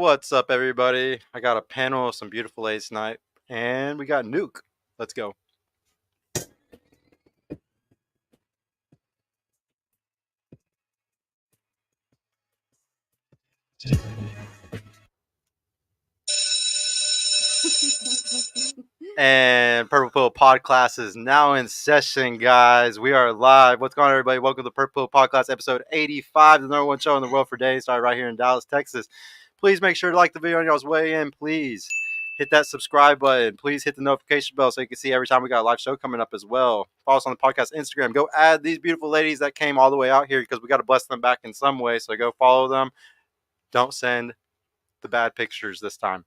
What's up, everybody? I got a panel of some beautiful ladies tonight, and we got Nuke. Let's go. And Purple Pill Pod Class is now in session, guys. We are live. What's going on, everybody? Welcome to Purple Pill Pod Class episode 85, the number one show in the world for days. Started right here in Dallas, Texas. Please make sure to like the video on y'all's way in. Please hit that subscribe button. Please hit the notification bell so you can see every time we got a live show coming up as well. Follow us on the podcast Instagram. Go add these beautiful ladies that came all the way out here because we got to bless them back in some way. So go follow them. Don't send the bad pictures this time.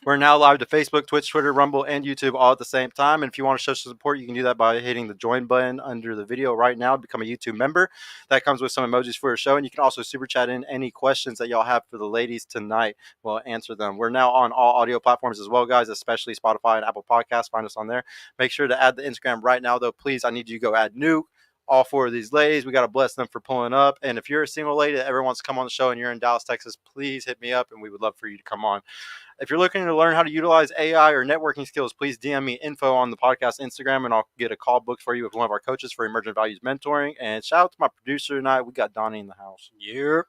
We're now live to Facebook, Twitch, Twitter, Rumble, and YouTube all at the same time. And if you want to show some support, you can do that by hitting the join button under the video right now. Become a YouTube member. That comes with some emojis for a show. And you can also super chat in any questions that y'all have for the ladies tonight. We'll answer them. We're now on all audio platforms as well, guys, especially Spotify and Apple Podcasts. Find us on there. Make sure to add the Instagram right now, though. Please, I need you to go add Nuke. All four of these ladies, we got to bless them for pulling up. And if you're a single lady that ever wants to come on the show and you're in Dallas, Texas, please hit me up and we would love for you to come on. If you're looking to learn how to utilize AI or networking skills, please DM me info on the podcast Instagram and I'll get a call booked for you with one of our coaches for Emergent Values Mentoring. And shout out to my producer tonight. We got Donnie in the house. Yeah.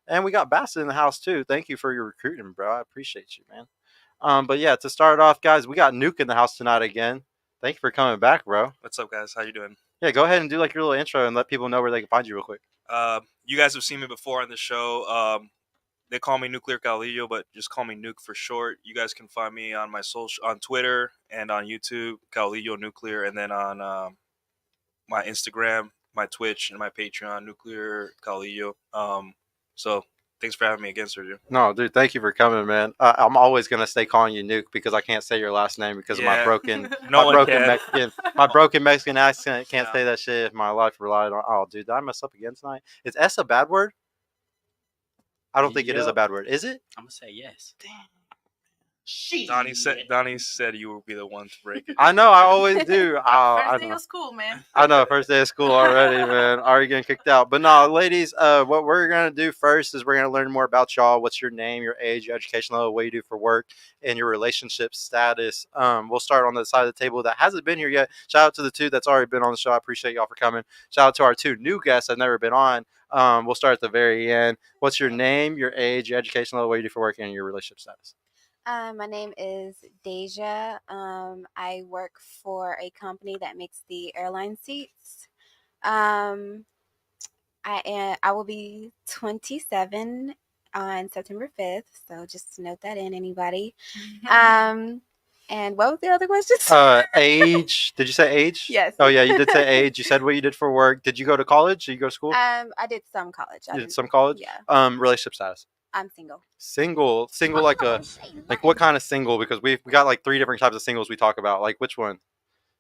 And we got Bassett in the house too. Thank you for your recruiting, bro. I appreciate you, man. But yeah, to start off, guys, we got Nuke in the house tonight again. Thank you for coming back, bro. What's up, guys? How you doing? Yeah, go ahead and do like your little intro and let people know where they can find you real quick. You guys have seen me before on the show. They call me Nuclear Caudillo, but just call me Nuke for short. You guys can find me on my on Twitter and on YouTube, Caudillo Nuclear, and then on my Instagram, my Twitch, and my Patreon, Nuclear Caudillo. So thanks for having me again, Sergio. No, dude, thank you for coming, man. I'm always gonna stay calling you Nuke because I can't say your last name because of my broken, my broken Mexican accent. Can't say that shit if my life relied on. Oh, dude, did I mess up again tonight? Is S a bad word? I don't think it is a bad word. Is it? I'm gonna say yes. Damn. Donnie said you would be the one to break it. I know, I always do. First day of school, man. I know, first day of school already, man. Already getting kicked out. But no, ladies, what we're going to do first is we're going to learn more about y'all. What's your name, your age, your education level, what you do for work, and your relationship status. We'll start on the side of the table that hasn't been here yet. Shout out to the two that's already been on the show. I appreciate y'all for coming. Shout out to our two new guests that never been on. We'll start at the very end. What's your name, your age, your education level, what you do for work, and your relationship status? My name is Deja. I work for a company that makes the airline seats. I will be 27 on September 5th, so just note that in, anybody. And what was the other questions? Age. Did you say age? Yes. Oh, yeah, you did say age. You said what you did for work. Did you go to college? Did you go to school? I did some college. You did some college? Yeah. Relationship status. I'm single. Single, like what kind of single? Because we got like 3 different types of singles we talk about. Like which one?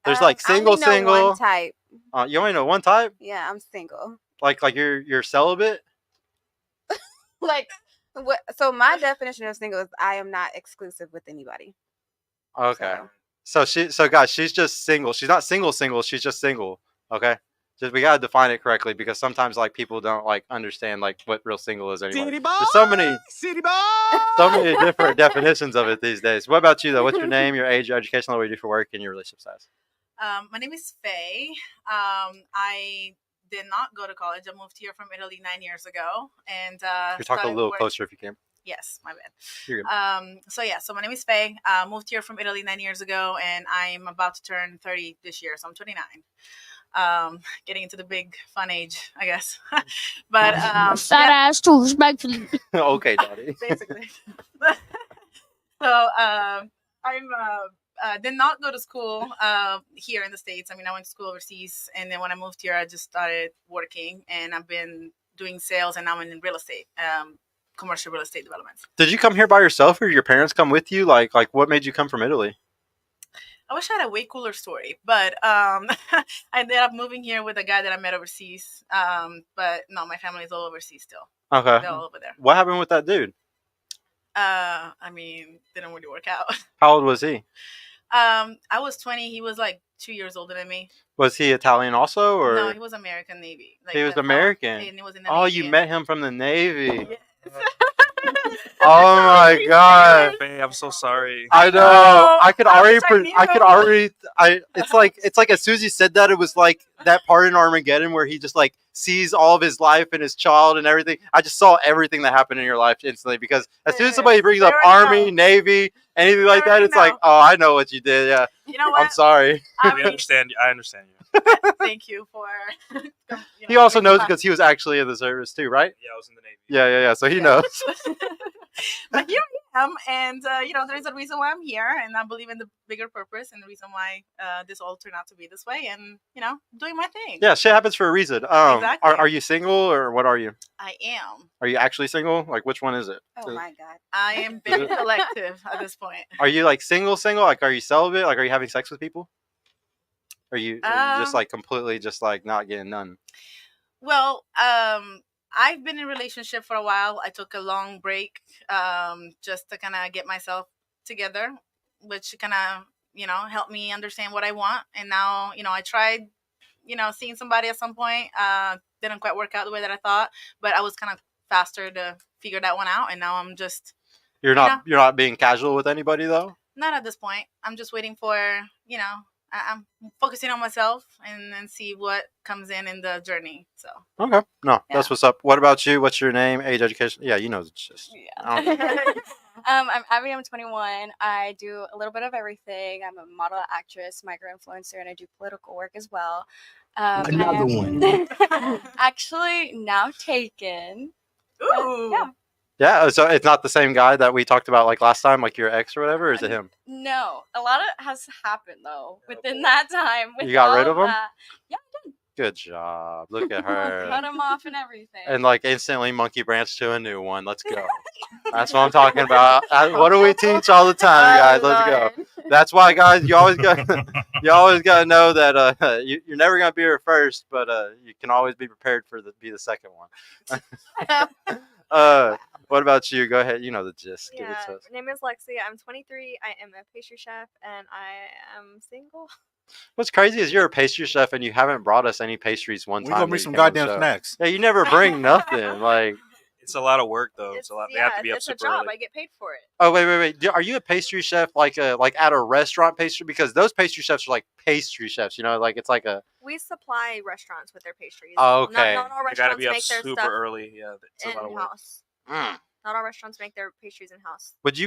There's like single. I only know one type. You only know one type? Yeah, I'm single. Like you're celibate? Like what? So my definition of single is I am not exclusive with anybody. Okay. So guys, she's just single. She's not single. She's just single. Okay. Just we gotta define it correctly because sometimes like people don't like understand like what real single is anymore. There's so many different definitions of it these days. What about you though? What's your name, your age, your education level, what you do for work, and your relationship status? My name is Faye. I did not go to college. I moved here from Italy 9 years ago, and you're talking a little closer if you can. Yes, my bad. You're good. So my name is Faye. Moved here from Italy 9 years ago, and I'm about to turn 30 this year, so I'm 29. Getting into the big fun age, I guess. But fat ass too, respectfully. Okay, Daddy. Basically. So did not go to school here in the States. I mean, I went to school overseas, and then when I moved here, I just started working, and I've been doing sales, and now I'm in real estate, commercial real estate development. Did you come here by yourself, or did your parents come with you? Like what made you come from Italy? I wish I had a way cooler story, but I ended up moving here with a guy that I met overseas. But no, my family is all overseas still. Okay. They're all over there. What happened with that dude? I mean, didn't really work out. How old was he? I was 20. He was like 2 years older than me. Was he Italian also, or? No, he was American Navy. He was American. And he was in the Navy. You met him from the Navy. Yes. Oh my god. Faye, I'm so sorry. I know. know. I could I already. wish I knew. I could already. It's like as soon as you said that, it was like that part in Armageddon where he just like sees all of his life and his child and everything. I just saw everything that happened in your life instantly because as soon as somebody brings They up already Army, know. Navy, anything They like that, already it's like, know. oh, I know what you did. Yeah, You know I'm what? sorry. I I understand. I understand you. thank you for. He also knows because he was actually in the service too, right? Yeah, I was in the Navy. Yeah. So he Yeah. knows. But here I am, and there's a reason why I'm here, and I believe in the bigger purpose and the reason why this all turned out to be this way, and doing my thing. Yeah, shit happens for a reason. Exactly. Are you single or what are you? I am. Are you actually single? Like, which one is it? Oh my God. I am very selective at this point. Are you like single? Like, are you celibate? Like, are you having sex with people? Are you just like completely just like not getting none? Well, I've been in a relationship for a while. I took a long break just to kind of get myself together, which kind of, helped me understand what I want. And now, I tried, seeing somebody at some point. Didn't quite work out the way that I thought, but I was kind of faster to figure that one out. And now I'm just You're not being casual with anybody though? not at this point. I'm just waiting for, I'm focusing on myself and then see what comes in the journey. So Okay. No, Yeah. that's what's up. What about you? What's your name, age, education? Yeah, you know the gist. I don't- I'm Abby. I'm 21. I do a little bit of everything. I'm a model, actress, micro influencer, and I do political work as well. Another one. Actually, now taken. Ooh. Yeah. Yeah, so it's not the same guy that we talked about like last time, like your ex or whatever, or is it him? No, a lot of has happened though within that time. With You got rid all of him? that. Yeah, Good job. Look at cut her. him off and everything. And like instantly monkey branch to a new one. Let's go. That's what I'm talking about. What do we teach all the time, guys? Let's go. That's why, guys, you always got to know that you're never gonna be her first, but you can always be prepared for be the second one. What about you? Go ahead. You know the gist. Give it to us. My name is Lexi. I'm 23. I am a pastry chef, and I am single. What's crazy is you're a pastry chef and you haven't brought us any pastries one We time. gonna that bring you some came on the goddamn show. snacks. Yeah, you never bring nothing. Like, It's a lot of work though. It's a lot. They have to be up it's a super job. early. I get paid for it. oh wait. Are you a pastry chef like at a restaurant pastry? Because those pastry chefs are like pastry chefs. Like it's like a. We supply restaurants with their pastries. Oh, okay. Not all They gotta restaurants be up make their super stuff early. Yeah, it's a lot of in work. house. Mm. Not all restaurants make their pastries in house. Would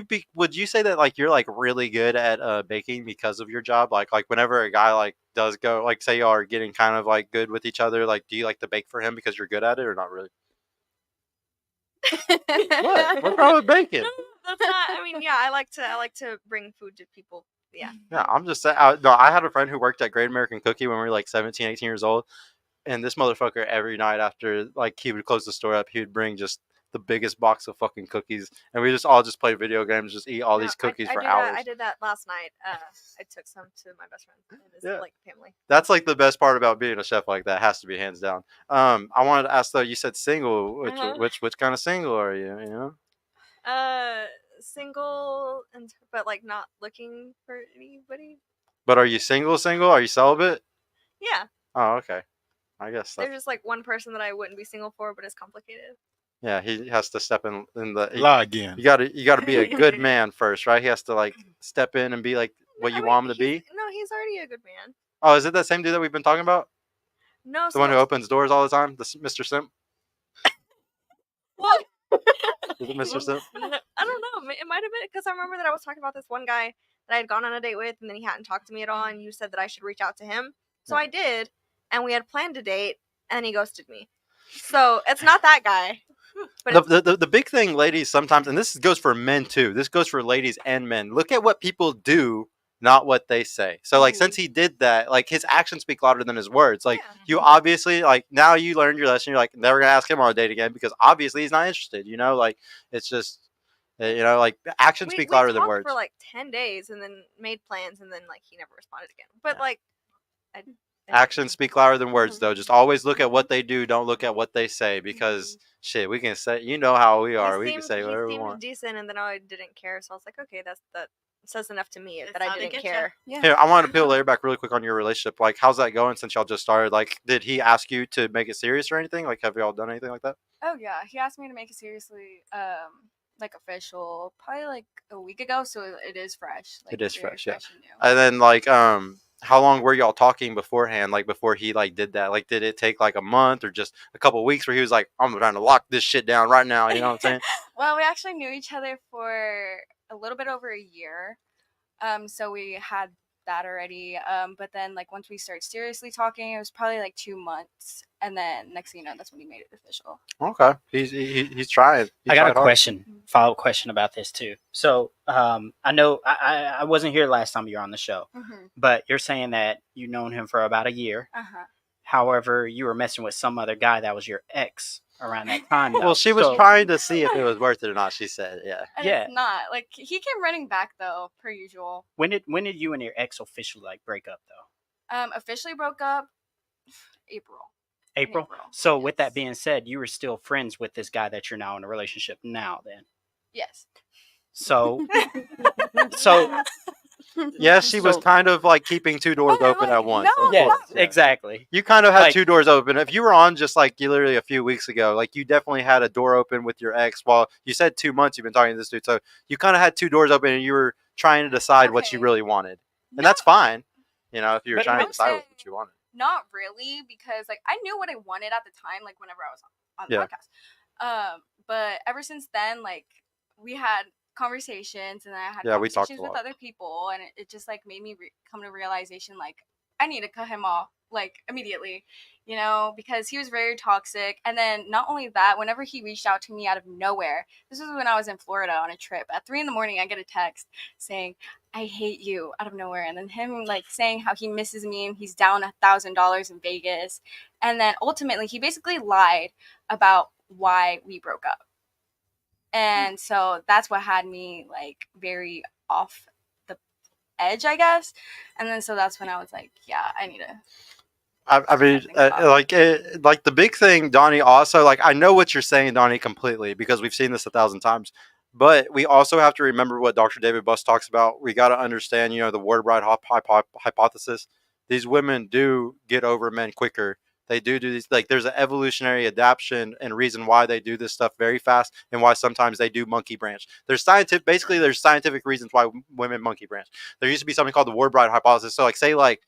you say that like you're like really good at baking because of your job? Like whenever a guy like does go like say y'all are getting kind of like good with each other, like do you like to bake for him because you're good at it or not really? What? What's wrong with baking? That's not. I mean, yeah, I like to bring food to people. Yeah. Yeah, I'm just saying. I had a friend who worked at Great American Cookie when we were like 17, 18 years old. And this motherfucker every night after like he would close the store up, he would bring just the biggest box of fucking cookies, and we just all just play video games, just eat all these cookies for hours. I did that last night. I took some to my best friend and his Yeah. like family. That's like the best part about being a chef like that. Has to be hands down. I wanted to ask though. You said single. Which kind of single are you? You know. Single but like not looking for anybody. But are you single? Are you celibate? Yeah. Oh, okay. I guess There's just like one person that I wouldn't be single for, but it's complicated. yeah. He has to step in the. Lie again. You gotta be a good man first, right? He has to like step in and be like what you want him to be. No, he's already a good man. Oh, is it that same dude that we've been talking about? No, The one who opens doors all the time? Mr. Simp? Well, Is it Mr. Simp? I don't know. It might have been because I remember that I was talking about this one guy that I had gone on a date with, and then he hadn't talked to me at all, and you said that I should reach out to him. So Yeah. I did, and we had planned a date, and he ghosted me. So it's not that guy. But The big thing, ladies, sometimes, and this goes for men too. This goes for ladies and men. Look at what people do, not what they say. So, like, since he did that, like, his actions speak louder than his words. Like, Yeah. you obviously, like, now you learned your lesson. You're like, never gonna ask him on a date again because obviously he's not interested. Like, it's just, like, actions speak louder than talked words. for like 10 days, and then made plans, and then like he never responded again. But Yeah. like, Actions speak louder than words, Mhm. though. Just always look at what they do. Don't look at what they say because shit, we can say, you know how we are. We can say whatever we he seemed want. decent, and then I didn't care. So I was like, okay, that says enough to me That's that how I they didn't get ya. care. Yeah. Here, I wanted to peel layer back really quick on your relationship. Like, how's that going since y'all just started? Like, did he ask you to make it serious or anything? Like, have y'all done anything like that? Oh yeah, he asked me to make it seriously. like official probably like a week ago, so it is fresh. Like It is very fresh, yeah. and new. And then like how long were y'all talking beforehand? Like before he like did that? Like did it take like a month or just a couple of weeks where he was like, I'm trying to lock this shit down right now, you know what I'm saying? Well, we actually knew each other for a little bit over a year. So we had that already. But then like once we started seriously talking, it was probably like 2 months. And then next thing you know, that's when he made it official. Okay. He's trying. I got a tried hard. question, follow-up question about this too. So I know I wasn't here last time you were on the show, but you're saying that you've known him for about a year. However, you were messing with some other guy that was your ex around that time. Well, she was trying to see if it was worth it or not. She said, "Yeah, And Yeah. It's not like he came running back though, per usual. When did you and your ex officially like break up though? Officially broke up April. April. So with that being said, you were still friends with this guy that you're now in a relationship now. Then. Yes. So. Yes, she was kind of like keeping two doors open at once. No, Yes, exactly. You kind of had Like- two doors open. If you were on just like you literally a few weeks ago, like you definitely had a door open with your ex. While you said 2 months, you've been talking to this dude, so you kind of had two doors open, and you were trying to decide what you Okay. really wanted, and that's fine. You know, if you were But trying I to would decide say- what you wanted. Not really, because like I knew what I wanted at the time, like whenever I was on the Yeah. podcast. But ever since then, like we had conversations, and then I had Yeah, we talked conversations a with lot. other people, and it just like made me come to realization like I need to cut him off like immediately, you know, because he was very toxic. And then not only that, whenever he reached out to me out of nowhere, this was when I was in Florida on a trip. At 3 a.m, I get a text saying, "I hate you," out of nowhere. And then him like saying how he misses me and he's down $1,000 in Vegas. And then ultimately he basically lied about why we broke up. And so that's what had me like very off the edge, I guess. And then so that's when I was like, yeah, I need to. I mean, think about like the big thing, Donnie. Also, like I know what you're saying, Donnie, completely because we've seen this 1,000 times. But we also have to remember what Dr. David Buss talks about. We got to understand, you know, the word bride hypothesis. These women do get over men quicker. They do these, like there's an evolutionary adaptation and reason why they do this stuff very fast and why sometimes they do monkey branch. There's scientific reasons why women monkey branch. There used to be something called the word bride hypothesis. So like say like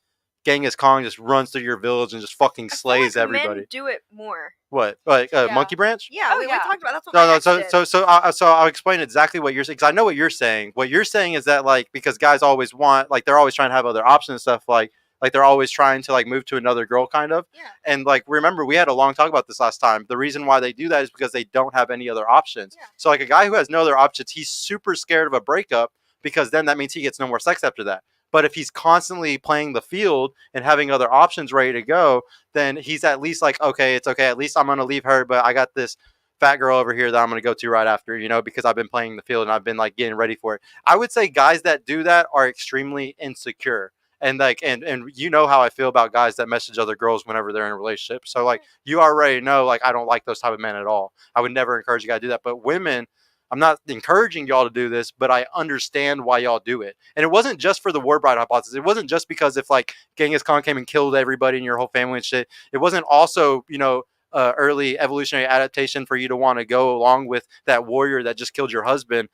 Genghis Khan just runs through your village and just fucking I feel slays like everybody. Men do it more. What? Like Yeah. monkey branch? Yeah, Oh, we yeah. talked about that's what No, my no. ex So, did. so I'll explain exactly what you're saying because I know what you're saying. What you're saying is that like because guys always want like they're always trying to have other options and stuff like they're always trying to like move to another girl kind of. Yeah. And like remember we had a long talk about this last time. The reason why they do that is because they don't have any other options. Yeah. So like a guy who has no other options, he's super scared of a breakup because then that means he gets no more sex after that. But if he's constantly playing the field and having other options ready to go, then he's at least like, okay, it's okay. At least I'm going to leave her, but I got this fat girl over here that I'm going to go to right after, you know, because I've been playing the field and I've been like getting ready for it. I would say guys that do that are extremely insecure. And like, and you know how I feel about guys that message other girls whenever they're in a relationship. So like, you already know, like, I don't like those type of men at all. I would never encourage a guy to do that. But women, I'm not encouraging y'all to do this, but I understand why y'all do it. And it wasn't just for the war bride hypothesis. It wasn't just because if like Genghis Khan came and killed everybody in your whole family and shit. It wasn't also, you know, early evolutionary adaptation for you to want to go along with that warrior that just killed your husband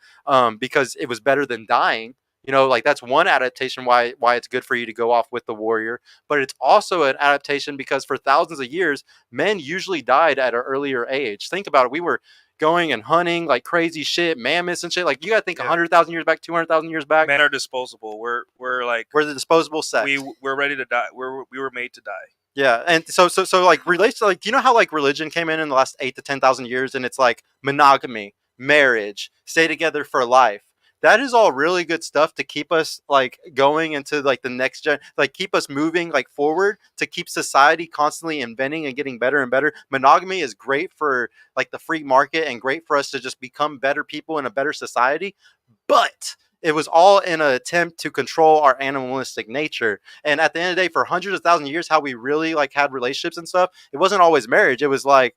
because it was better than dying. You know, like that's one adaptation why it's good for you to go off with the warrior. But it's also an adaptation because for thousands of years, men usually died at an earlier age. Think about it. We were going and hunting like crazy shit, mammoths and shit. Like you got to think 100,000 years back, 200,000 years back. Men are disposable. We're like We're the disposable sex. we're ready to die. We were made to die. Yeah, and so like relates to like, do you know how like religion came in the last 8 to 10,000 years, and it's like monogamy, marriage, stay together for life. That is all really good stuff to keep us like going into like the next gen, like keep us moving like forward, to keep society constantly inventing and getting better and better. Monogamy is great for like the free market and great for us to just become better people in a better society. But it was all in an attempt to control our animalistic nature. And at the end of the day, for hundreds of thousands of years, how we really like had relationships and stuff, it wasn't always marriage. It was like,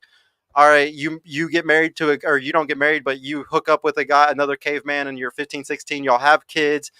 all right, you get married to or you don't get married, but you hook up with a guy, another caveman, and you're 15, 16, y'all have kids.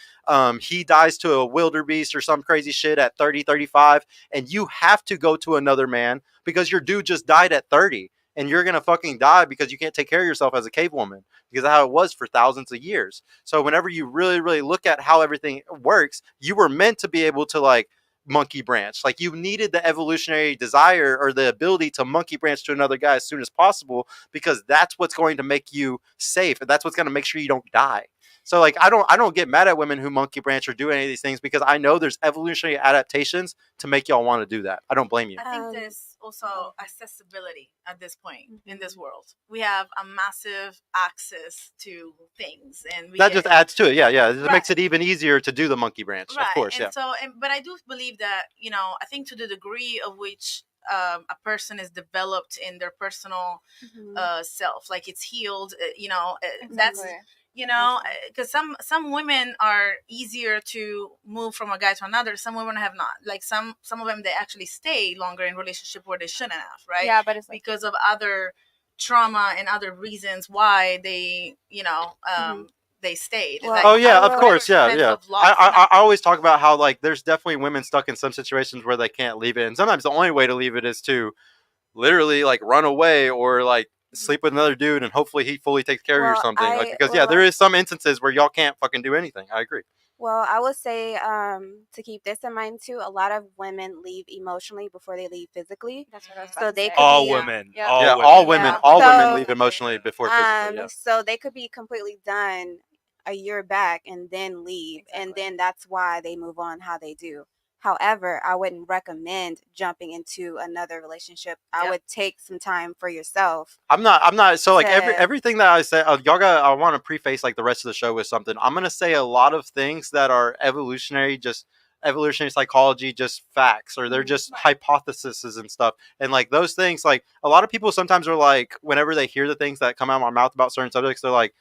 He dies to a wildebeest or some crazy shit at 30, 35, and you have to go to another man because your dude just died at 30. and you're gonna fucking die because you can't take care of yourself as a cave woman, because that's how it was for thousands of years. So whenever you really look at how everything works, you were meant to be able to like monkey branch. Like you needed the evolutionary desire or the ability to monkey branch to another guy as soon as possible, because that's what's going to make you safe, and that's what's going to make sure you don't die. So like I don't get mad at women who monkey branch or do any of these things, because I know there's evolutionary adaptations to make y'all want to do that. I don't blame you. I think there's also accessibility at this point in this world. We have a massive access to things, and that just adds to it. Yeah. It Right. makes it even easier to do the monkey branch, right. of course. And Yeah. so, but I do believe that, I think to the degree of which a person is developed in their personal self, like it's healed, that's because some women are easier to move from a guy to another. Some women have not. Like some of them, they actually stay longer in relationship where they shouldn't have, right? Yeah, but it's like, because of other trauma and other reasons why they they stayed. Well, Like, Oh yeah, I of will- course, yeah. sense of loss I always talk about how like there's definitely women stuck in some situations where they can't leave it, and sometimes the only way to leave it is to literally like run away or like sleep with another dude, and hopefully he fully takes care of you or Well, something. Like, I- because well, there is some instances where y'all can't fucking do anything. I agree. Well, I would say to keep this in mind too, a lot of women leave emotionally before they leave physically. that's what I was So about to they say. could All be, women. Yeah. All Yeah, women. all women, Yeah. all women So, leave emotionally before physically. Yeah. So they could be completely done a year back and then leave, and Exactly. then that's why they move on how they do. However, I wouldn't recommend jumping into another relationship. I Yep. would take some time for yourself. I'm not. So like To- everything that I say, y'all got. I want to preface like the rest of the show with something. I'm gonna say a lot of things that are evolutionary, just evolutionary psychology, just facts, or they're just hypotheses and stuff. And like those things, like a lot of people sometimes are like, whenever they hear the things that come out of my mouth about certain subjects, they're like,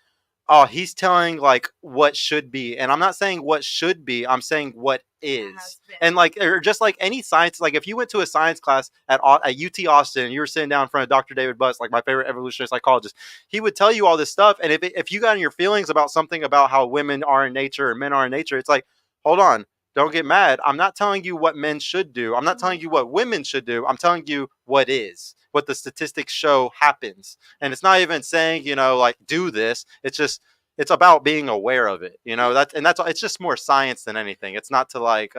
oh, he's telling like what should be. And I'm not saying what should be. I'm saying what is. has been. And like, or just like any science, like if you went to a science class at UT Austin and you were sitting down in front of Dr. David Butts, like my favorite evolutionary psychologist, he would tell you all this stuff. And if you got in your feelings about something about how women are in nature or men are in nature, it's like, hold on, don't get mad. I'm not telling you what men should do. I'm not telling you what women should do. I'm telling you what is, what the statistics show happens. And it's not even saying, like do this. It's just, it's about being aware of it, that's it's just more science than anything. It's not to like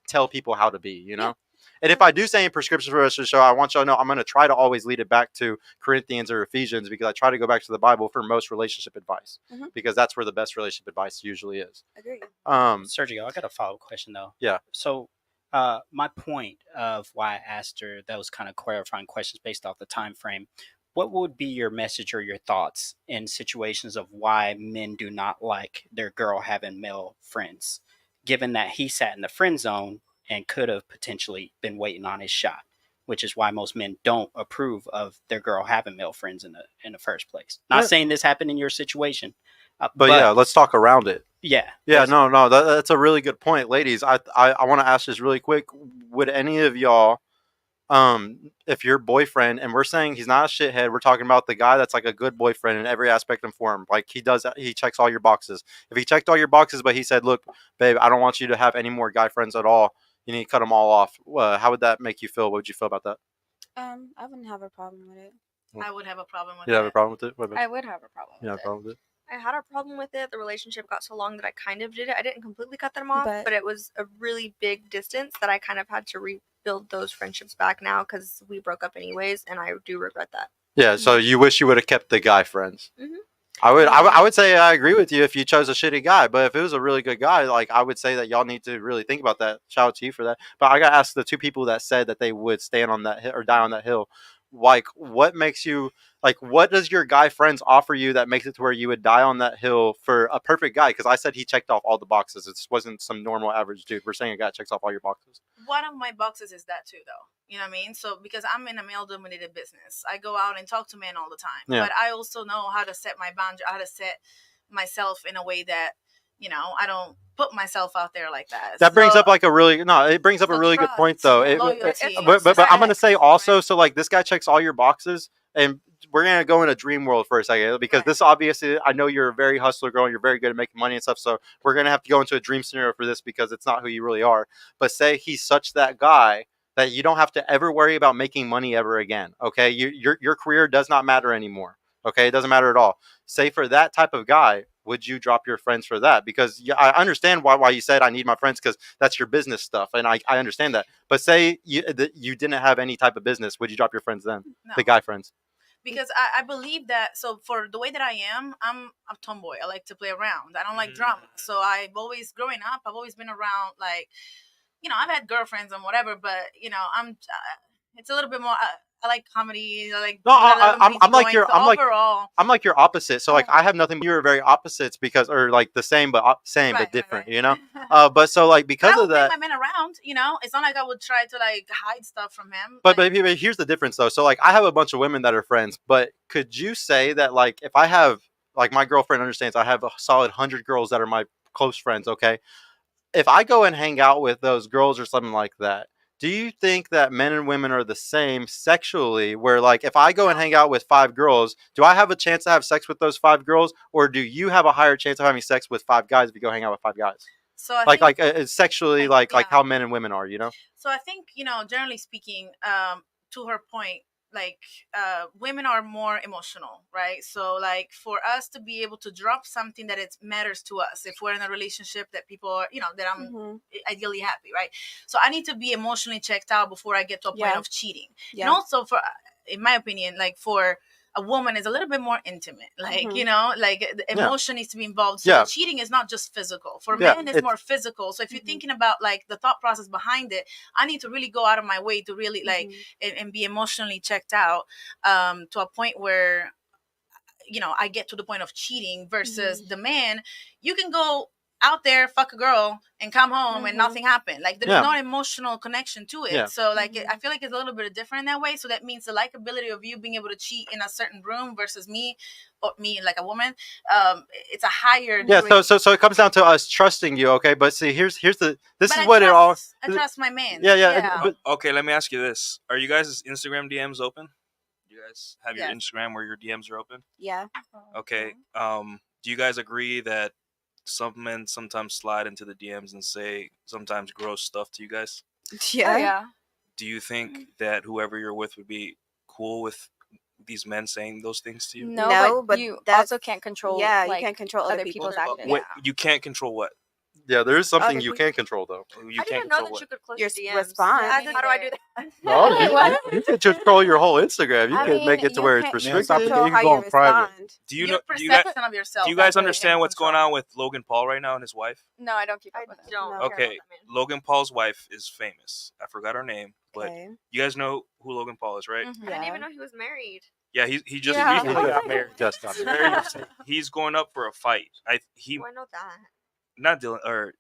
tell people how to be, And if I do say in prescriptions for the rest of the show, I want y'all to know I'm going to try to always lead it back to Corinthians or Ephesians, because I try to go back to the Bible for most relationship advice, because that's where the best relationship advice usually is. Agree. Sergio, I got a follow-up question though. Yeah. So my point of why I asked her those kind of clarifying questions based off the time frame, what would be your message or your thoughts in situations of why men do not like their girl having male friends, given that he sat in the friend zone and could have potentially been waiting on his shot, which is why most men don't approve of their girl having male friends in the first place. Not saying this happened in your situation, but yeah, let's talk around it. Yeah. No, that's a really good point, ladies. I want to ask this really quick. Would any of y'all, if your boyfriend, and we're saying he's not a shithead, we're talking about the guy that's like a good boyfriend in every aspect and form, like he checks all your boxes. If he checked all your boxes, but he said, look, babe, I don't want you to have any more guy friends at all, you need to cut them all off. How would that make you feel? What would you feel about that? I wouldn't have a problem with it. I would have a problem with You have a it. problem with it? What about I you? would have a problem You have with a it. problem with it? I had a problem with it. The relationship got so long that I kind of did it. I didn't completely cut them off, But- but it was a really big distance that I kind of had to rebuild those friendships back now because we broke up anyways, and I do regret that. Yeah, so you wish you would have kept the guy friends. Mhm. I would say I agree with you if you chose a shitty guy, but if it was a really good guy, like I would say that y'all need to really think about that. Shout out to you for that. But I got to ask the two people that said that they would stand on that hill or die on that hill. Like, what makes you what does your guy friends offer you that makes it to where you would die on that hill for a perfect guy? Because I said he checked off all the boxes. It wasn't some normal average dude. We're saying a guy checks off all your boxes. One of my boxes is that too, though. You know what I mean? So because I'm in a male-dominated business, I go out and talk to men all the time. Yeah. But I also know how to set my boundary, how to set myself in a way that, I don't put myself out there like that. That brings So- up like it brings up a so really good point though. trust, It- loyalty, but I'm gonna say respect, also, right? so like this guy checks all your boxes, and we're gonna go in a dream world for a second, because Right. this obviously, I know you're a very hustler girl and you're very good at making money and stuff, so we're gonna have to go into a dream scenario for this because it's not who you really are. But say he's such that guy that you don't have to ever worry about making money ever again. Okay, your career does not matter anymore. Okay, it doesn't matter at all. Say for that type of guy, would you drop your friends for that? Because I understand why you said I need my friends, because that's your business stuff, and I understand that. But say you didn't have any type of business, would you drop your friends then? No. The guy friends. Because I believe that, so for the way that I am, I'm a tomboy. I like to play around. I don't like drama. So I've always, growing up, I've always been around, like, I've had girlfriends and whatever, but, it's a little bit more, I like comedy. I like, no, I'm like your, overall. I'm like your opposite. So like I have nothing. You're very opposites because, or like the same, but but different. Right. But so like because of that, I bring my man around. It's not like I would try to like hide stuff from him. But here's the difference though. So like I have a bunch of women that are friends, but could you say that like if I have, like, my girlfriend understands I have a solid 100 girls that are my close friends. Okay, if I go and hang out with those girls or something like that, do you think that men and women are the same sexually, where like if I go and hang out with 5 girls, do I have a chance to have sex with those 5 girls, or do you have a higher chance of having sex with 5 guys if you go hang out with 5 guys? So I think, sexually, like how men and women are, So I think, generally speaking, to her point, like women are more emotional, right? So like for us to be able to drop something that it matters to us, if we're in a relationship that people are, that I'm ideally happy, right? So I need to be emotionally checked out before I get to a point of cheating. And also, for, in my opinion, like for a woman is a little bit more intimate, like like the emotion needs to be involved. So the cheating is not just physical. For men, it's more physical. So if you're thinking about like the thought process behind it, I need to really go out of my way to really like and be emotionally checked out to a point where I get to the point of cheating. Versus the man, you can go out there, fuck a girl, and come home and nothing happened. Like there's no emotional connection to it. So like I feel like it's a little bit different in that way. So that means the likability of you being able to cheat in a certain room versus me like a woman, it's a higher degree. So it comes down to us trusting you. Okay, but see, here's the this but is what it all. I trust my man. But, okay, let me ask you this: are you guys' Instagram DMs open? You guys have your Instagram where your DMs are open? Yeah. Okay. Do you guys agree that some men sometimes slide into the DMs and say sometimes gross stuff to you guys? Yeah. Oh, yeah. Do you think that whoever you're with would be cool with these men saying those things to you? No, but you also can't control. Yeah, like, you can't control other people's actions. Wait, you can't control what? Yeah, there is something you can control though. You I can't didn't know control that you what? could close Your your DMs. response. How do I do that? No, you can control your whole Instagram. You I can mean, make it to you where it's can't restricted. control You how can go you in private. respond. Do you Your know? Do you guys, perception of yourself. do you guys that's what you understand can what's going control. on with Logan Paul right now and his wife? No, I don't keep up I with it. don't. No. care about Okay, that man. Logan Paul's wife is famous. I forgot her name, but Okay. you guys know who Logan Paul is, right? Mhm. I didn't even know he was married. Yeah, he just Yeah. recently got married. Just got Very recent. He's going up for a fight. Oh, I know that. Not Dylan or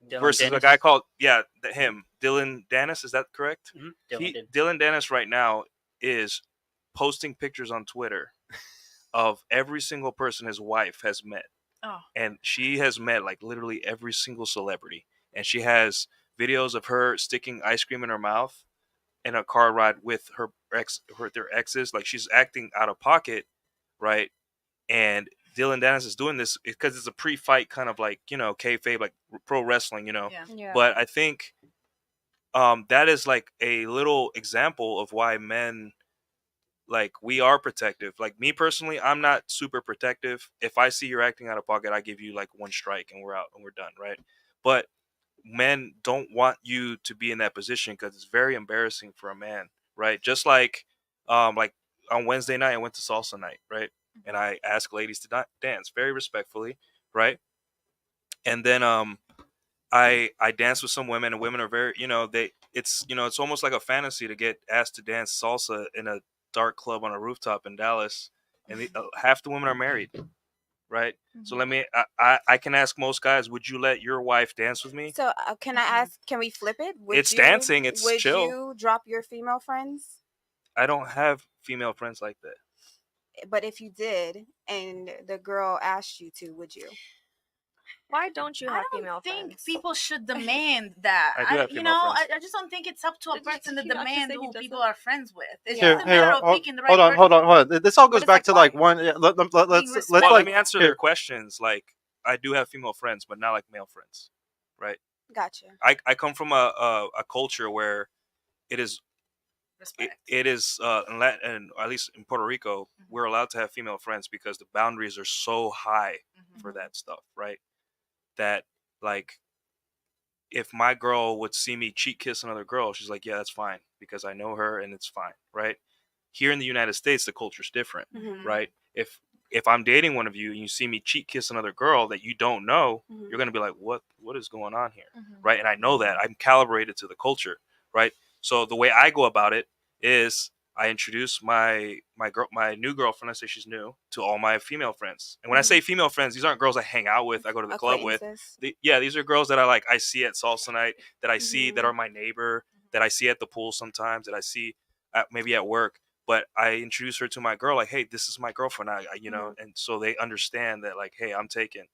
Dylan versus a Dennis? guy called him Dylan Dennis. Is that correct? Dylan Dennis right now is posting pictures on Twitter of every single person his wife has met. Oh. And she has met like literally every single celebrity. And she has videos of her sticking ice cream in her mouth in a car ride with their exes. Like she's acting out of pocket, right? And Dylan Dennis is doing this because it's a pre-fight kind of like, kayfabe, like pro wrestling, Yeah. Yeah. But I think that is like a little example of why men, like, we are protective. Like me personally, I'm not super protective. If I see you're acting out of pocket, I give you like one strike and we're out and we're done, right? But men don't want you to be in that position because it's very embarrassing for a man, right? Just like on Wednesday night, I went to salsa night, right? And I asked ladies to dance very respectfully, right? And then I danced with some women, and women are very, it's almost like a fantasy to get asked to dance salsa in a dark club on a rooftop in Dallas, and half the women are married, right? So I can ask most guys, would you let your wife dance with me? So can I ask? Can we flip it? It's dancing, it's chill. Would you drop your female friends? I don't have female friends like that. But if you did, and the girl asked you to, would you? Why don't you I have don't female think friends? people should demand that. I do have female friends. I just don't think it's up to a Did you- person to did you not just demand say he who people doesn't? are friends with. It's Here, just a matter of picking the right person. hold on. This all goes it's back like, to like why? one. Let's respect- Well, like let me answer their questions. Like, I do have female friends, but not like male friends, right? Gotcha. I come from a culture where it is Respect. it is and at least in Puerto Rico, we're allowed to have female friends because the boundaries are so high for that stuff, right? That like if my girl would see me cheat kiss another girl, she's like, yeah, that's fine because I know her and it's fine, right? Here in the United States, the culture's different, right? If I'm dating one of you and you see me cheat kiss another girl that you don't know, you're gonna be like, what is going on here, right? And I know that I'm calibrated to the culture, right? So the way I go about it is I introduce my new girlfriend, I say she's new, to all my female friends. And when I say female friends, these aren't girls I hang out with, I go to the club with. These are girls that I see at salsa night, that I see that are my neighbor, that I see at the pool sometimes, that I see maybe at work. But I introduce her to my girl, like, hey, this is my girlfriend, and so they understand that, like, hey, I'm taken,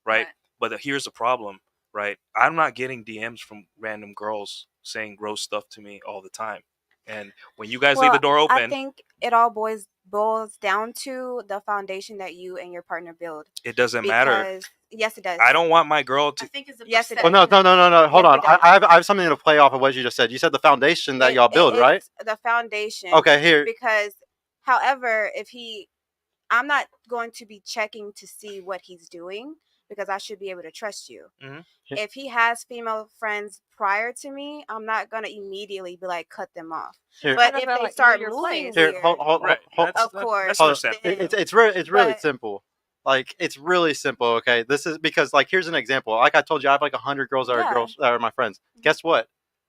right? But here's the problem, right? I'm not getting DMs from random girls saying gross stuff to me all the time. And when you guys leave the door open, I think it all boils down to the foundation that you and your partner build. It doesn't matter. Yes, it does. I don't want my girl to. I think it's a yes, it does. Well, no. Hold Yes, on. it does. I have something to play off of what you just said. You said the foundation that y'all build, right? The foundation. Okay, here. Because, however, I'm not going to be checking to see what he's doing because I should be able to trust you. If he has female friends prior to me, I'm not going to immediately be like, cut them off. Here. But if they start moving weird, of course, it's really simple. Like, it's really simple. Okay, this is because, like, here's an example. Like I told you, I have like 100 girls that are my friends. Guess what?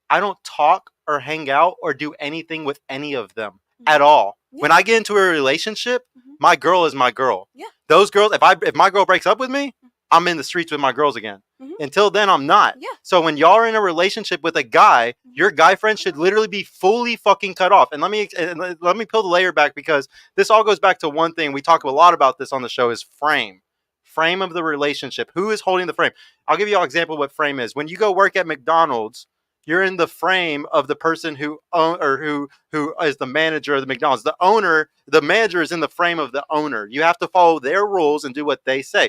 I don't talk or hang out or do anything with any of them at all. When I get into a relationship, my girl is my girl. Those girls, if my girl breaks up with me, I'm in the streets with my girls again. Until then, I'm not. So when y'all are in a relationship with a guy, your guy friend should literally be fully fucking cut off. And let me peel the layer back, because this all goes back to one thing. We talk a lot about this on the show, is frame of the relationship. Who is holding the frame? I'll give you an example of what frame is. When you go work at McDonald's, you're in the frame of the person who is the manager of the McDonald's. The manager is in the frame of the owner. You have to follow their rules and do what they say.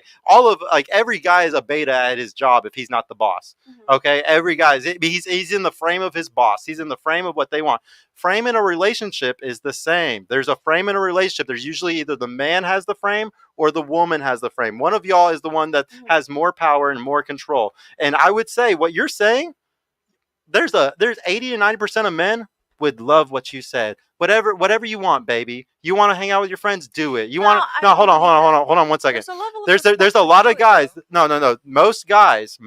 Every guy is a beta at his job if he's not the boss. Okay, every guy he's in the frame of his boss. He's in the frame of what they want. Frame in a relationship is the same. There's a frame in a relationship. There's usually either the man has the frame or the woman has the frame. One of y'all is the one that has more power and more control. And I would say what you're saying, there's 80 to 90% of men would love what you said. Whatever you want, baby. You want to hang out with your friends, do it. Hold on 1 second. There's a lot of guys. No. Most guys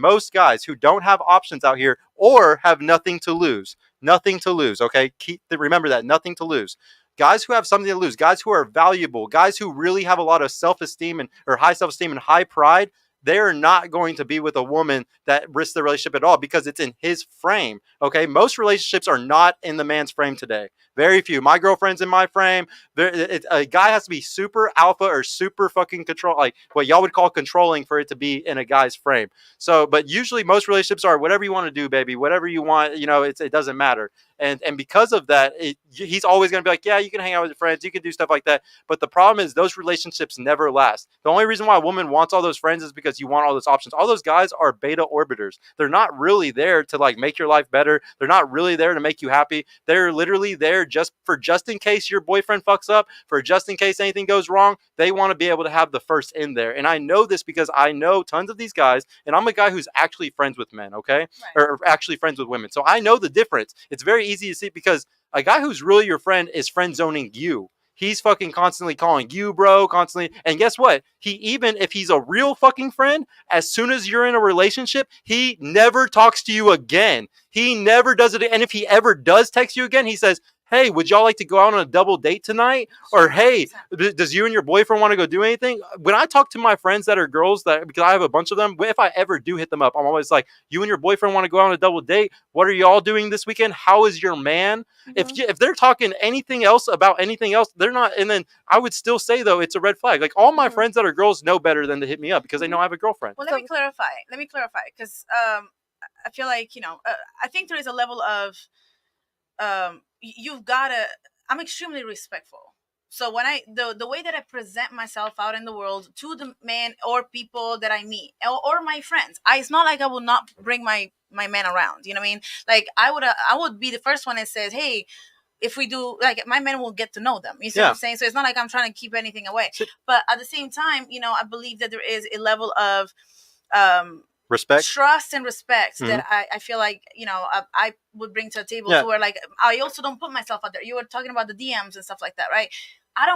who don't have options out here or have nothing to lose. Nothing to lose. Okay, remember that. Nothing to lose. Guys who have something to lose. Guys who are valuable. Guys who really have a lot of self-esteem or high self-esteem and high pride. They're not going to be with a woman that risks the relationship at all because it's in his frame. Okay, most relationships are not in the man's frame today. Very few. My girlfriend's in my frame. A guy has to be super alpha or super fucking control, like what y'all would call controlling, for it to be in a guy's frame. So, but usually most relationships are whatever you want to do, baby, whatever you want. It doesn't matter. And because of that, he's always going to be like, yeah, you can hang out with your friends, you can do stuff like that. But the problem is those relationships never last. The only reason why a woman wants all those friends is because you want all those options. All those guys are beta orbiters. They're not really there to like make your life better. They're not really there to make you happy. They're literally there just in case your boyfriend fucks up, for just in case anything goes wrong. They want to be able to have the first in there. And I know this because I know tons of these guys, and I'm a guy who's actually friends with men, okay? Right. Or actually friends with women. So I know the difference. It's very easy to see, because a guy who's really your friend is friend zoning you. He's fucking constantly calling you bro, constantly. And guess what? Even if he's a real fucking friend, as soon as you're in a relationship, he never talks to you again. He never does it. And if he ever does text you again, he says, hey, would y'all like to go out on a double date tonight? Or, hey, does you and your boyfriend want to go do anything? When I talk to my friends that are girls, because I have a bunch of them, if I ever do hit them up, I'm always like, you and your boyfriend want to go out on a double date? What are y'all doing this weekend? How is your man? If they're talking anything else about anything else, they're not. And then I would still say, though, it's a red flag. Like, all my friends that are girls know better than to hit me up because they know I have a girlfriend. Well, let me clarify, because I feel like, I think there is a level of, you've got to, I'm extremely respectful. So when the way that I present myself out in the world to the men or people that I meet or my friends, it's not like I will not bring my man around. You know what I mean? Like I would be the first one that says, hey, if we do, like, my men will get to know them. You see what I'm saying? So it's not like I'm trying to keep anything away. But at the same time, I believe that there is a level of respect, trust, and respect that I feel like I would bring to the table, to where, like, I also don't put myself out there. You were talking about the DMs and stuff like that, right? I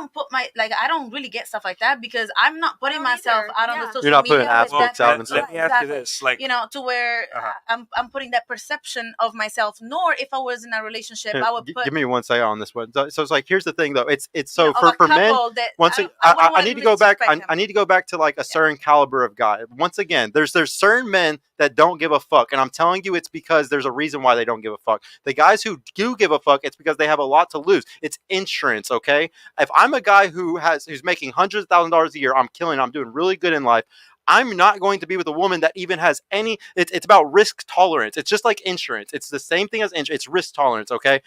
don't really get stuff like that because I'm not putting myself out on the social media. You're not putting ass pics out and stuff. Let me ask you this, like, to where I'm putting that perception of myself. Nor if I was in a relationship, I would put. Give me 1 second on this one. So it's like, here's the thing though. It's so for men. Once I need to go back. I need to go back to like a certain caliber of guy. Once again, there's certain men that don't give a fuck, and I'm telling you, it's because there's a reason why they don't give a fuck. The guys who do give a fuck, it's because they have a lot to lose. It's insurance, okay? If I'm a guy who's making hundreds of $1,000s a year, I'm doing really good in life. I'm not going to be with a woman that even has any. It's about risk tolerance. It's just like insurance. It's the same thing as insurance. It's risk tolerance, okay?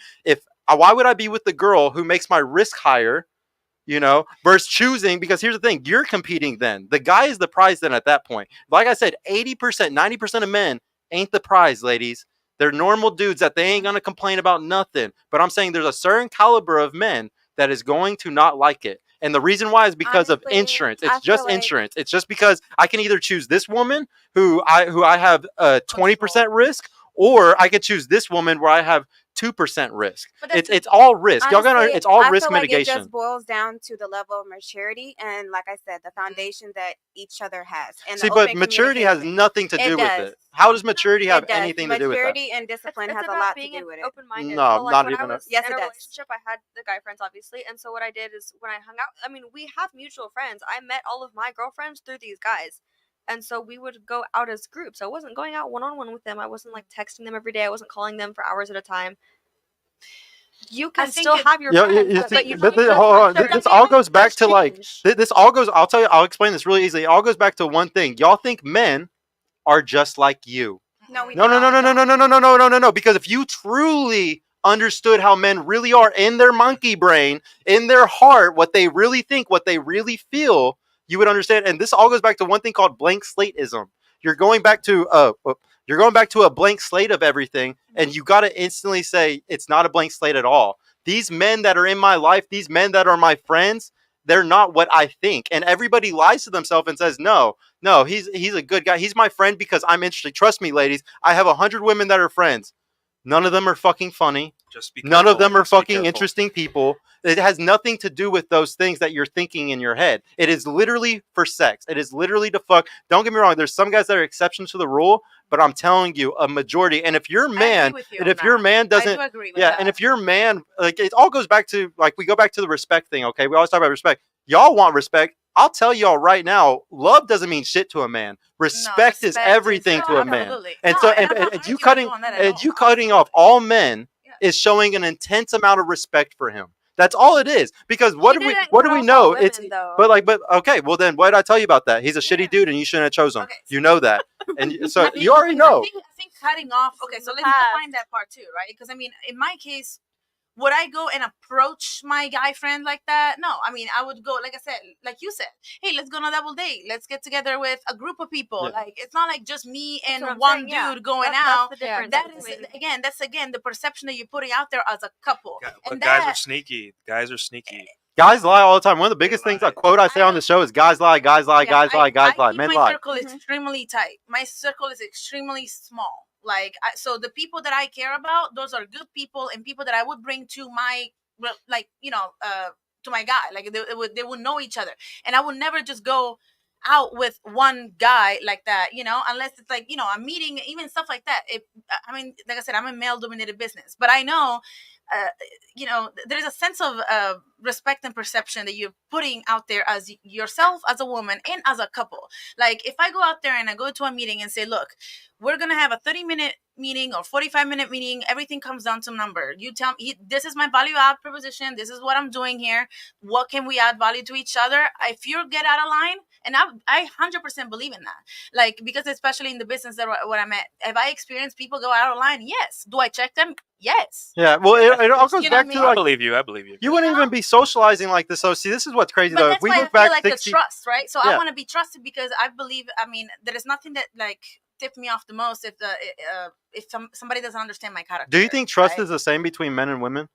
Why would I be with the girl who makes my risk higher? Versus choosing, because here's the thing, you're competing then. The guy is the prize then at that point. Like I said, 80%, 90% of men ain't the prize, ladies. They're normal dudes that they ain't going to complain about nothing. But I'm saying there's a certain caliber of men that is going to not like it. And the reason why is because of insurance. It's just insurance. It's just because I can either choose this woman who I have 20% risk, or I could choose this woman where I have 2% risk. It's all risk. Honestly, Y'all gotta. It's all risk mitigation. It just boils down to the level of maturity and, like I said, the foundation that each other has. And see, but maturity has nothing to do with it. How does maturity have anything to do with that? Maturity and discipline has a lot to do with it. Open-minded. No, like, not when even. I was in a relationship, I had the guy friends, obviously, and so what I did is when I hung out. I mean, we have mutual friends. I met all of my girlfriends through these guys. And so we would go out as groups. I wasn't going out one-on-one with them. I wasn't like texting them every day. I wasn't calling them for hours at a time. You can still have your friends, this all goes back to like this all goes. I'll tell you. I'll explain this really easily. It all goes back to one thing. Y'all think men are just like you. No. Because if you truly understood how men really are in their monkey brain, in their heart, what they really think, what they really feel, you would understand. And this all goes back to one thing called blank slateism. You're going back to a blank slate of everything, and you got to instantly say it's not a blank slate at all. These men that are in my life, these men that are my friends, they're not what I think. And everybody lies to themselves and says, no, he's a good guy. He's my friend because I'm interested. Trust me, ladies, I have 100 women that are friends. None of them are fucking funny. None of them are fucking interesting people. It has nothing to do with those things that you're thinking in your head. It is literally for sex. It is literally to fuck. Don't get me wrong. There's some guys that are exceptions to the rule, but I'm telling you, a majority. And if your man, and if your man doesn't, and if your man, like, it all goes back to, like, we go back to the respect thing. Okay, we always talk about respect. Y'all want respect. I'll tell y'all right now, love doesn't mean shit to a man. Respect is everything to a man. And so, and you cutting off all men is showing an intense amount of respect for him. That's all it is. Because what do we know? But okay, well then, what did I tell you about that? He's a shitty dude, and you shouldn't have chosen him. You know that, and so you already know. I think cutting off. Okay, so let's define that part too, right? Because I mean, in my case, would I go and approach my guy friend like that? No. I mean, I would go, like I said, like you said, hey, let's go on a double date. Let's get together with a group of people. Yeah. Like, it's not like just me and one dude going out. That's the difference. That's again the perception that you're putting out there as a couple. Yeah, but guys are sneaky. Guys lie all the time. One of the biggest things, a quote I say on the show is guys lie, guys lie, guys lie, guys lie. Men lie. My circle is extremely tight. My circle is extremely small. Like, so the people that I care about, those are good people and people that I would bring to my, like, to my guy. Like, they would know each other. And I would never just go out with one guy like that, unless it's like, a meeting, even stuff like that. I mean, like I said, I'm a male-dominated business. But I know, there's a sense of respect and perception that you're putting out there as yourself, as a woman, and as a couple. Like, if I go out there and I go to a meeting and say, look, we're going to have a 30-minute meeting or 45-minute meeting, everything comes down to number. You tell me, this is my value add proposition. This is what I'm doing here. What can we add value to each other? If you get out of line, and I 100% believe in that. Like, because especially in the business that what I'm at, if I experience people go out of line, yes. Do I check them? Yes. Yeah, well, it all goes You know back what I to mean? I like believe you. I believe you. you wouldn't even be socializing like this. So see, this is what's crazy But though. that's If we why I look feel back like 60, the trust, right? So Yeah. I want to be trusted because I believe. I mean, there is nothing that like tipped me off the most if somebody doesn't understand my character. do you think trust right? is the same between men and women?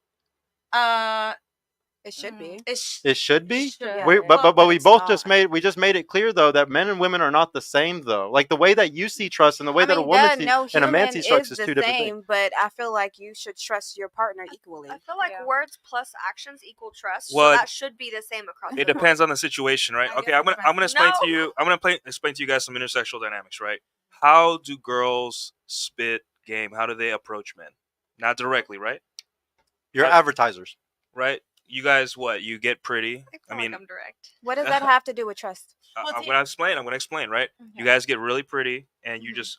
It should be. It should be. Should. Yeah. We, Well, but we it's both not. just made it clear though that men and women are not the same though. Like the way that you see trust and the way that a woman sees and a man sees trust is two different things. But I feel like you should trust your partner equally. I feel like Yeah. words plus actions equal trust. Well, so that should be the same across. It the depends on the situation, right? I Okay, guess I'm it gonna explain to No. you. I'm gonna explain to you guys some intersexual dynamics, right? How do girls spit game? How do they approach men? Not directly, right? You're advertisers. Right? You guys, what? You get pretty. I I mean, like I'm direct. What does that have to do with trust? Well, I'm gonna explain, right? You guys get really pretty, and you Mhm. just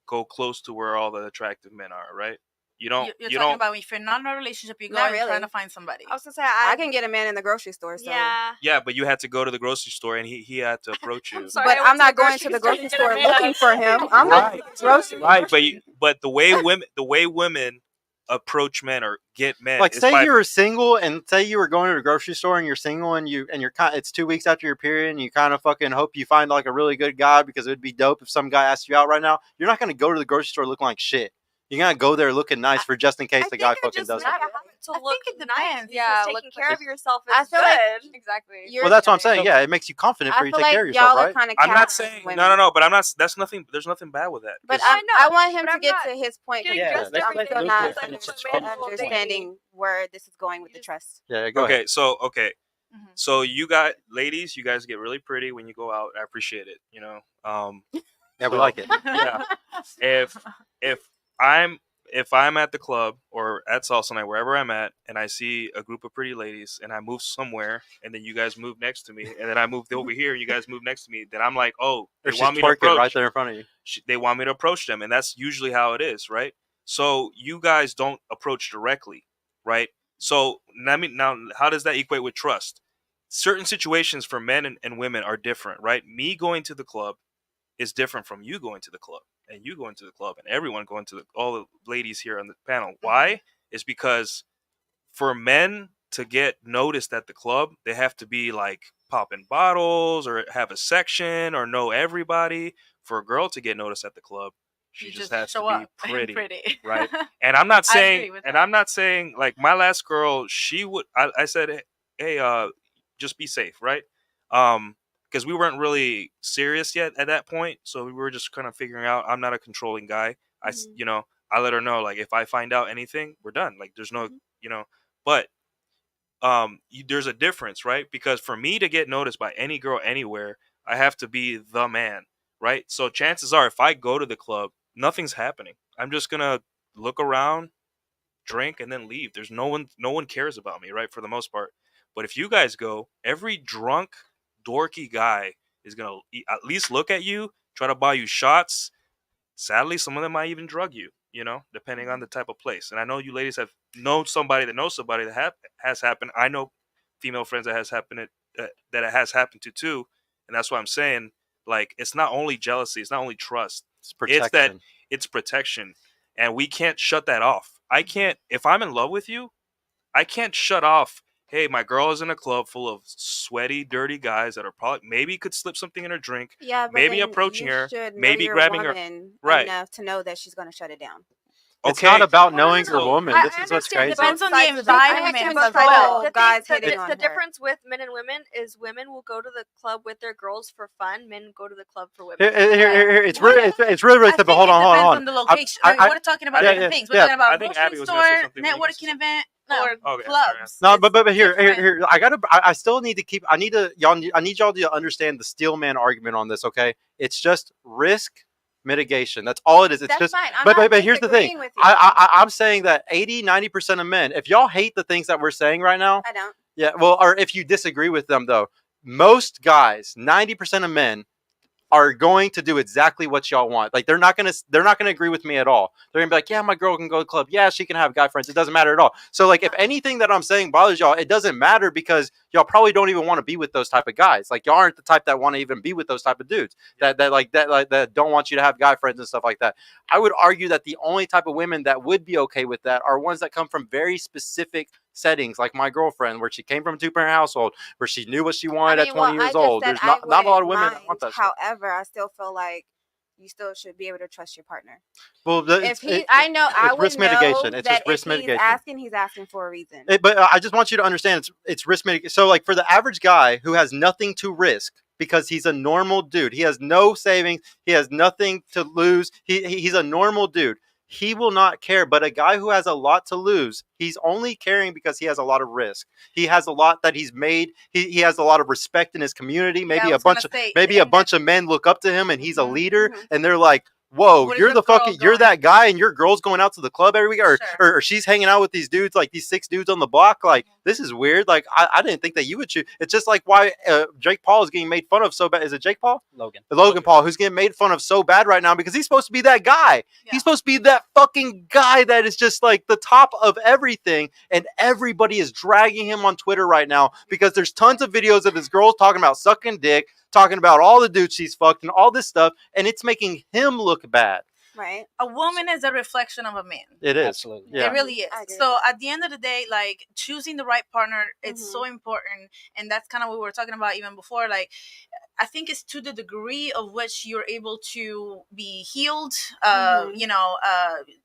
go close to where all the attractive men are, right? You don't. You're You talking don't. about if you're not in a relationship, you go Not and trying really. to find somebody. I was gonna say I can get a man in the grocery store. So. Yeah. Yeah, but you had to go to the grocery store, and he had to approach you. I'm sorry, But I went I'm not going grocery to the store grocery to get a store man. looking for him. I'm Right. not grocery. Right, but the way women approach men or get men, Like is say by- you were single and say you were going to the grocery store and you're single and you're kind it's 2 weeks after your period and you kind of fucking hope you find like a really good guy because it would be dope if some guy asked you out right now. You're not going to go to the grocery store looking like shit. You're going to go there looking nice for just in case the guy fucking does make it. a habit to I look think it nice. depends. Yeah, Taking look care like- of yourself is I feel good. like Exactly. You're Well, that's what I'm saying. saying. Yeah, it makes you confident for I you feel to take like care of yourself, y'all are right? kind of. I'm not saying no, but I'm not. That's nothing. There's nothing bad with that. But 'cause- I know, want him but to I'm get not to his point. getting Yeah, dressed let's every let day Luke not finish his man point. will date. understanding where this is going with the trust. Yeah, go okay, ahead. so Mhm. so you got ladies. You guys get really pretty when you go out. I appreciate it. You know. Yeah, we so- like it. Yeah. If I'm at the club or at salsa night, wherever I'm at, and I see a group of pretty ladies, and I move somewhere, and then you guys move next to me, and then I moved over here, and you guys move next to me, then I'm like, oh, they Or she's want me to twerking approach. right there in front of you. They want me to approach them, and that's usually how it is, right? So you guys don't approach directly, right? So now, how does that equate with trust? Certain situations for men and women are different, right? Me going to the club is different from you going to the club, and you going to the club, and everyone going to all the ladies here on the panel. Why? Is because for men to get noticed at the club, they have to be like popping bottles or have a section or know everybody. For a girl to get noticed at the club, she You just has to show be up pretty, right? And I'm not I agree saying, with and that. I'm not saying like my last girl, she would. I said, hey, just be safe, right? Because we weren't really serious yet at that point, so we were just kind of figuring out. I'm not a controlling guy. I let her know like if I find out anything, we're done. Like there's no, but there's a difference, right? Because for me to get noticed by any girl anywhere, I have to be the man, right? So chances are, if I go to the club, nothing's happening. I'm just gonna look around, drink, and then leave. There's no one cares about me, right? For the most part. But if you guys go, every drunk, dorky guy is gonna at least look at you, try to buy you shots. Sadly, some of them might even drug you, depending on the type of place. And I know you ladies have known somebody that knows somebody that has happened. I know female friends that it has happened to too. And that's why I'm saying, like, it's not only jealousy, it's not only trust. It's protection. It's that it's protection. And we can't shut that off. I can't, if I'm in love with you, I can't shut off, hey, my girl is in a club full of sweaty, dirty guys that are probably maybe could slip something in her drink. Yeah, but maybe then approaching you her, should know maybe your grabbing her. woman Right. enough to know that she's going to shut it down. It's Okay. not about No, no, knowing no, your no. woman. I This is what's understand crazy. both Depends on the sides of it. environment I as understand well. both guys The hitting on her. difference with men and women is women will go to the club with their girls for fun. Men go to the club for women. Here, it's really I simple. think Hold on. it depends on the location. We're talking about yeah, different yeah, things. We're yeah. talking about I think grocery Abby was gonna say store, something when you networking said- event, No. or Okay, clubs. No, It's but here, different. I still need to keep. I need y'all to understand the steel man argument on this. Okay, it's just risk mitigation. That's all it is. It's That's just. fine. I'm But not here's the thing. disagreeing with you. I'm saying that 80-90% of men, if y'all hate the things that we're saying right now, I don't. yeah, well, or if you disagree with them though, most guys, 90% of men are going to do exactly what y'all want. Like they're not gonna agree with me at all. They're gonna be like, yeah, my girl can go to the club. Yeah, she can have guy friends. It doesn't matter at all. So like if anything that I'm saying bothers y'all, it doesn't matter because y'all probably don't even want to be with those type of guys. Like y'all aren't the type that want to even be with those type of dudes that don't want you to have guy friends and stuff like that. I would argue that the only type of women that would be okay with that are ones that come from very specific settings, like my girlfriend, where she came from a 2-parent household, where she knew what she wanted at 20 years old. There's not a lot of women that want that. However, I still feel like you still should be able to trust your partner. Well, I would risk mitigation. know It's that just risk mitigation. He's asking for a reason. But I just want you to understand it's risk mitigation. So like for the average guy who has nothing to risk because he's a normal dude, he has no savings, he has nothing to lose. He's a normal dude. He will not care. But a guy who has a lot to lose, he's only caring because he has a lot of risk. He has a lot that he's made. He has a lot of respect in his community. Maybe a bunch of men look up to him and he's a leader and they're like, whoa, you're that guy and your girl's going out to the club every week or she's hanging out with these dudes, like these 6 dudes on the block. Like, this is weird. Like, I didn't think that you would choose. It's just like why Jake Paul is getting made fun of so bad. Is it Jake Paul? Logan Paul, who's getting made fun of so bad right now because he's supposed to be that guy. Yeah. He's supposed to be that fucking guy that is just like the top of everything. And everybody is dragging him on Twitter right now because there's tons of videos of his girls talking about sucking dick, talking about all the dudes she's fucked and all this stuff, and it's making him look bad. Right. A woman is a reflection of a man. It is. Absolutely. Yeah. It really is. So at the end of the day, like choosing the right partner, it's so important. And that's kind of what we were talking about even before. Like, I think it's to the degree of which you're able to be healed,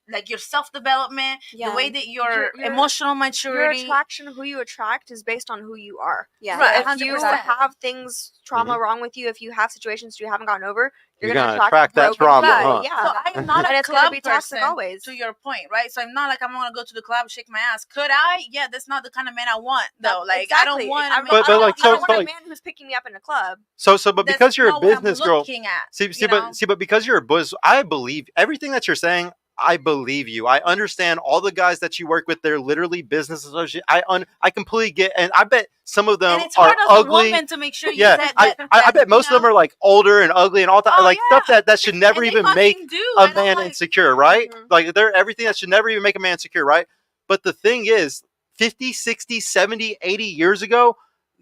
like your self-development, the way that your emotional maturity. Your attraction, who you attract is based on who you are. Yeah. Right. If you have trauma wrong with you, if you have situations you haven't gotten over, you're going to attract that trauma. Huh? Yeah. So I'm not a club person, always. To your point, right? So I'm not like I'm going to go to the club and shake my ass. Could I? Yeah, that's not the kind of man I want, though. Like, exactly. I don't want a man, I don't want a man who's picking me up in a club. But because you're a business girl, but because you're a buzz, I believe everything that you're saying. I believe you. I understand all the guys that you work with. They're literally business associates. I completely get, and I bet some of them and it's are hard ugly. As a woman to make sure you I bet most of them are like older and ugly and all that, stuff that should never even make a man insecure, right? Mm-hmm. Like they're everything that should never even make a man insecure, right? But the thing is, 50, 60, 70, 80 years ago,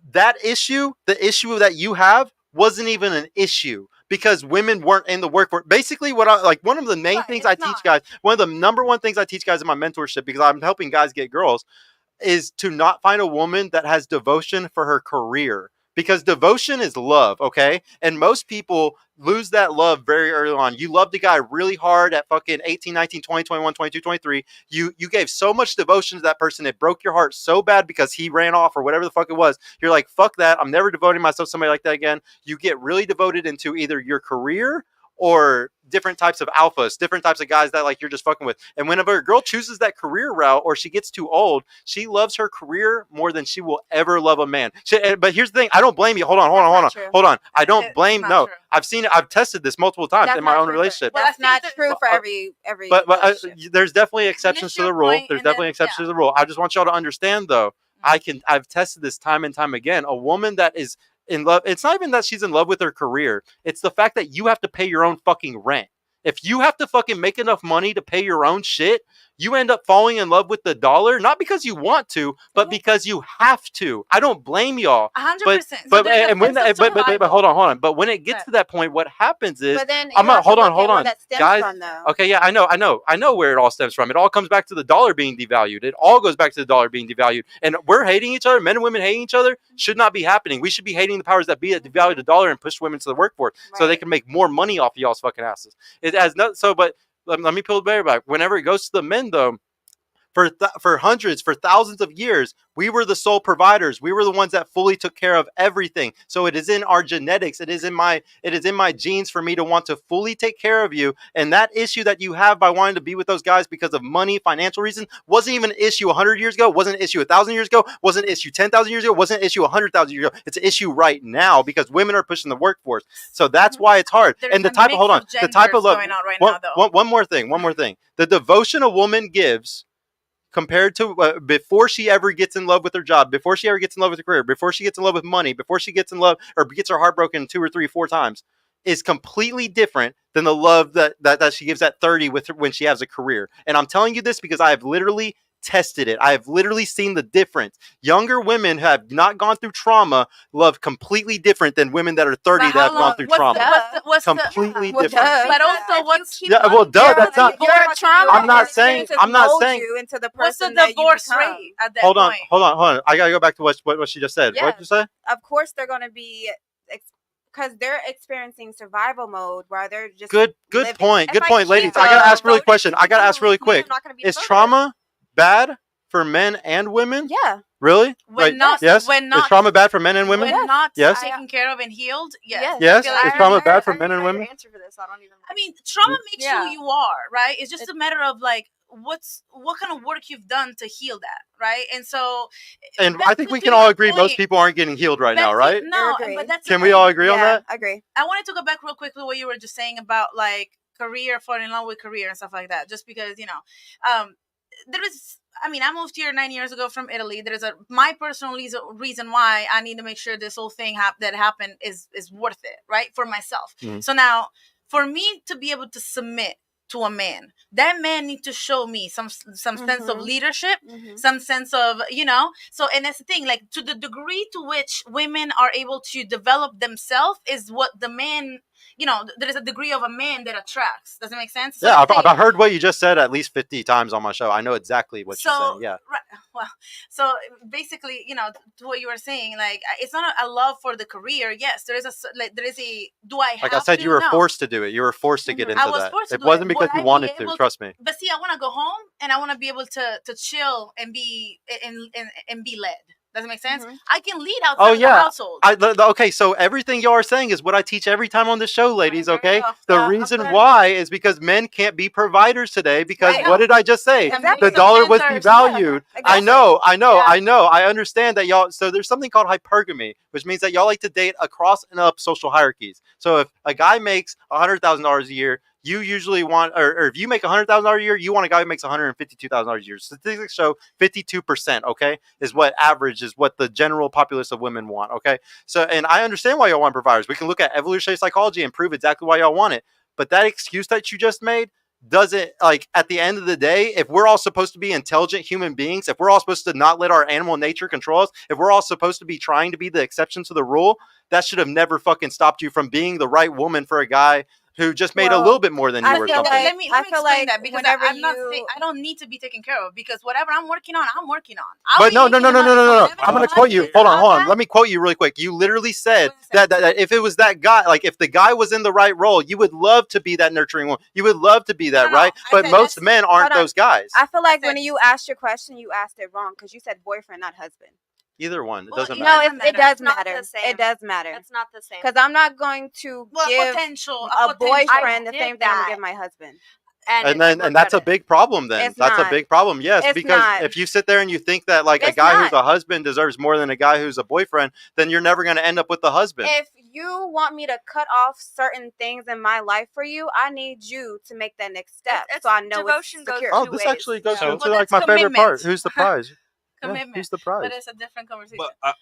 the issue that you have wasn't even an issue. Because women weren't in the workforce. Basically, one of the main things I teach guys, one of the number one things I teach guys in my mentorship, because I'm helping guys get girls, is to not find a woman that has devotion for her career. Because devotion is love, okay? And most people lose that love very early on. You loved a guy really hard at fucking 18, 19, 20, 21, 22, 23. You gave so much devotion to that person, it broke your heart so bad because he ran off or whatever the fuck it was. You're like, fuck that. I'm never devoting myself to somebody like that again. You get really devoted into either your career or different types of alphas, different types of guys that like you're just fucking with. And whenever a girl chooses that career route or she gets too old, she loves her career more than she will ever love a man. But here's the thing. I don't blame you. Hold on. I don't blame. No, true. I've seen it. I've tested this multiple times in my own relationship. That's not true for every. But there's definitely exceptions to the rule. There's definitely exceptions to the rule. I just want y'all to understand though. I've tested this time and time again. A woman that is in love, it's not even that she's in love with her career. It's the fact that you have to pay your own fucking rent. If you have to fucking make enough money to pay your own shit, you end up falling in love with the dollar, not because you want to, but because you have to. I don't blame y'all. 100%. But hold on. But when it gets to that point, what happens is, but then hold on, guys. From, okay, yeah, I know where it all stems from. It all comes back to the dollar being devalued. It all goes back to the dollar being devalued. And we're hating each other. Men and women hating each other should not be happening. We should be hating the powers that be that devalue the dollar and push women to the workforce so they can make more money off of y'all's fucking asses. It has no but. Let me pull the bear back. Whenever it goes to the men, though, for hundreds, for thousands of years, we were the sole providers. We were the ones that fully took care of everything. So it is in our genetics. It is in my genes for me to want to fully take care of you. And that issue that you have by wanting to be with those guys because of money, financial reasons, wasn't even an issue 100 years ago. Wasn't an issue 1,000 years ago. Wasn't an issue 10,000 years ago. Wasn't an issue 100,000 years ago. It's an issue right now because women are pushing the workforce. So that's why it's hard. There's and the type of the type of love. Going on right now, though. One more thing. The devotion a woman gives, compared to before she ever gets in love with her job, before she ever gets in love with her career, before she gets in love with money, before she gets in love or gets her heart broken 2 or 3, 4 times, is completely different than the love that she gives at 30 with her, when she has a career. And I'm telling you this because I have literally tested it. I have literally seen the difference. Younger women who have not gone through trauma love completely different than women that are 30 that have gone through trauma. Completely different. But also, what's that's not. Your trauma. I'm not saying. I'm not saying. You into the what's the person that you divorce become. rate at that Hold point? on. I gotta go back to what she just said. Yeah. What did you say? Of course, they're going to be because they're experiencing survival mode while they're just Good living. point. Good If I point, can't ladies. go I gotta ask really devoted question. to I gotta you, ask really like me, quick. I'm not gonna be Is devoted. trauma bad for men and women? Yeah. Really? When not, yes. when not, is trauma bad for men and women? when not Yes. taken care of and healed, yes. Yes. I feel like Is I trauma already bad for I men and already know your women? answer for this. I don't even. I mean, trauma makes Yeah. who you are, right? It's just a matter of like what kind of work you've done to heal that, right? And so, And back I think to we can your all agree most point- people aren't getting healed right now, back to- right? No, Agree. but that's the Can we thing. all agree on that? Agree. I wanted to go back real quickly what you were just saying about like career, falling in love with career and stuff like that. Just because there is. I mean, I moved here 9 years ago from Italy. There's my personal reason why I need to make sure this whole thing that happened is worth it, right, for myself. Mhm. So now, for me to be able to submit to a man, that man needs to show me some sense of leadership, some sense of So, and that's the thing, like to the degree to which women are able to develop themselves is what the man. There's a degree of a man that attracts. Does it make sense? So Yeah, I've heard what you just said at least 50 times on my show. I know exactly what you're saying. Yeah. Right. Well, so basically, to what you were saying, like it's not a love for the career. Yes, there is a. Do I have Like I said, you were No. forced to do it. You were forced to get into I was that. forced to It do wasn't it. because Would you I be wanted to. able Trust me. But see, I want to go home and I want to be able to chill and be and be led. Does it make sense? I can lead outside of the household. Okay, so everything y'all are saying is what I teach every time on the show, ladies, okay? The reason I'm why is because men can't be providers today because Right. what did I just say? Exactly. The dollar was Men are- devalued. Yeah, I know. Yeah. I know. I understand that y'all, so there's something called hypergamy, which means that y'all like to date across and up social hierarchies. So if a guy makes $100,000 a year, you usually want, or if you make $100,000 a year, you want a guy who makes $152,000 a year. Statistics show 52%, okay, is what the general populace of women want, okay? So, and I understand why y'all want providers. We can look at evolutionary psychology and prove exactly why y'all want it. But that excuse that you just made doesn't, like, at the end of the day, if we're all supposed to be intelligent human beings, if we're all supposed to not let our animal nature control us, if we're all supposed to be trying to be the exception to the rule, that should have never fucking stopped you from being the right woman for a guy who just made a little bit more than you or something. Let me explain like that because whenever I'm not saying I don't need to be taken care of because whatever I'm working on, I'm working on. But no. I'm going to quote you. Hold on. Let me quote you really quick. You literally said that if it was that guy, like if the guy was in the right role, you would love to be that nurturing one. You would love to be that, right? But most men aren't those guys. I feel like when you asked your question, you asked it wrong because you said boyfriend, not husband. Either one. It doesn't No, matter. it does It's not matter. the same. It does matter. It's not the same. Because I'm not going to give a boyfriend the same thing I'm gonna give my husband. And that's a big problem then. That's a big problem. Yes, because if you sit there and you think that like a guy who's a husband deserves more than a guy who's a boyfriend, then you're never going to end up with the husband. If you want me to cut off certain things in my life for you, I need you to make that next step so I know devotion it's secure. goes Oh, this actually goes into Well, like my that's favorite part. commitment. Who's the prize? Commitment. Who's the prize? But it's a different conversation. But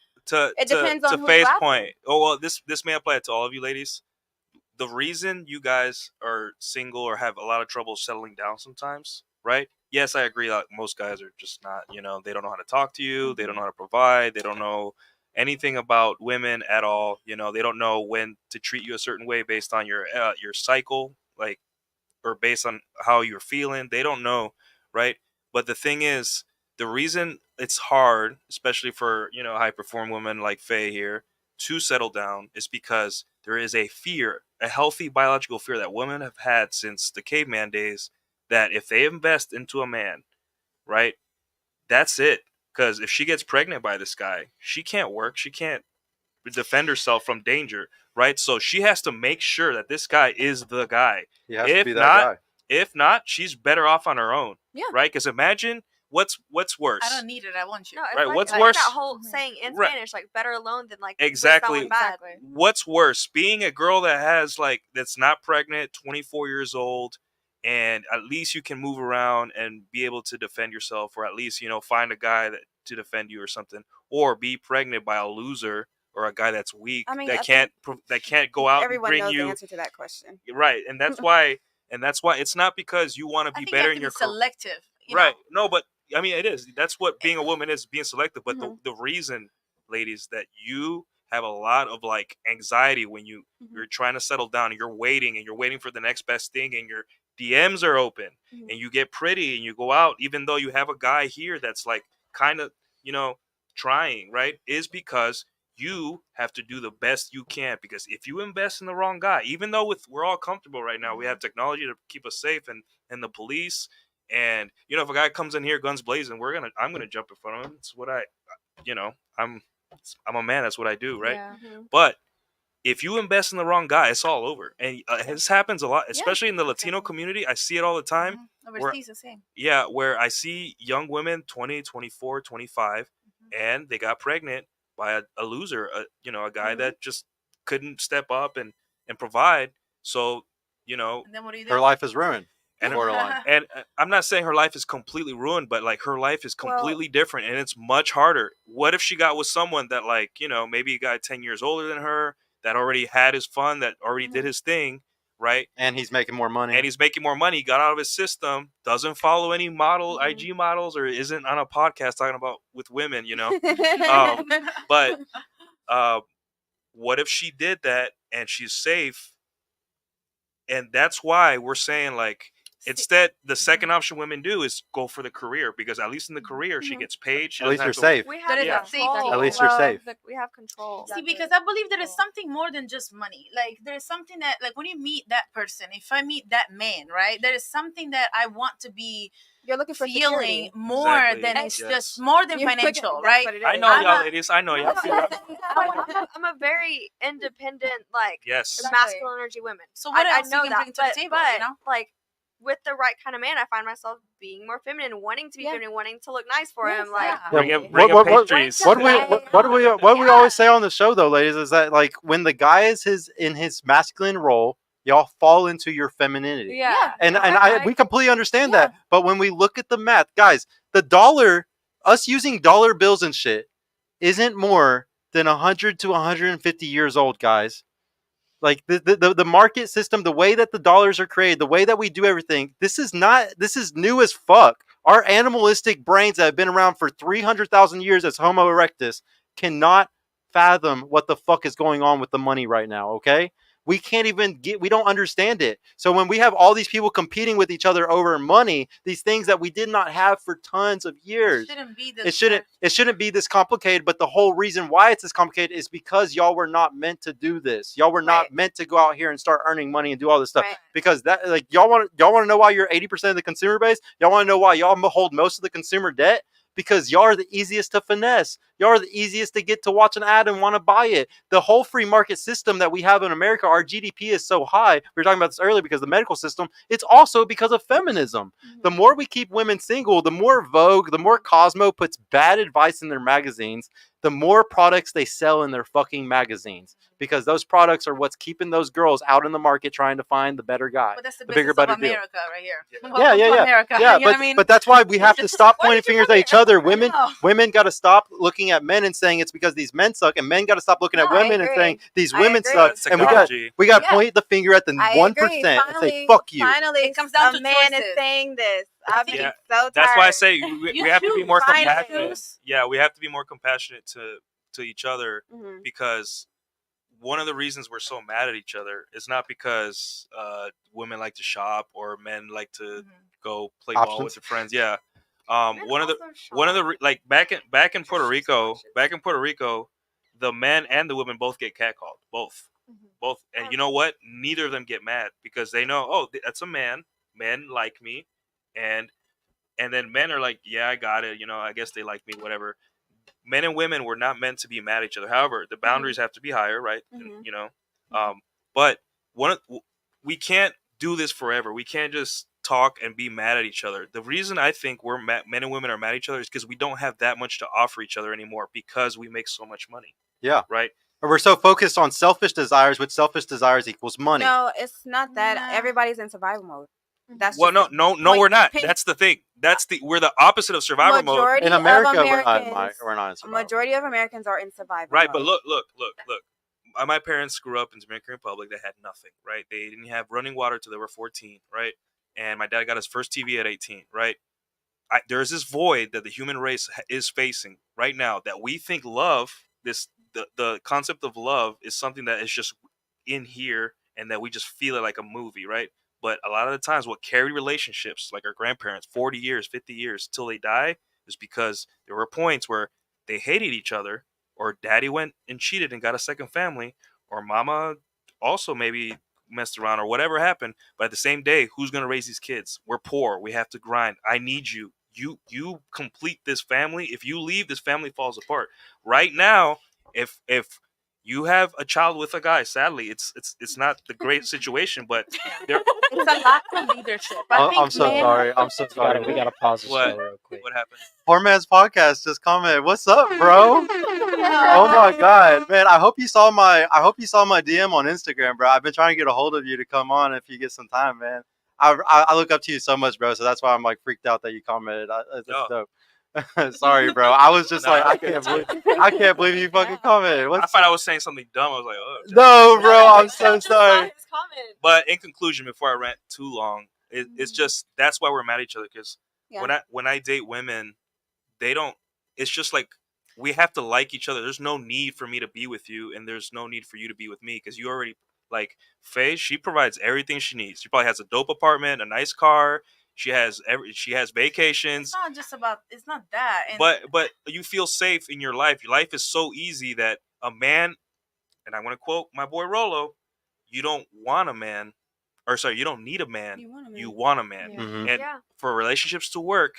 It depends on to who Faye's you ask. point. Oh well, this may apply to all of you ladies. The reason you guys are single or have a lot of trouble settling down sometimes, right? Yes, I agree. Like most guys are just not, they don't know how to talk to you. They don't know how to provide. They don't know anything about women at all. They don't know when to treat you a certain way based on your cycle, like, or based on how you're feeling. They don't know, right? But the thing is, the reason it's hard, especially for high perform women like Faye here, to settle down is because there is a fear, a healthy biological fear that women have had since the caveman days, that if they invest into a man, right, that's it. Because if she gets pregnant by this guy, she can't work, she can't defend herself from danger, right? So she has to make sure that this guy is the guy. He has to be that guy. If not, she's better off on her own, Yeah. right? Because imagine what's worse. I don't need it. I want you. No, it's Right, like, what's like worse? that whole saying in Right. Spanish, like better alone than like Exactly. with someone bad. What's worse, being a girl that has that's not pregnant, 24 years old, and at least you can move around and be able to defend yourself, or at least find a guy to defend you or something, or be pregnant by a loser or a guy that's weak I mean, that I can't go out and everyone bring knows the you answer to that question. right, and that's why it's not because you want to I be think better you have in to your be career. selective. You Right. know? No, but I mean, it is. That's what being a woman is, being selective. But Mhm. the reason, ladies, that you have a lot of like anxiety when you're trying to settle down and you're waiting for the next best thing, and your DMs are open and you get pretty and you go out, even though you have a guy here that's like kind of, trying, right? Is because you have to do the best you can, because if you invest in the wrong guy, even though we're all comfortable right now, we have technology to keep us safe, and the police. And if a guy comes in here guns blazing, I'm gonna jump in front of him. It's what I'm a man. That's what I do, right? Yeah. But if you invest in the wrong guy, it's all over. And this happens a lot, especially in the Latino community. I see it all the time. Overseas, the same. Yeah, where I see young women, 20, 24, 25, and they got pregnant by a loser, a guy that just couldn't step up and provide. So, And then what do you do? Her life is ruined. and Borderline. and I'm not saying her life is completely ruined, but like her life is completely different, and it's much harder. What if she got with someone that, like, maybe a guy 10 years older than her, that already had his fun, that already did his thing, right? And he's making more money. And he's making more money, got out of his system, doesn't follow any IG models, or isn't on a podcast talking about with women, But what if she did that and she's safe? And that's why we're saying, like, instead, the second option women do is go for the career, because at least in the career, she gets paid. She At least doesn't you're have to- safe. We That have is control. safety. At least you're safe. We have control. See, because I believe there is something more than just money. Like, there's something that, like, when you meet that person, if I meet that man, right, there is something that I want to be You're looking for feeling security. more Exactly, than it's yes. just more than You're looking- financial, that's right? what it I is. know I'm y'all, a- ladies. I know y'all. I'm a very independent, like, Yes. masculine energy woman. So what I else know you can that, bring to the table, but you know? like, with the right kind of man, I find myself being more feminine, wanting to be feminine, wanting to look nice for him. Like, Bring Yeah, up, bring up pastries. What do we always say on the show, though, ladies, is that, like, when the guy is in his masculine role, y'all fall into your femininity. Yeah. And Okay. we completely understand that. But when we look at the math, guys, the dollar, us using dollar bills and shit, isn't more than 100 to 150 years old, guys. Like, the market system, the way that the dollars are created, the way that we do everything, this is new as fuck. Our animalistic brains that have been around for 300,000 years as Homo erectus cannot fathom what the fuck is going on with the money right now, okay? We can't even we don't understand it. So when we have all these people competing with each other over money, these things that we did not have for tons of years, it shouldn't be this complicated. But the whole reason why it's this complicated is because y'all were not meant to do this. Y'all were not meant to go out here and start earning money and do all this stuff. Right. Because that, like, y'all want to know why you're 80% of the consumer base? Y'all want to know why y'all hold most of the consumer debt? Because y'all are the easiest to finesse. Y'all are the easiest to get to watch an ad and want to buy it. The whole free market system that we have in America, our GDP is so high. We were talking about this earlier because of the medical system. It's also because of feminism. The more we keep women single, the more Vogue, the more Cosmo puts bad advice in their magazines, the more products they sell in their fucking magazines. Because those products are what's keeping those girls out in the market trying to find the better guy. But that's the bigger, business better of deal. America right here. Yeah, Welcome to America. Yeah, You know what I mean? but that's why we have to stop Why pointing did you fingers come at each here? other. I know. Women got to stop looking at men and saying it's because these men suck, and men got to stop looking at No, I women and agree. saying these I women agree. suck. That's And technology. we got to Yeah. point the finger at the I 1% agree. and say fuck you. Finally, It comes down a to man is choices. saying this. I've been Yeah. so tired. That's why I say we have to be choose. more Finally. compassionate. Yeah, we have to be more compassionate to each other, Mhm. because one of the reasons we're so mad at each other is not because women like to shop or men like to go play ball Options. with their friends. Yeah, one of the like back in Puerto Rico, the men and the women both get catcalled, both, and you know what? Neither of them get mad because they know, oh, that's a man. Men like me, and then men are like, yeah, I got it. I guess they like me, whatever. Men and women were not meant to be mad at each other. However, the boundaries have to be higher, right? But we can't do this forever. We can't just talk and be mad at each other. The reason I think men and women are mad at each other is because we don't have that much to offer each other anymore because we make so much money. Yeah. Right? Or we're so focused on selfish desires, which selfish desires equals money. No, it's not that. Nah. Everybody's in survival mode. That's Well, just no, point- we're not. pin- That's the thing. we're the opposite of survivor mode. Majority In America, of Americans, we're not in survival. majority of Americans are in survival Right, mode. but look. My parents grew up in Dominican Republic. They had nothing, right? They didn't have running water till they were 14, right? And my dad got his first TV at 18, right? There's this void that the human race is facing right now that we think love, the concept of love is something that is just in here and that we just feel it like a movie, right? But a lot of the times what carried relationships, like our grandparents, 40 years, 50 years till they die, is because there were points where they hated each other, or daddy went and cheated and got a second family, or mama also maybe messed around, or whatever happened. But at the same day, who's going to raise these kids? We're poor. We have to grind. I need you. You complete this family. If you leave, this family falls apart. Right now, if you have a child with a guy, sadly, it's not the great situation, but it's a lack of leadership. I'm so sorry. I'm so sorry. We gotta pause the What? show real quick. What happened? Poor Man's Podcast just commented, "What's up, bro?" Oh my god, man! I hope you saw my DM on Instagram, bro. I've been trying to get a hold of you to come on if you get some time, man. I look up to you so much, bro. So that's why I'm like freaked out that you commented. That's dope. Sorry, bro. I was just like, I can't believe you fucking commented. I thought I was saying something dumb. I was like, oh. No, bro. I'm so sorry. But in conclusion, before I rant too long, it's just that's why we're mad at each other, because when I date women, they don't. It's just like we have to like each other. There's no need for me to be with you, and there's no need for you to be with me, because you already like Faye. She provides everything she needs. She probably has a dope apartment, a nice car. She has vacations. It's not just about. It's not that. And but you feel safe in your life. Your life is so easy that a man, and I want to quote my boy Rolo, you don't want a man, or sorry, you don't need a man. You want a man. Yeah. Mm-hmm. And for relationships to work,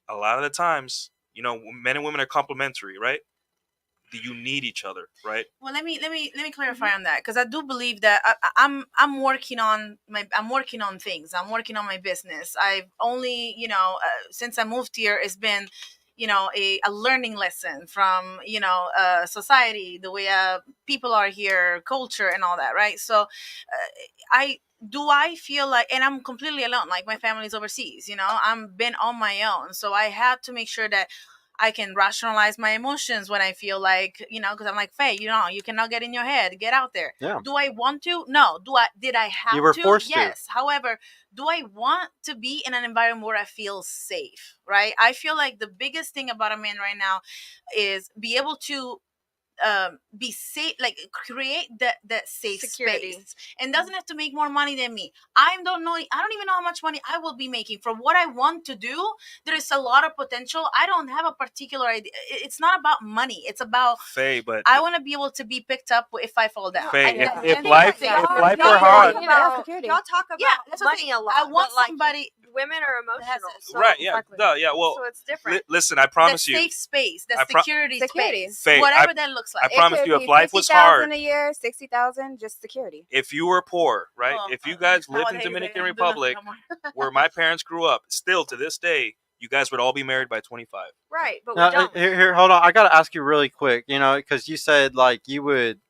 a lot of the times, men and women are complementary, right? You need each other, right? Well, let me clarify on that, because I do believe that I'm working on things. I'm working on my business. I've only since I moved here, it's been a learning lesson from society, the way people are here, culture, and all that, right? So I feel like, and I'm completely alone. Like, my family's overseas. I'm been on my own, so I had to make sure that I can rationalize my emotions when I feel like, because I'm like, Faye, you cannot get in your head. Get out there. Yeah. Do I want to? No. Did I have to? You were forced to. Yes. However, do I want to be in an environment where I feel safe, right? I feel like the biggest thing about a man right now is be able to be safe, like create that safe Security. space, and doesn't have to make more money than me. I don't even know how much money I will be making for what I want to do. There is a lot of potential. I don't have a particular idea. It's not about money. It's about Faye, but I want to be able to be picked up if I fall down. Faye, I- if life were hard, Y'all talk about that's what I'm money saying. a lot. I want but, like, somebody. women are emotional, so, right? Yeah, well, so it's different. listen, I The promise you, safe space, the I pro- security Security. space, Faye, whatever that looks like. I promise It you, could if be life was 50,000 hard, a year, 60,000, just security. if you were poor, right? Oh, If you guys lived in nowadays, Dominican they do Republic, no more. where my parents grew up, still to this day, you guys would all be married by 25. Right, but Now, we don't. here, hold on. I gotta ask you really quick. Because you said like you would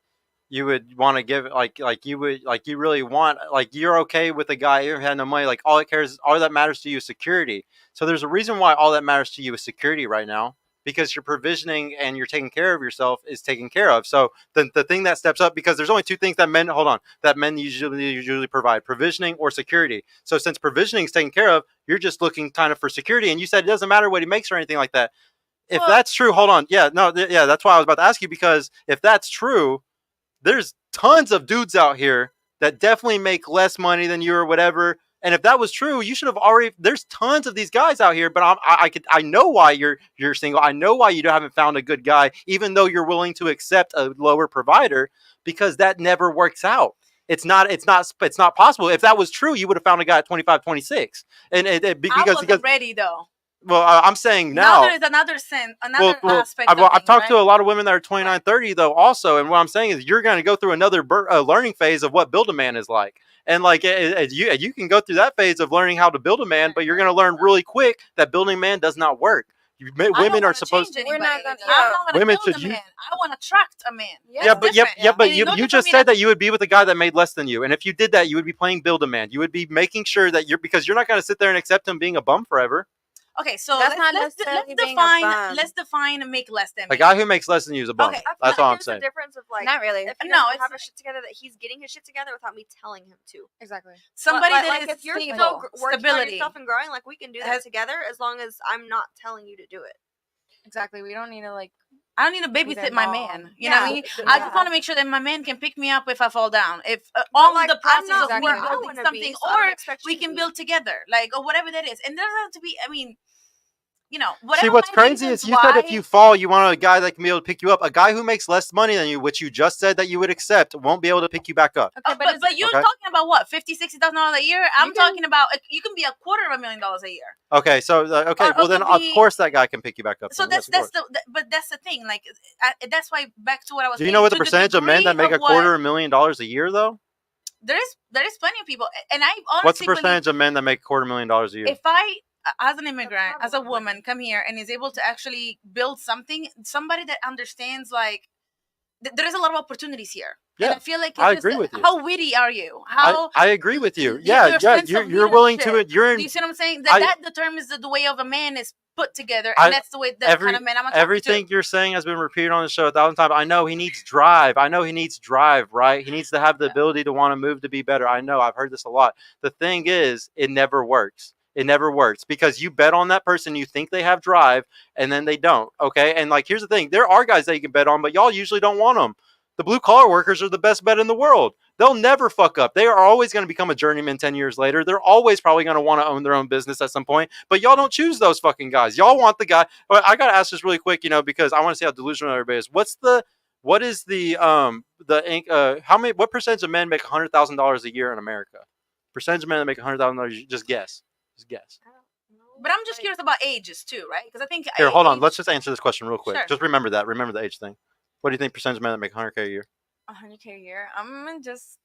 want to give like you would like you really want like you're okay with a guy who had no money. Like all that matters to you is security. So there's a reason why all that matters to you is security right now, because you're provisioning and you're taking care of yourself is taken care of. So the thing that steps up, because there's only two things that men usually provide: provisioning or security. So since provisioning is taken care of, you're just looking kind of for security. And you said it doesn't matter what he makes or anything like that. If that's true, hold on. Yeah, no, that's why I was about to ask you, because if that's true, there's tons of dudes out here that definitely make less money than you or whatever. And if that was true, you should have already. There's tons of these guys out here, but I know why you're single. I know why you haven't found a good guy, even though you're willing to accept a lower provider, because that never works out. It's not possible. If that was true, you would have found a guy at 25, 26. And I wasn't ready though. Well, I'm saying now. There is another aspect. I've talked to right? a lot of women that are 29, 30 though also, and what I'm saying is you're going to go through another learning phase of what build a man is like. And like you can go through that phase of learning how to build a man, but you're going to learn really quick that building a man does not work. Women are supposed to. We're not gonna, I'm not going to build a man. I want to attract a man. But you just said that you would be with a guy that made less than you, and if you did that, you would be playing build a man. You would be making sure that because you're not going to sit there and accept him being a bum forever. Okay, so That's not let's necessarily being a define. bum. Let's define and make less than A me. guy who makes less than you is a bum. Okay. I feel That's like all I'm there's saying. a difference of like Not really. if he No, doesn't it's have his shit together, that he's getting his shit together without me telling him to. Exactly. Somebody But, that like is if you're stable, still working on stability. yourself and growing, like we can do that Has- together as long as I'm not telling you to do it. Exactly. We don't need to like. I don't need to Be their babysit my mom. man. You know what I mean? Yeah. I just want to make sure that my man can pick me up if I fall down. If all like, the process I'm not of where me I building wanna something, be, so I don't or expect we you to can be. build together, like, or whatever that is. And it doesn't have to be. I mean, you know, whatever. See, what's my crazy is reasons you said if why- you fall, you want a guy that can be able to pick you up. A guy who makes less money than you, which you just said that you would accept, won't be able to pick you back up. Okay, but you're Okay. talking about what, $50,000-$60,000 a year? I'm You can- talking about you can be $250,000 a year. Okay, so okay, Or well then could of be- course that guy can pick you back up. So then. that's Yes, of course. but that's the thing. Like that's why back to what I was. Do you saying, know what to the percentage of men that degree make a of what- $250,000 a year though? There is plenty of people, and I honestly What's the believe percentage of men that make $250,000 a year? if I, as an immigrant, not a as a lot of woman, money. come here and is able to actually build something, somebody that understands, like, there is a lot of opportunities here. Yeah, And I feel like it's I just, agree with you. how witty are you? How I agree with you. your Yeah, sense of you're willing to. leadership. You're do in. you see what I'm saying? I- That determines the way of a man is put together, I- and that's the way that kind of man I'm attracted Everything to. you're saying has been repeated on the show 1,000 times. I know he needs drive. Right? He needs to have the ability to want to move to be better. I know. I've heard this a lot. The thing is, it never works. It never works because you bet on that person, you think they have drive, and then they don't. Okay, and like here's the thing: there are guys that you can bet on, but y'all usually don't want them. The blue collar workers are the best bet in the world. They'll never fuck up. They are always going to become a journeyman 10 years later. They're always probably going to want to own their own business at some point. But y'all don't choose those fucking guys. Y'all want the guy. I got to ask this really quick, because I want to see how delusional everybody is. What percentage of men make $100,000 a year in America? Percentage of men that make $100,000, just guess. Just guess. But I'm just curious about ages too, right? Because I think Here, hold on. age- Let's just answer this question real quick. Sure. Just remember that. Remember the age thing. What do you think percentage of men that make 100K a year? 100K a year. I'm just.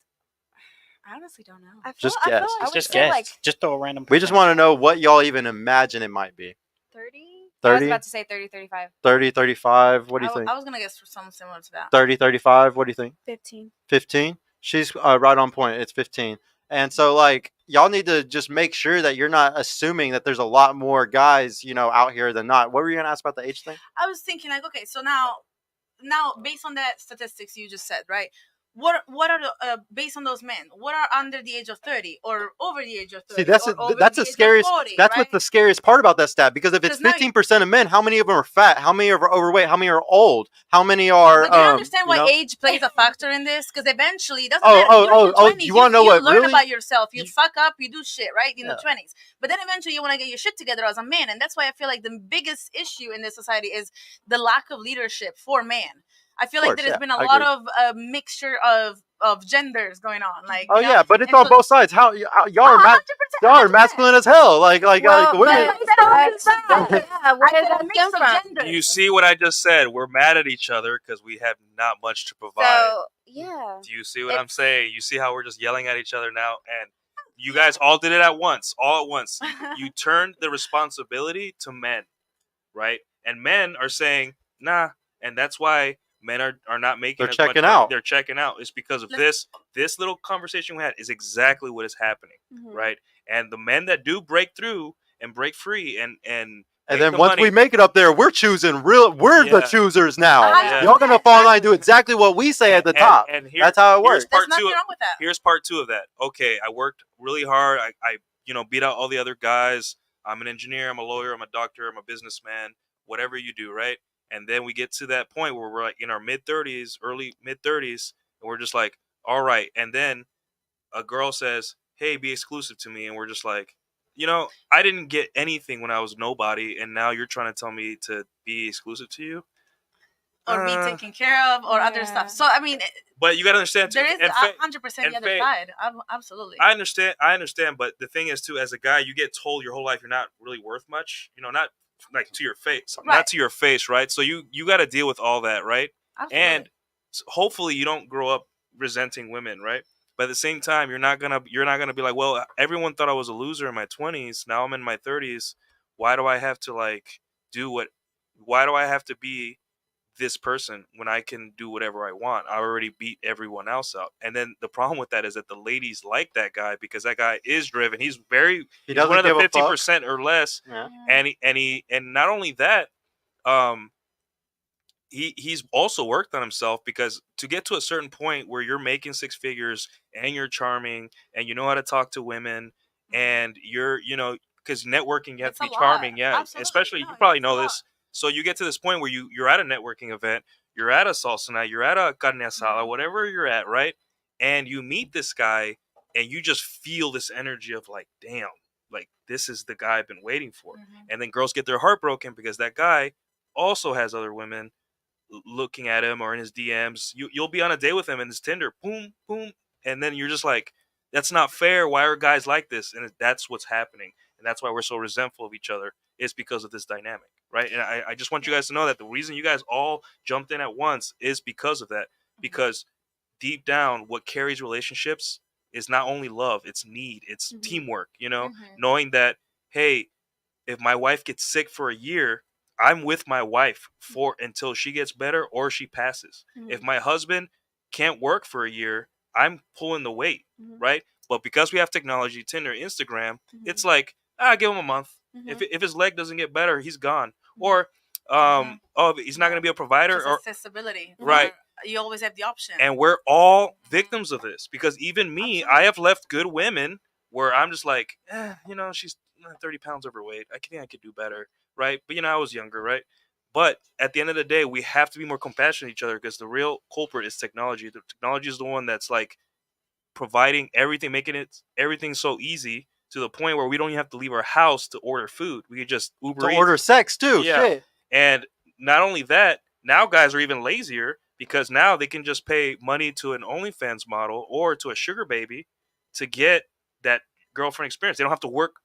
I honestly don't know. I feel, Just I feel guess. like I would Just say guess. like Just throw a random. We just want to know what y'all even imagine it might be. 30. I was 30, about to say 30, 35. 30, 35. What do you think? I was gonna guess for something similar to that. 30, 35. What do you think? 15. 15. She's right on point. It's 15. And so, like, y'all need to just make sure that you're not assuming that there's a lot more guys, out here than not. What were you gonna ask about the age thing? I was thinking, like, okay, so now based on that statistics you just said, right? What are the based on those men? What are under the age of 30 or over the age of 30? See, that's or over that's the the age of scariest. 40, That's right? what's the scariest part about that stat. Because if it's 'Cause now 15% of men, how many of them are fat? How many are overweight? How many are old? How many are? But do you understand why know? age plays a factor in this? Because eventually, it doesn't Oh, matter. oh, During oh, your oh, 20s, you wanna know what learn really- about yourself. You you- fuck up, you do shit, right? In Yeah. the 20s. But then eventually you want to get your shit together as a man. And that's why I feel like the biggest issue in this society is the lack of leadership for man. I feel like course, there's yeah, been a I lot agree. of mixture of genders going on. Like, Oh you know? yeah, but it's And on so- both sides. How y'all are 100%, y'all are masculine as hell. Like women. Yeah, where I does said that a mix stem of from? genders. You see what I just said? We're mad at each other because we have not much to provide. So, yeah. Do you see what I'm saying? You see how we're just yelling at each other now? And you guys all did it at once, all at once. You turned the responsibility to men, right? And men are saying, nah. And that's why men are not making They're as much checking money. out. They're checking out. It's because of this little conversation we had is exactly what is happening, Mhm. right? And the men that do break through and break free and And make then the once money, we make it up there, we're choosing we're the Yeah. choosers now. Yeah. Y'all gonna fall in line and do exactly what we say at the top. And That's how it here's works. part There's nothing two. wrong with that. Here's part two of that. Okay, I worked really hard. I beat out all the other guys. I'm an engineer. I'm a lawyer. I'm a doctor. I'm a businessman. Whatever you do, right? And then we get to that point where we're like in our mid-30s, early mid-30s, and we're just like, all right. And then a girl says, hey, be exclusive to me. And we're just like, I didn't get anything when I was nobody, and now you're trying to tell me to be exclusive to you? Or be taken care of or other Yeah. stuff. So, I mean, But you got to understand, too. there is and Faye- 100% and the other Faye- side. Absolutely. I understand, but the thing is too, as a guy, you get told your whole life you're not really worth much. Not like to your face, Right. not to your face, right? So you got to deal with all that, right? Absolutely. And hopefully you don't grow up resenting women, right? But at the same time, you're not gonna be like, well, everyone thought I was a loser in my 20s. Now I'm in my 30s. Why do I have to why do I have to be this person when I can do whatever I want? I already beat everyone else out. And then the problem with that is that the ladies like that guy because that guy is driven. He's one of the 50% or less. Yeah. And not only that, he's also worked on himself, because to get to a certain point where you're making six figures and you're charming and you know how to talk to women and you're, because networking, you have It's to a be charming. lot. Yeah. Absolutely. Especially, No, you probably it's a know lot. this. So you get to this point where you're at a networking event, you're at a salsa night, you're at a carne asada, whatever you're at, right? And you meet this guy and you just feel this energy of like, damn, like this is the guy I've been waiting for. And then girls get their heart broken because that guy also has other women looking at him or in his DMs. You'll be on a date with him and his Tinder, boom, boom, and then you're just like, that's not fair. Why are guys like this? And that's what's happening, and that's why we're so resentful of each other. Is because of this dynamic, right? And I just want you guys to know that the reason you guys all jumped in at once is because of that. Because deep down, what carries relationships is not only love, it's need, it's teamwork. Knowing that, hey, if my wife gets sick for a year, I'm with my wife for until she gets better or she passes. If my husband can't work for a year, I'm pulling the weight, right? But because we have technology, Tinder, Instagram, it's like, give him a month. If his leg doesn't get better, he's gone. Or he's not going to be a provider. Just or accessibility. Right. You always have the option. And we're all victims of this, because even me, I have left good women where I'm just like, she's 30 pounds overweight. I think I could do better, right? But, I was younger, right? But at the end of the day, we have to be more compassionate to each other, because the real culprit is technology. The technology is the one that's like providing everything, making everything so easy to the point where we don't even have to leave our house to order food. We could just Uber Eats. Order sex too. Yeah. Shit. And not only that, now guys are even lazier, because now they can just pay money to an OnlyFans model or to a sugar baby to get that girlfriend experience. They don't have to work.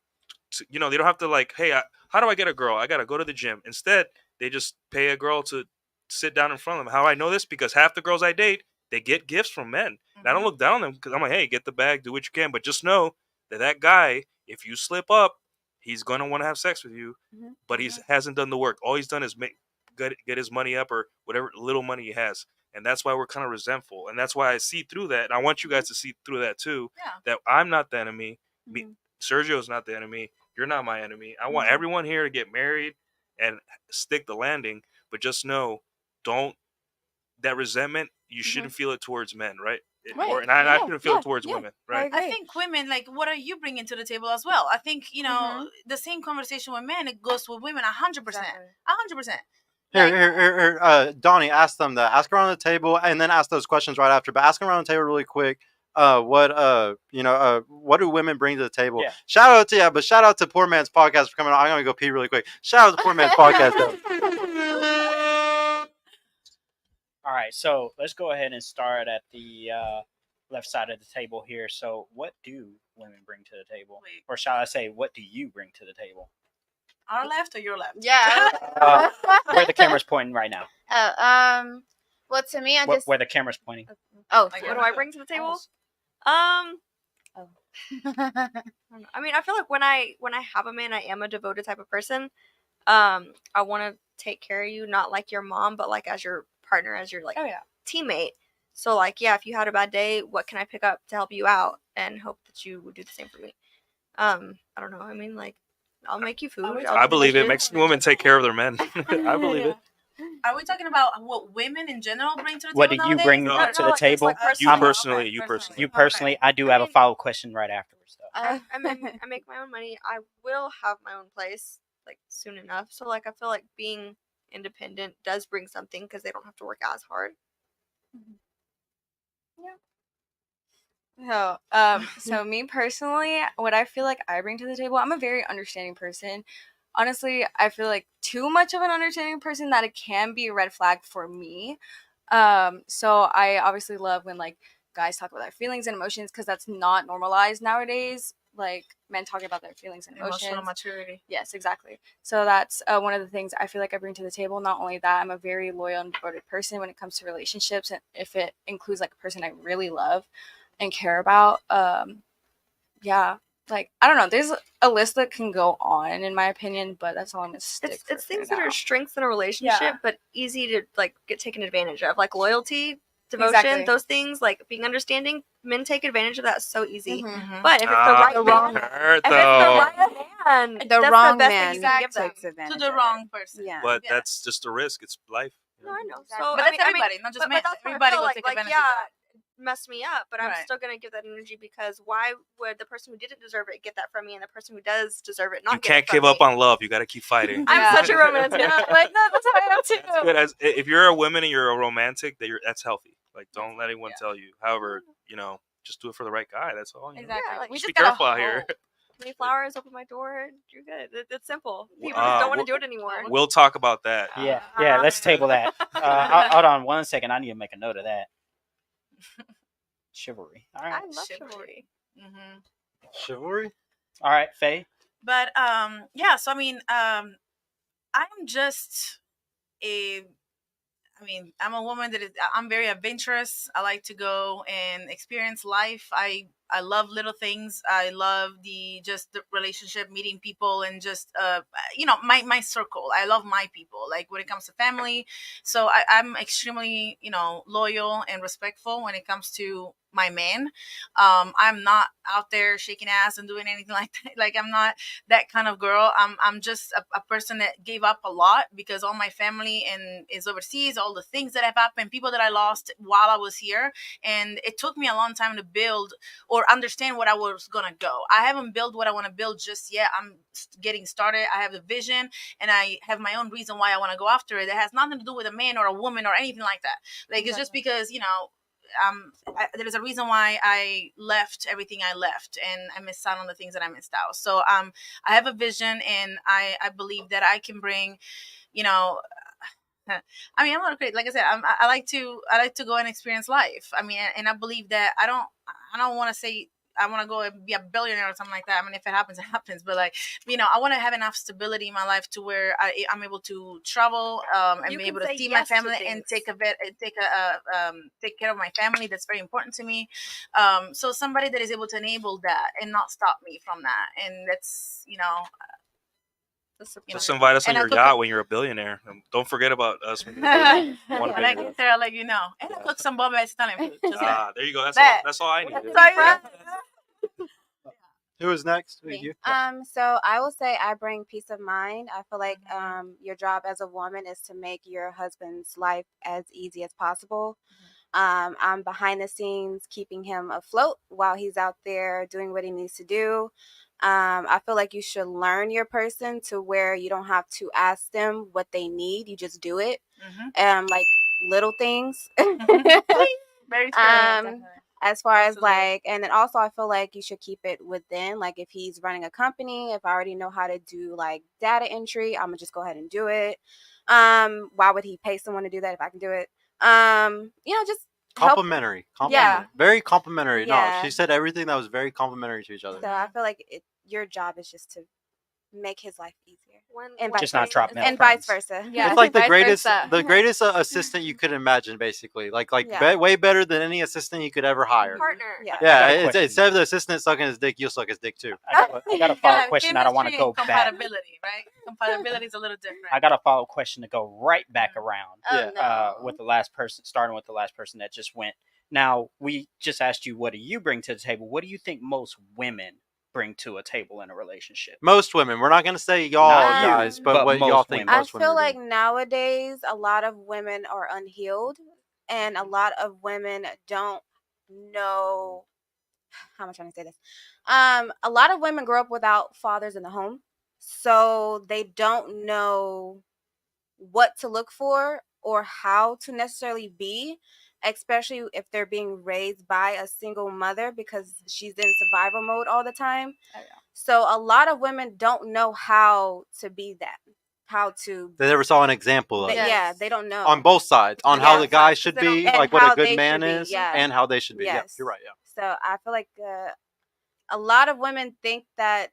They don't have to like, hey, how do I get a girl? I got to go to the gym. Instead, they just pay a girl to sit down in front of them. How I know this? Because half the girls I date, they get gifts from men. And I don't look down on them, because I'm like, hey, get the bag, do what you can. But just know that guy, if you slip up, he's going to want to have sex with you. But he hasn't done the work. All he's done is get his money up, or whatever little money he has. And that's why we're kind of resentful. And that's why I see through that. And I want you guys to see through that too. Yeah. That I'm not the enemy. Sergio's not the enemy. You're not my enemy. I want everyone here to get married and stick the landing. But just know, that resentment, you shouldn't feel it towards men, right? Right. I shouldn't feel it towards women, right? I I think women, like, what are you bringing to the table as well? I think, the same conversation with men, it goes with women 100%. 100%. Here, Donnie, ask them that. Ask around the table, and then ask those questions right after. But ask them around the table really quick. What do women bring to the table? Yeah. Shout out to Poor Man's Podcast for coming on. I'm gonna go pee really quick. Shout out to Poor Man's Podcast. All right, so let's go ahead and start at the left side of the table here. So, what do women bring to the table, or shall I say, what do you bring to the table? Our left or your left? Yeah. Where the camera's pointing right now. Well, to me, Where the camera's pointing. Oh, What do I bring to the table? I mean, I feel like when I have a man, I am a devoted type of person. I want to take care of you, not like your mom, but like as your partner, as your teammate. So like, yeah, if you had a bad day, what can I pick up to help you out, and hope that you would do the same for me. I don't know. I mean, like, I'll make you food. I believe it. Mexican women take care of their men. I believe it. Are we talking about what women in general bring to the table? What do you nowadays? bring No, to the table? Like You personally. You personally, I do have a follow-up question right afterwards, though. I make my own money. I will have my own place like soon enough. So like, I feel like being independent does bring something, because they don't have to work as hard. So me personally, what I feel like I bring to the table, I'm a very understanding person. Honestly, I feel like too much of an understanding person that it can be a red flag for me. So I obviously love when like guys talk about their feelings and emotions, because that's not normalized nowadays. Like men talking about their feelings and emotions. Emotional maturity. Yes, exactly. So that's one of the things I feel like I bring to the table. Not only that, I'm a very loyal and devoted person when it comes to relationships, and if it includes like a person I really love and care about, yeah, like, I don't know. There's a list that can go on, in my opinion, but that's all I'm gonna stick. It's things that are strengths in a relationship, but easy to like get taken advantage of, like loyalty, devotion, Exactly. those things, like being understanding. Men take advantage of that so easy. Mhm. But if it's the right wrong- man, hurt, if it's the though. right man, The that's wrong the best man thing you can give them. takes advantage To the of wrong person. it. Yeah. But Yeah. that's just a risk. It's life. you No, know? I know. Exactly. So But I that's mean, everybody, not just but men. that's how I Everybody feel, will like, take like, advantage yeah, of that. messed me up, but I'm Right. still gonna give that energy, because why would the person who didn't deserve it get that from me, and the person who does deserve it not You get can't it from give up me? on love. You got to keep fighting. I'm such a romantic. Like, no, that's how I am too. That's good. If you're a woman and you're a romantic, that's healthy. Like, don't let anyone tell you. However, just do it for the right guy. That's all. Exactly. Yeah, like, We just just be gotta careful out here. hope. Mayflowers, open my door, you're good. It's simple. People Ah, just don't want to well- do it anymore. We'll talk about that. Yeah, let's table that. Hold on 1 second. I need to make a note of that. Chivalry. All right. I love chivalry. Mm-hmm. Chivalry? All right, Faye. But yeah. So I mean, I'm just a. I mean, I'm a woman I'm very adventurous. I like to go and experience life. I love little things. I love the relationship, meeting people, and just my circle. I love my people. Like when it comes to family, so I'm extremely loyal and respectful when it comes to my man. I'm not out there shaking ass and doing anything like that. Like I'm not that kind of girl. I'm just a person that gave up a lot because all my family is overseas. All the things that have happened, people that I lost while I was here, and it took me a long time to build or understand what I was gonna go. I haven't built what I want to build just yet. I'm getting started. I have a vision, and I have my own reason why I want to go after it. It has nothing to do with a man or a woman or anything like that. Like it's just because there's a reason why I left everything I left, and I missed out on the things that I missed out. So I have a vision, and I believe that I can bring, I mean, I'm not great. Like I said, I like to go and experience life. I mean, and I believe that I don't want to say I want to go and be a billionaire or something like that. I mean, if it happens, it happens. But like, I want to have enough stability in my life to where I'm able to travel and be able to see my family and take care of my family. That's very important to me. So somebody that is able to enable that and not stop me from that, and that's Just invite us on your yacht when you're a billionaire. And don't forget about us. When I get there, I'll let you know. And I'll cook some Bombay Italian food. There you go. That's all I need. Who is next? Me. You? So I will say I bring peace of mind. I feel like your job as a woman is to make your husband's life as easy as possible. I'm behind the scenes keeping him afloat while he's out there doing what he needs to do. I feel like you should learn your person to where you don't have to ask them what they need. You just do it. Like little things. Very true. As far as like, and then also I feel like you should keep it within, like if he's running a company, if I already know how to do like data entry, I'm gonna just go ahead and do it. Why would he pay someone to do that if I can do it? Just complimentary. Yeah. Very complimentary. Yeah. No, she said everything that was very complimentary to each other. So I feel like your job is just to make his life easier. And just not drop middle and vice friends. versa. Yeah. It's like the Vice greatest versa. assistant you could imagine, basically. Like Yeah. way better than any assistant you could ever hire. Partner. Yeah. Yeah, I got a question. instead of the assistant sucking his dick, you'll suck his dick too. I got a follow-up question. I don't want to go back. Compatibility, right? Compatibility is a little different. I got a follow-up question to go right back around. Oh, no. With the last person, starting with the last person that just went. Now, we just asked you, what do you bring to the table? What do you think most women bring to a table in a relationship? Most women. We're not going to say y'all Not you, guys, but but what y'all most think women. I most women feel are like doing. nowadays a lot of women are unhealed, and a lot of women don't know. How am I trying to say this? A lot of women grow up without fathers in the home, so they don't know what to look for or how to necessarily be, especially if they're being raised by a single mother because she's in survival mode all the time. Oh, yeah. So a lot of women don't know how to be that, how to. They never saw an example of it. Yeah, they don't know. On both sides, on how the guy should they don't- be, and like what a how good they man should be, is, yeah. and how they should be. Yeah, Yes. you're right. Yeah. So I feel like a lot of women think that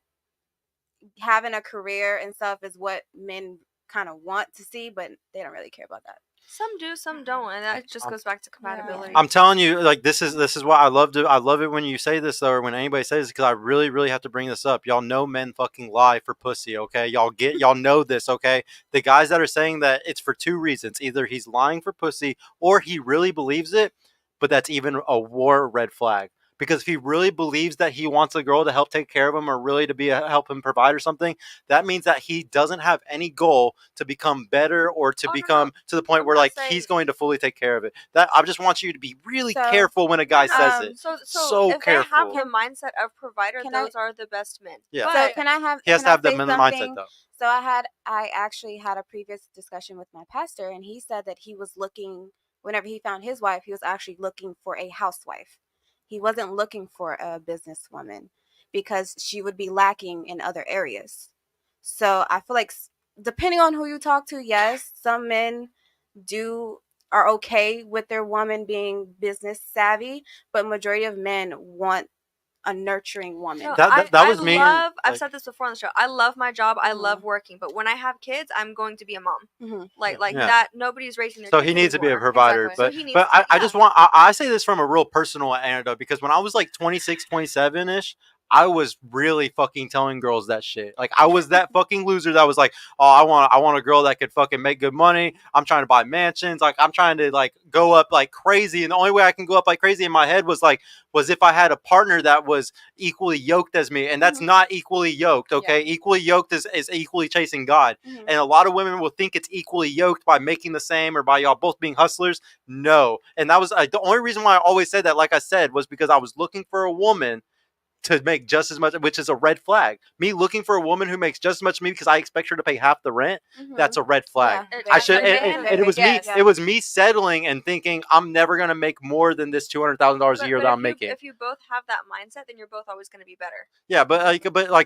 having a career and stuff is what men kind of want to see, but they don't really care about that. Some do, some don't, and that just goes back to compatibility. I'm telling you, like this is why I love it when you say this though, or when anybody says this, because I really have to bring this up. Y'all know men fucking lie for pussy, okay? Y'all know this, okay? The guys that are saying that it's for two reasons: either he's lying for pussy, or he really believes it. But that's even a war red flag. Because if he really believes that he wants a girl to help take care of him or really to be help him provide or something, that means that he doesn't have any goal to become better or to become to the point where like he's going to fully take care of it. That I just want you to be really careful when a guy says it. So if careful. they have the mindset of provider, those are the best men. Yeah. So can I have? He has to have the mindset though. So I actually had a previous discussion with my pastor, and he said that he was looking. Whenever he found his wife, he was actually looking for a housewife. He wasn't looking for a businesswoman because she would be lacking in other areas. So I feel like depending on who you talk to, yes, some men are okay with their woman being business savvy, but majority of men want a nurturing woman. No, that was me. I've said this before on the show. I love my job. I love working, but when I have kids, I'm going to be a mom. That nobody's raising their so kids he needs anymore. to be a provider. Exactly. But I just want I say this from a real personal anecdote, because when I was like 26, 27-ish, I was really fucking telling girls that shit. Like I was that fucking loser that was like, oh, I want a girl that could fucking make good money. I'm trying to buy mansions. Like I'm trying to like go up like crazy. And the only way I can go up like crazy in my head was if I had a partner that was equally yoked as me. And that's not equally yoked, okay? Yeah. Equally yoked is equally chasing God. And a lot of women will think it's equally yoked by making the same or by y'all both being hustlers. No. And that was the only reason why I always said that, like I said, was because I was looking for a woman to make just as much, which is a red flag. Me looking for a woman who makes just as much as me because I expect her to pay half the rent. That's a red flag. Yeah, I should. It was me. It was me settling and thinking I'm never gonna make more than this $200,000 a year that I'm making. If you both have that mindset, then you're both always gonna be better. Yeah, but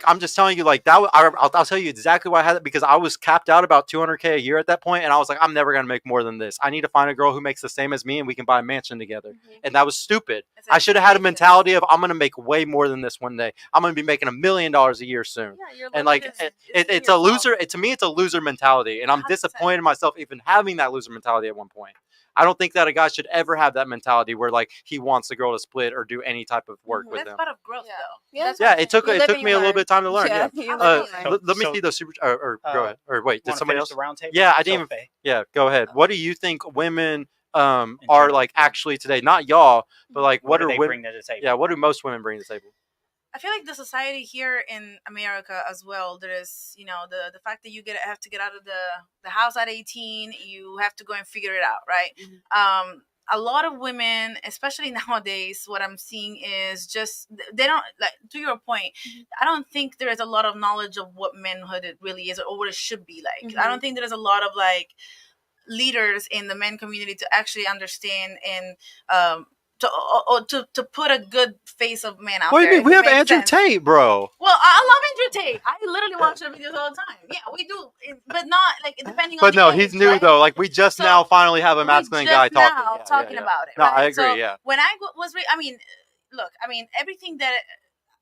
I'm just telling you, like that. I'll tell you exactly why I had it, because I was capped out about $200K a year at that point, and I was like, I'm never gonna make more than this. I need to find a girl who makes the same as me, and we can buy a mansion together. And that was stupid. I should have had a mentality of I'm gonna make way more than this one day. I'm gonna be making $1 million a year soon. Yeah, and like it's a loser. To me, it's a loser mentality, and I'm 100%. Disappointed in myself even having that loser mentality at one point. I don't think that a guy should ever have that mentality where like he wants the girl to split or do any type of work with him. That's part of growth, though. Yeah, it took me a little bit of time to learn. Yeah. Let me see those super. Or go ahead. Or wait, did somebody else? The round table? Yeah, I didn't. Yeah, go ahead. What do you think women are like actually today? Not y'all, but like what do women bring to the table? Yeah, what do most women bring to the table? I feel like the society here in America as well, there is, the fact that you have to get out of the house at 18, you have to go and figure it out, right? Mm-hmm. A lot of women, especially nowadays, what I'm seeing is just, they don't, like, to your point, I don't think there is a lot of knowledge of what manhood it really is or what it should be like. I don't think there's a lot of, like, leaders in the men community to actually understand and, to put a good face of man out there. What do you mean? We have Andrew Tate, bro. Well, I love Andrew Tate. I literally watch their videos all the time. Yeah, we do, but not like depending on. But no, he's new though. Like we just now finally have a masculine guy talking about it. No, right? I agree. So yeah. When I was, everything that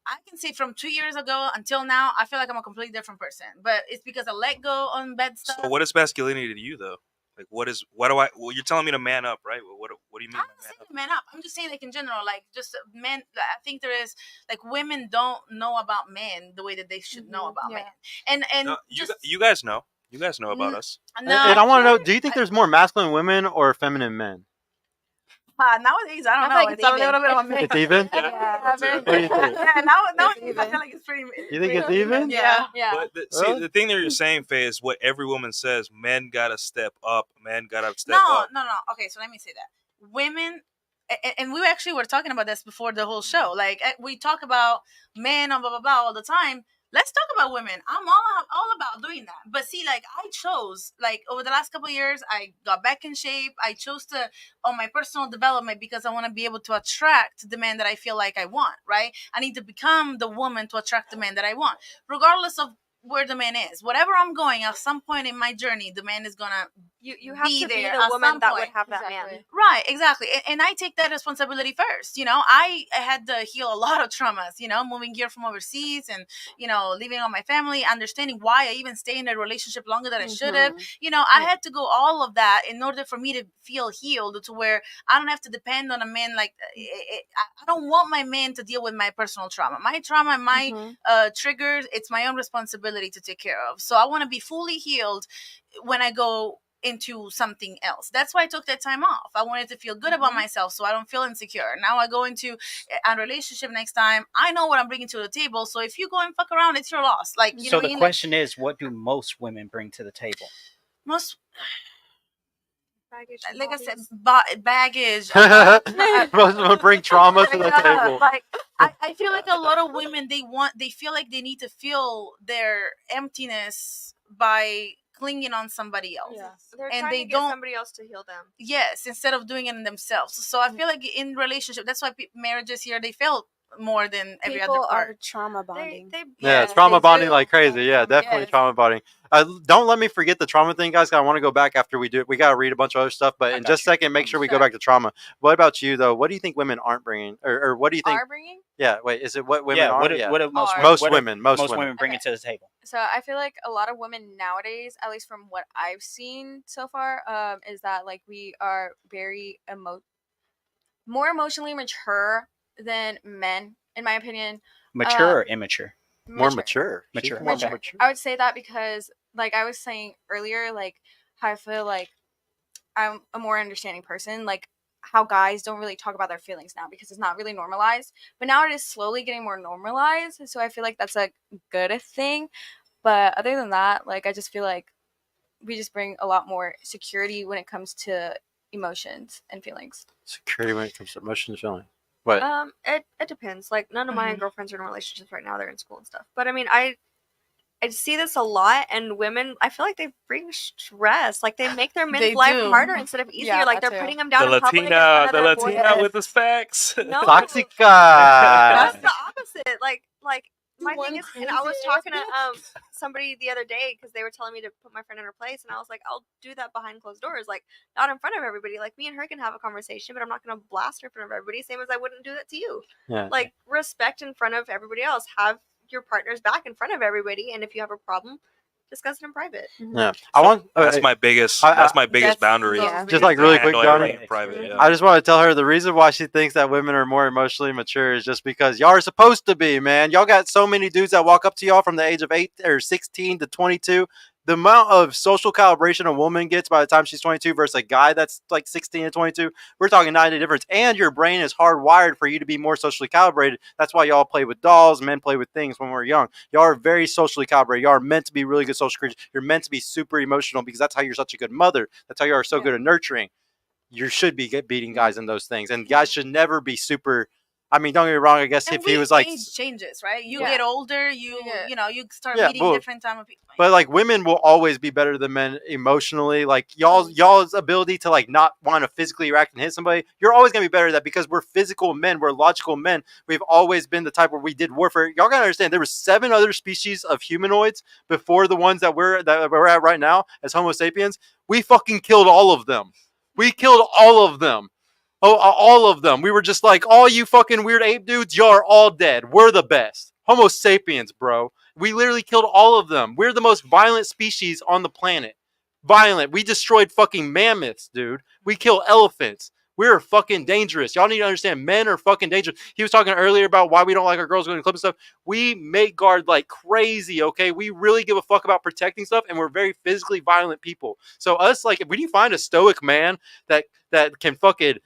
I can say from 2 years ago until now, I feel like I'm a completely different person. But it's because I let go on bad stuff. So what is masculinity to you though? Like well, you're telling me to man up, right? What do you mean? I'm not saying man up. I'm just saying like in general, like just men. I think there is like women don't know about men the way that they should know about men. And no, you guys know. You guys know about us. No, and I want to know, do you think there's more masculine women or feminine men? Nowadays, I don't know. Like it's a little bit of a mix. It's even? Yeah. What do you think? Yeah, nowadays I feel like it's pretty. You think it's even? Yeah. But the thing that you're saying, Faye, is what every woman says. Men gotta step up. Men gotta step up. No. Okay, so let me say that. Women, and we actually were talking about this before the whole show. Like, we talk about men and blah, blah, blah all the time. Let's talk about women. I'm all about doing that. But see, like, I chose, like, over the last couple of years, I got back in shape. I chose on my personal development because I want to be able to attract the man that I feel like I want, right? I need to become the woman to attract the man that I want, regardless of where the man is. Whatever I'm going, at some point in my journey, the man is going to You have be to be there the at woman some that would point. have that Exactly. man. Right, exactly. And I take that responsibility first. You know, I had to heal a lot of traumas, you know, moving here from overseas and, you know, leaving all my family, understanding why I even stayed in a relationship longer than I should have. You know, I had to go all of that in order for me to feel healed to where I don't have to depend on a man. Like, I don't want my man to deal with my personal trauma. My trauma and my triggers, it's my own responsibility to take care of. So I want to be fully healed when I go into something else. That's why I took that time off. I wanted to feel good about myself so I don't feel insecure. Now I go into a relationship next time. I know what I'm bringing to the table. So if you go and fuck around, it's your loss. Like, you So know, the question is, what do most women bring to the table? most, Baggage, like I said, bodies. baggage. Most of them bring trauma to the table. Like, I feel like a lot of women, they feel like they need to fill their emptiness by clinging on somebody else. Yeah. They're And trying they to get don't- somebody else to heal them. Yes, instead of doing it in themselves. So I feel like in relationship, that's why marriages here, they fail more than every People other part. are trauma bonding. They Yeah, Yes, trauma they bonding do. like crazy. Yeah, definitely Yes. trauma bonding. Don't let me forget the trauma thing, guys. 'Cause I want to go back after we do. We got to read a bunch of other stuff, but I in got just a you. second, make sure we go Sure. back to trauma. What about you, though? What do you think women aren't bringing, or what do you think? Are bringing? Yeah, wait, is it what women Yeah, are? what do most Are. Most what do women, most women. bring it to the table? So I feel like a lot of women nowadays, at least from what I've seen so far, is that like we are very more emotionally mature than men, in my opinion. Mature or immature? More mature. Mature. She's more Okay. mature. I would say that because, like I was saying earlier, like how I feel like I'm a more understanding person. Like how guys don't really talk about their feelings now because it's not really normalized. But now it is slowly getting more normalized. So I feel like that's a good thing. But other than that, like I just feel like we just bring a lot more security when it comes to emotions and feelings. Security when it comes to emotions, feeling. What? It depends. Like none of my girlfriends are in relationships right now. They're in school and stuff. But I mean, I see this a lot, and women, I feel like they bring stress. Like they make their men's They life do. harder instead of easier. Yeah, like that they're too. putting them down The in public in Latina, front of their boys. with the facts. No. Toxica. That's the opposite. Like my thing is, and I was talking to somebody the other day because they were telling me to put my friend in her place, and I was like, I'll do that behind closed doors, like not in front of everybody. Like me and her can have a conversation, but I'm not gonna blast her in front of everybody. Same as I wouldn't do that to you. Yeah. Like respect in front of everybody else. Have your partner's back in front of everybody, and if you have a problem, discuss it in private. Yeah. I want. That's my biggest. I- That's my biggest that's boundary. so Yeah. Just like really quick, handle Donnie. everything in private. Yeah. I just want to tell her the reason why she thinks that women are more emotionally mature is just because y'all are supposed to be, man. Y'all got so many dudes that walk up to y'all from the age of 8 or 16 to 22. The amount of social calibration a woman gets by the time she's 22 versus a guy that's like 16 to 22, we're talking 90 difference. And your brain is hardwired for you to be more socially calibrated. That's why y'all play with dolls, men play with things when we're young. Y'all are very socially calibrated. Y'all are meant to be really good social creatures. You're meant to be super emotional because that's how you're such a good mother. That's how you are so good at nurturing. You should be beating guys in those things. And guys should never be super. I mean, don't get me wrong. I guess And if he was like, age changes, right? You Yeah. get older, you know, you start Yeah, meeting well, different type of people. but like women will always be better than men emotionally. Like y'all's ability to like not want to physically react and hit somebody, you're always gonna be better at that because we're physical men, we're logical men. We've always been the type where we did warfare. Y'all gotta understand there were 7 other species of humanoids before the ones that we're at right now as Homo sapiens. We fucking killed all of them. We killed all of them. Oh, all of them. We were just like, all you fucking weird ape dudes, y'all are all dead. We're the best. Homo sapiens, bro. We literally killed all of them. We're the most violent species on the planet. Violent. We destroyed fucking mammoths, dude. We kill elephants. We're fucking dangerous. Y'all need to understand, men are fucking dangerous. He was talking earlier about why we don't like our girls going to club and stuff. We make guard like crazy, okay? We really give a fuck about protecting stuff, and we're very physically violent people. So us, like, when you find a stoic man that can fucking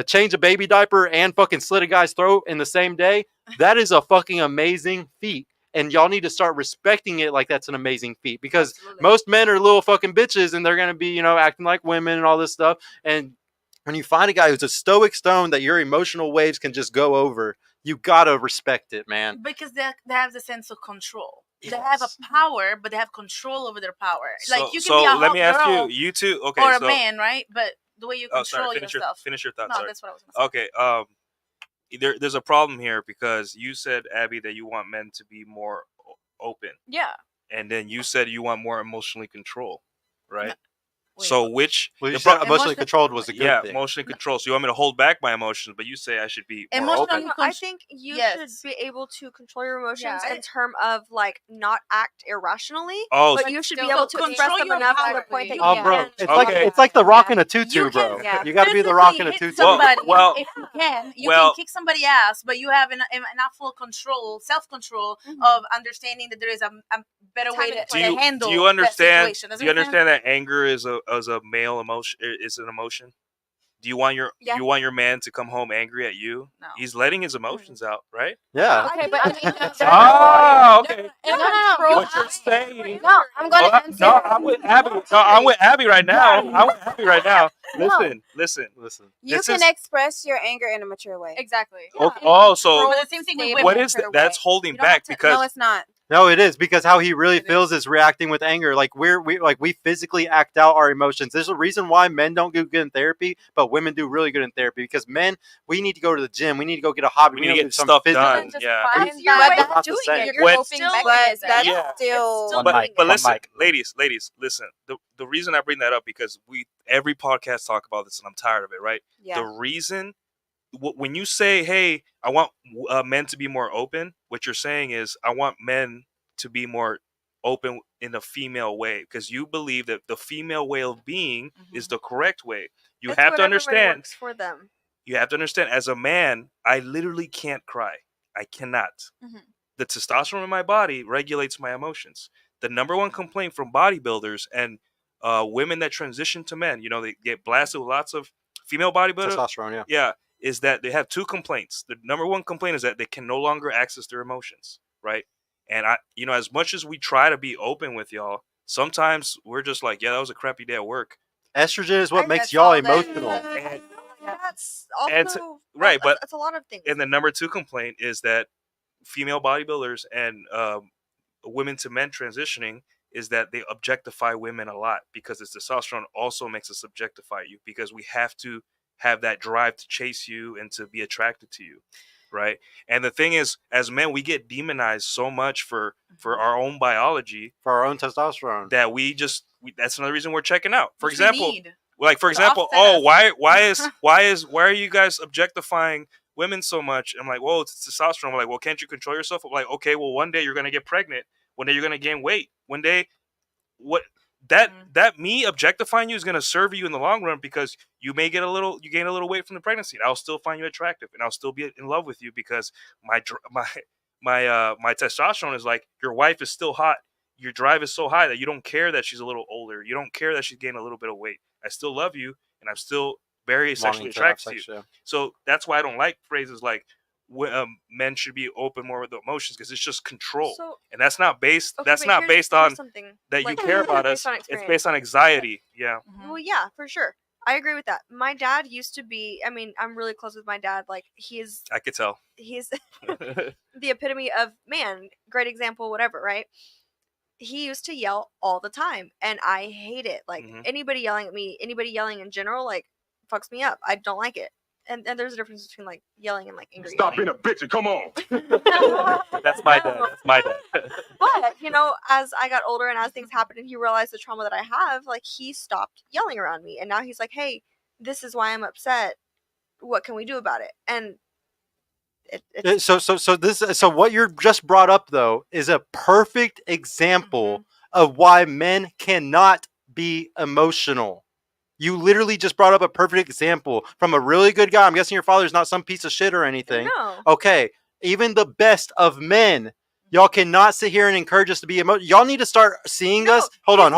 change a baby diaper and fucking slit a guy's throat in the same day, that is a fucking amazing feat. And y'all need to start respecting it like that's an amazing feat because most men are little fucking bitches and they're going to be, acting like women and all this stuff. And when you find a guy who's a stoic stone that your emotional waves can just go over, you got to respect it, man. Because they have the sense of control. They have a power, but they have control over their power. Like you can be a let me hot ask girl you two, okay, or a man, right? But the way you control finish yourself. finish your thoughts. No, sorry. that's what I was going to say. Okay, there's a problem here because you said, Abby, that you want men to be more open. Yeah. And then you said you want more emotionally control, right? So which Well, you said emotionally controlled was a good thing. emotionally controlled. So you want me to hold back my emotions, but you say I should be more open. No, I think you should be able to control your emotions in terms of like not act irrationally. Oh, but you should be able to express them enough to the point that you Oh, bro, can. it's like the rock in a tutu, bro. You got to be the rock in a tutu. Well, if you can, you can kick somebody ass, but you have enough full control, self-control of understanding that there is a better way to handle. Do you understand? That situation. Do you understand that anger is a male emotion? Is an emotion. Do you want your man to come home angry at you? No. He's letting his emotions out, right? Yeah. Okay, but I mean, okay. no. What you're saying? No, I'm gonna answer. No, I'm with Abby. No, I'm with Abby right now. Listen. You can express your anger in a mature way. Exactly. Okay. Oh, so But the same thing with what women. is that? That's holding back because No, it's not. No, it is because how he really feels is reacting with anger. Like we physically act out our emotions. There's a reason why men don't do good in therapy, but women do really good in therapy. Because men, we need to go to the gym. We need to go get a hobby. we need to do get some stuff physical. done. Yeah. Find your way Not of the doing same. it. Your When- coping But mechanism. that's Yeah. still. One But mic, listen, mic. ladies, listen. The reason I bring that up because every podcast talk about this, and I'm tired of it. Right? Yeah. The reason when you say, "Hey, I want men to be more open," what you're saying is, "I want men to be more open in a female way," because you believe that the female way of being is the correct way. You have to understand. Works for them. You have to understand. As a man, I literally can't cry. I cannot. The testosterone in my body regulates my emotions. The number one complaint from bodybuilders and women that transition to men, they get blasted with lots of female bodybuilders. Testosterone, Yeah, is that they have two complaints. The number one complaint is that they can no longer access their emotions, right? And as much as we try to be open with y'all, sometimes we're just like, yeah, that was a crappy day at work. Estrogen is what makes y'all emotional. That's also right, but it's a lot of things. And the number two complaint is that female bodybuilders and women to men transitioning is that they objectify women a lot because the testosterone also makes us objectify you because we have to have that drive to chase you and to be attracted to you, right? And the thing is, as men, we get demonized so much for our own biology, for our own testosterone, that that's another reason we're checking out. For Which example, we need. like for example, why are you guys objectifying women so much? I'm like, well, it's testosterone. I'm like, well, can't you control yourself? I'm like, okay, well, one day you're gonna get pregnant. One day you're gonna gain weight. One day, that me objectifying you is gonna serve you in the long run because you gain a little weight from the pregnancy. And I'll still find you attractive, and I'll still be in love with you because my testosterone is like, your wife is still hot. Your drive is so high that you don't care that she's a little older. You don't care that she's gained a little bit of weight. I still love you, and I'm still very sexually attracted to you. Yeah. So that's why I don't like phrases like men should be open more with the emotions because it's just control, and that's not based. Okay, that's not based on that like, you care about us. It's based on anxiety. Yeah. Well, yeah, for sure. I agree with that. My dad used to be. I mean, I'm really close with my dad. Like I could tell. He's the epitome of man. Great example. Whatever. Right. He used to yell all the time, and I hate it. Like anybody yelling at me, anybody yelling in general, like fucks me up. I don't like it. And there's a difference between like yelling and like angry. Stop being a bitch and come on. That's my dad. But as I got older and as things happened, and he realized the trauma that I have, like he stopped yelling around me, and now he's like, "Hey, this is why I'm upset. What can we do about it?" And so what you're just brought up though is a perfect example of why men cannot be emotional. You literally just brought up a perfect example from a really good guy. I'm guessing your father's not some piece of shit or anything. No. Okay, even the best of men, y'all cannot sit here and encourage us to be emotional. Y'all need to start seeing us. Hold on.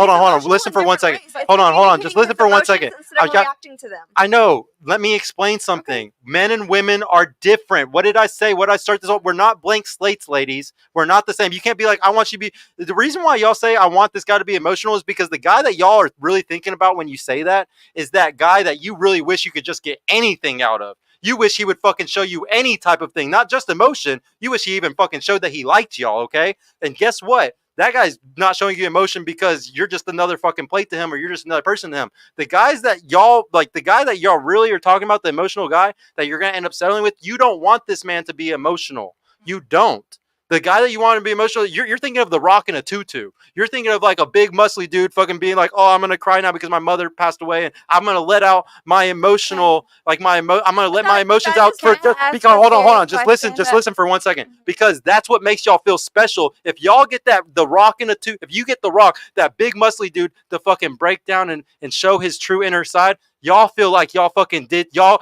Listen for 1 second. Hold on. Just listen for 1 second. Reacting to them. I know. Let me explain something. Okay. Men and women are different. What did I say? What did I start this off? We're not blank slates, ladies. We're not the same. You can't be like, I want you to be. The reason why y'all say I want this guy to be emotional is because the guy that y'all are really thinking about when you say that is that guy that you really wish you could just get anything out of. You wish he would fucking show you any type of thing, not just emotion. You wish he even fucking showed that he liked y'all, okay? And guess what? That guy's not showing you emotion because you're just another fucking plate to him or you're just another person to him. The guys that y'all, like the guy that y'all really are talking about, the emotional guy that you're going to end up settling with, you don't want this man to be emotional. You don't. The guy that you want to be emotional, you're thinking of The Rock in a tutu. You're thinking of like a big muscly dude fucking being like, oh, I'm gonna cry now because my mother passed away, and I'm gonna let out my emotional, like I'm gonna let my emotions out for just because. Hold on, just listen for 1 second, because that's what makes y'all feel special. If y'all get The Rock in a tutu, if you get The Rock, that big muscly dude, to fucking break down and show his true inner side, y'all feel like y'all fucking did, y'all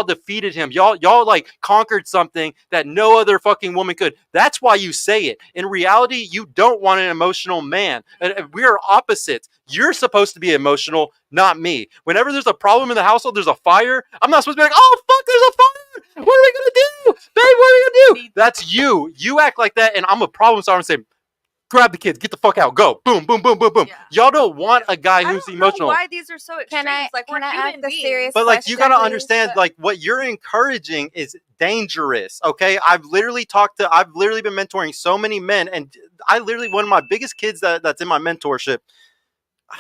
defeated him. Y'all like conquered something that no other fucking woman could. That's why you say it. In reality, you don't want an emotional man. And we are opposites. You're supposed to be emotional, not me. Whenever there's a problem in the household, there's a fire, I'm not supposed to be like, oh fuck, there's a fire. What are we gonna do? Babe, what are we gonna do? That's you. You act like that, and I'm a problem solver and say, grab the kids, get the fuck out, go, boom, boom, boom, boom, boom. Yeah. Y'all don't want a guy who's emotional. Why these are so extreme? Like, we're human beings. But like, you gotta understand, like, what you're encouraging is dangerous. Okay, I've literally been mentoring so many men, and one of my biggest kids that's in my mentorship,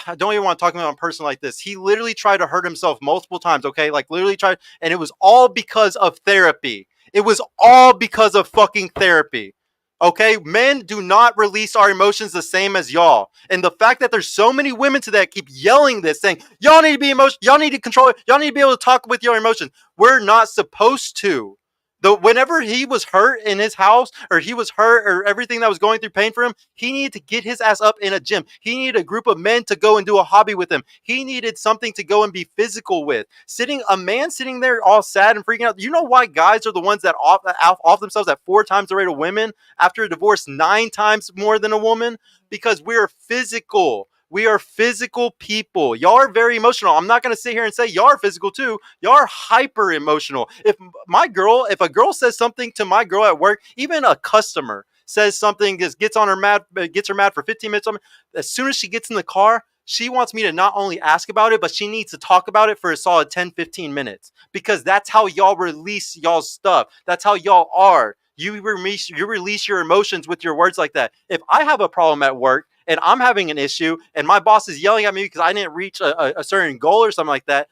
I don't even want to talk about a person like this. He literally tried to hurt himself multiple times. Okay, like literally tried, and it was all because of therapy. It was all because of fucking therapy. Okay, men do not release our emotions the same as y'all. And the fact that there's so many women today that keep yelling this, saying, y'all need to be emotional, y'all need to control it, y'all need to be able to talk with your emotions. We're not supposed to. Whenever he was hurt in his house, or he was hurt, or everything that was going through pain for him, he needed to get his ass up in a gym. He needed a group of men to go and do a hobby with him. He needed something to go and be physical with. A man sitting there all sad and freaking out. You know why guys are the ones that off themselves at 4 times the rate of women after a divorce, 9 times more than a woman? Because we're physical. We are physical people. Y'all are very emotional. I'm not going to sit here and say y'all are physical too. Y'all are hyper emotional. If a girl says something to my girl at work, even a customer says something, gets her mad for 15 minutes, as soon as she gets in the car, she wants me to not only ask about it, but she needs to talk about it for a solid 10, 15 minutes. Because that's how y'all release y'all's stuff. That's how y'all are. You release your emotions with your words like that. If I have a problem at work, and I'm having an issue, and my boss is yelling at me because I didn't reach a certain goal or something like that,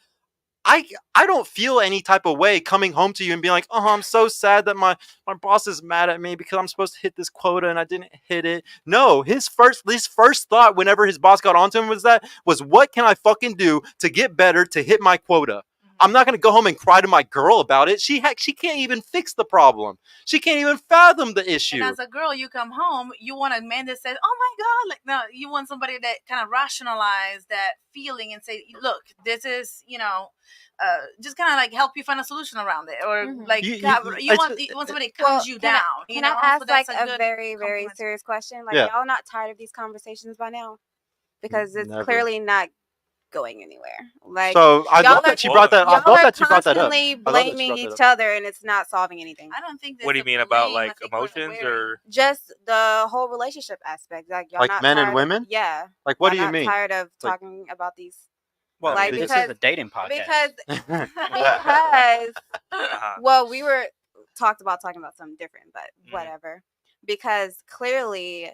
I don't feel any type of way coming home to you and being like, oh, I'm so sad that my boss is mad at me because I'm supposed to hit this quota and I didn't hit it. No, his first thought whenever his boss got onto him was what can I fucking do to get better to hit my quota? I'm not going to go home and cry to my girl about it. She can't even fix the problem. She can't even fathom the issue. And as a girl, you come home, you want a man that says, oh my God. Like, no, you want somebody that kind of rationalize that feeling and say, look, this is, just kind of like help you find a solution around it. Or like, you want somebody that calms you down. Can I ask like a very, very serious question? Like, y'all not tired of these conversations by now? Because it's clearly not going anywhere. Like, so I love that you brought that. I love that you brought that up. Constantly blaming each other, and it's not solving anything. I don't think. What do you mean about like emotions or just the whole relationship aspect? Like, y'all like not men tired, and women. Yeah. Like, what do you mean? Tired of talking about these. Well, like, this is a dating podcast. Because well, we were talking about something different, but whatever. Because clearly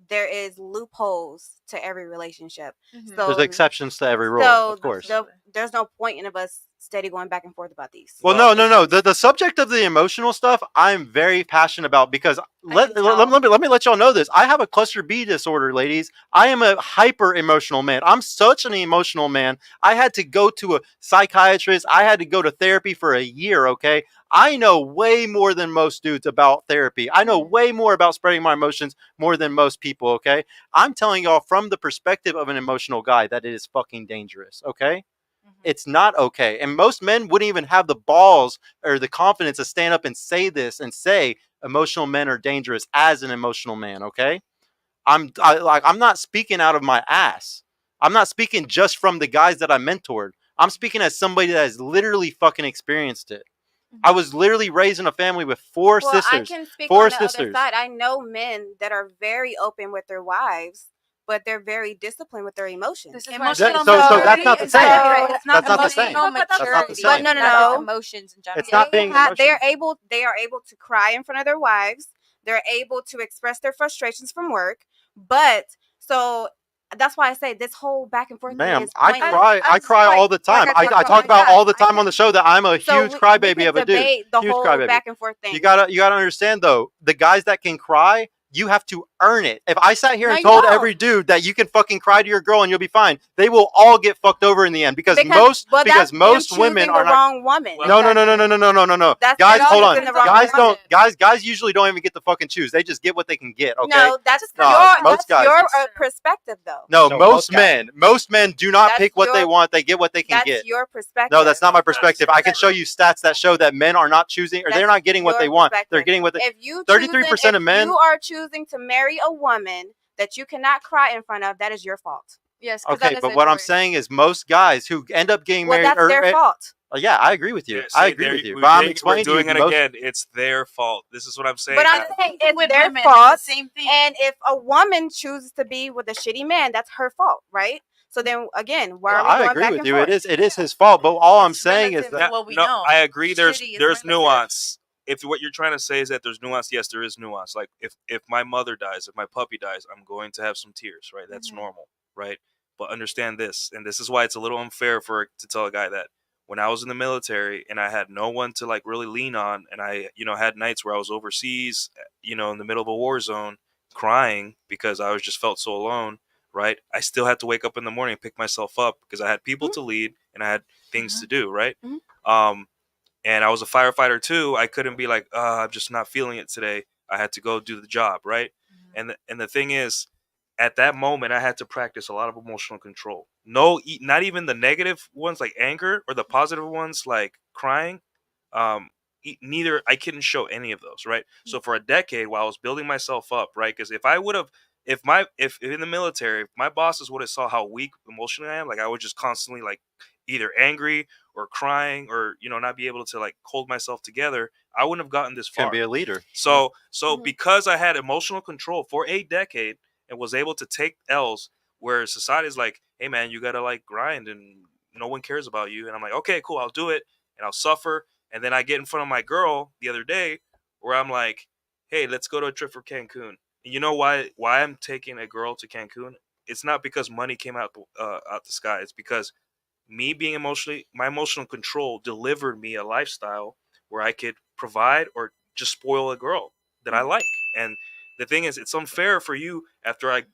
there is loopholes to every relationship. So there's exceptions to every rule, of course. There's no point in us steady going back and forth about these. Well, no. The subject of the emotional stuff, I'm very passionate about because let me let y'all know this. I have a cluster B disorder, ladies. I am a hyper emotional man. I'm such an emotional man. I had to go to a psychiatrist. I had to go to therapy for a year. Okay. I know way more than most dudes about therapy. I know way more about spreading my emotions more than most people, okay? I'm telling y'all from the perspective of an emotional guy that it is fucking dangerous, okay? It's not okay. And most men wouldn't even have the balls or the confidence to stand up and say this and say emotional men are dangerous as an emotional man, okay? I'm not speaking out of my ass. I'm not speaking just from the guys that I mentored. I'm speaking as somebody that has literally fucking experienced it. I was literally raised in a family with 4 sisters. I can speak on the other side. I know men that are very open with their wives, but they're very disciplined with their emotions. So that's not the same. That's not the same. But no. Emotions in general. It's not being emotional. They are able to cry in front of their wives. They're able to express their frustrations from work. But so that's why I say this whole back and forth thing Ma'am, is I pointless. cry all the time. I talk about all the time on the show that I'm a huge crybaby of a dude. The Huge whole crybaby. back and forth thing. You gotta understand though, the guys that can cry, you have to earn it. If I sat here and told every dude that you can fucking cry to your girl and you'll be fine, they will all get fucked over in the end because most women are not. Wrong woman. No. Guys, hold on. Guys usually don't even get to fucking choose. They just get what they can get. Okay. No, that's your perspective though. No, most men do not pick what they want. They get what they can get. That's your perspective. No, that's not my perspective. I can show you stats that show that men are not choosing, or they're not getting what they want. They're getting what they. If you 33% of men. You are choosing to marry a woman that you cannot cry in front of. That is your fault. Yes. Okay, but what I'm saying is most guys who end up getting married. That's their fault. Yeah, I agree with you. Yeah, I agree with you. But I'm explaining doing to you. it again. It's their fault. This is what I'm saying. But I'm saying it's their fault. Same thing. And if a woman chooses to be with a shitty man, that's her fault, right? So then again, why are we going back and forth? I agree with you. It is his fault. But all I'm saying is that I agree. There's nuance. If what you're trying to say is that there's nuance, yes, there is nuance. Like if my mother dies, if my puppy dies, I'm going to have some tears, right? That's normal, right? But understand this, and this is why it's a little unfair to tell a guy that when I was in the military and I had no one to like really lean on, and I had nights where I was overseas, in the middle of a war zone, crying because I was just felt so alone, right? I still had to wake up in the morning and pick myself up because I had people to lead and I had things to do, right? And I was a firefighter too. I couldn't be like, I'm just not feeling it today. I had to go do the job, right? And the thing is, at that moment, I had to practice a lot of emotional control. No, not even the negative ones like anger, or the positive ones like crying. Neither, I couldn't show any of those, right? So for a decade, while I was building myself up, right? Because if in the military, if my bosses would have saw how weak emotionally I am, like I was just constantly like either angry or crying or not be able to like hold myself together, I wouldn't have gotten this far. Can be a leader. So because I had emotional control for a decade and was able to take L's where society's like, hey man, you gotta like grind and no one cares about you, and I'm like, okay, cool, I'll do it and I'll suffer, and then I get in front of my girl the other day where I'm like, hey, let's go to a trip for Cancun. And you know why I'm taking a girl to Cancun? It's not because money came out the sky. It's because me being my emotional control delivered me a lifestyle where I could provide or just spoil a girl that I like. And the thing is, it's unfair for you after I've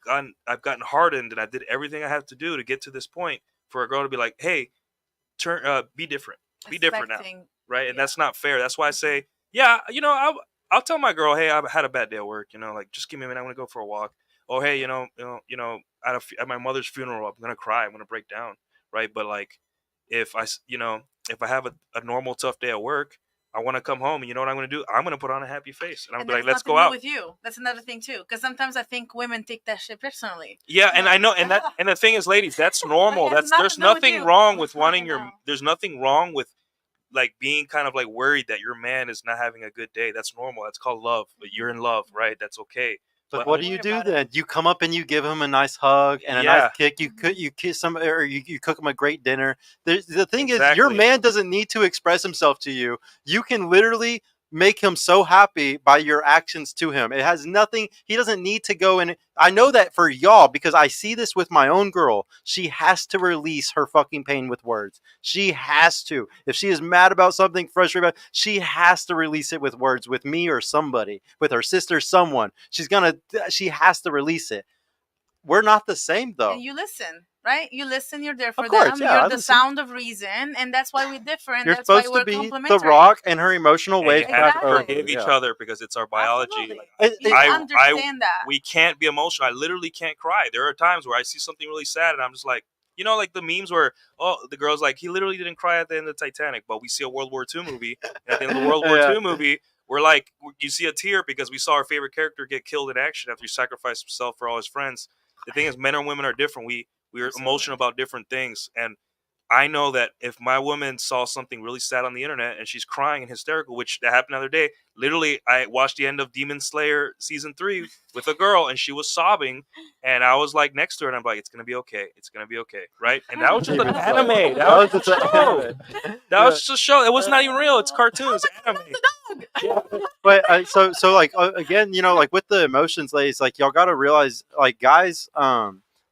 gotten hardened and I did everything I have to do to get to this point for a girl to be like, hey, be different. Be different now. Right. And that's not fair. That's why I say, yeah, I'll tell my girl, hey, I've had a bad day at work, like just give me a minute, I'm gonna go for a walk. Oh, hey, at my mother's funeral, I'm gonna cry, I'm gonna break down. Right. But like if I have a normal tough day at work, I want to come home, and you know what I'm going to do? I'm going to put on a happy face, and I'm like, let's go out with you. That's another thing too, because sometimes I think women take that shit personally. Yeah, and I know, and the thing is, ladies, that's normal. There's nothing wrong with wanting there's nothing wrong with like being kind of like worried that your man is not having a good day. That's normal. That's called love. But you're in love, right? That's okay. But what do you do then? You come up and you give him a nice hug and a nice kick. You kiss him, or you cook him a great dinner. The thing is, your man doesn't need to express himself to you. You can literally make him so happy by your actions to him. It has nothing. He doesn't need to go in. I know that for y'all, because I see this with my own girl. She has to release her fucking pain with words. She has to. If she is mad about something, frustrated about, she has to release it with words, with me or somebody, with her sister, someone. She has to release it. We're not the same though. And you listen, right? You listen. You're there for them. Yeah, you're the sound of reason, and that's why we're different. You're that's supposed why to be the rock and her emotional wave. You have to forgive each other because it's our biology. Like, I understand that. We can't be emotional. I literally can't cry. There are times where I see something really sad, and I'm just like, like the memes where the girl's like, he literally didn't cry at the end of Titanic, but we see a World War II movie, and at the end of the World War II movie, we're like, you see a tear because we saw our favorite character get killed in action after he sacrificed himself for all his friends. The thing is, men and women are different. We're emotional about different things. And I know that if my woman saw something really sad on the internet and she's crying and hysterical, which that happened the other day, literally I watched the end of Demon Slayer season 3 with a girl and she was sobbing and I was like next to her and I'm like, it's going to be okay. It's going to be okay. Right. And that was just an anime. That was just a show. That was just a show. It was not even real. It's cartoons. Anime. But so like again, like with the emotions, ladies, like y'all got to realize, like guys,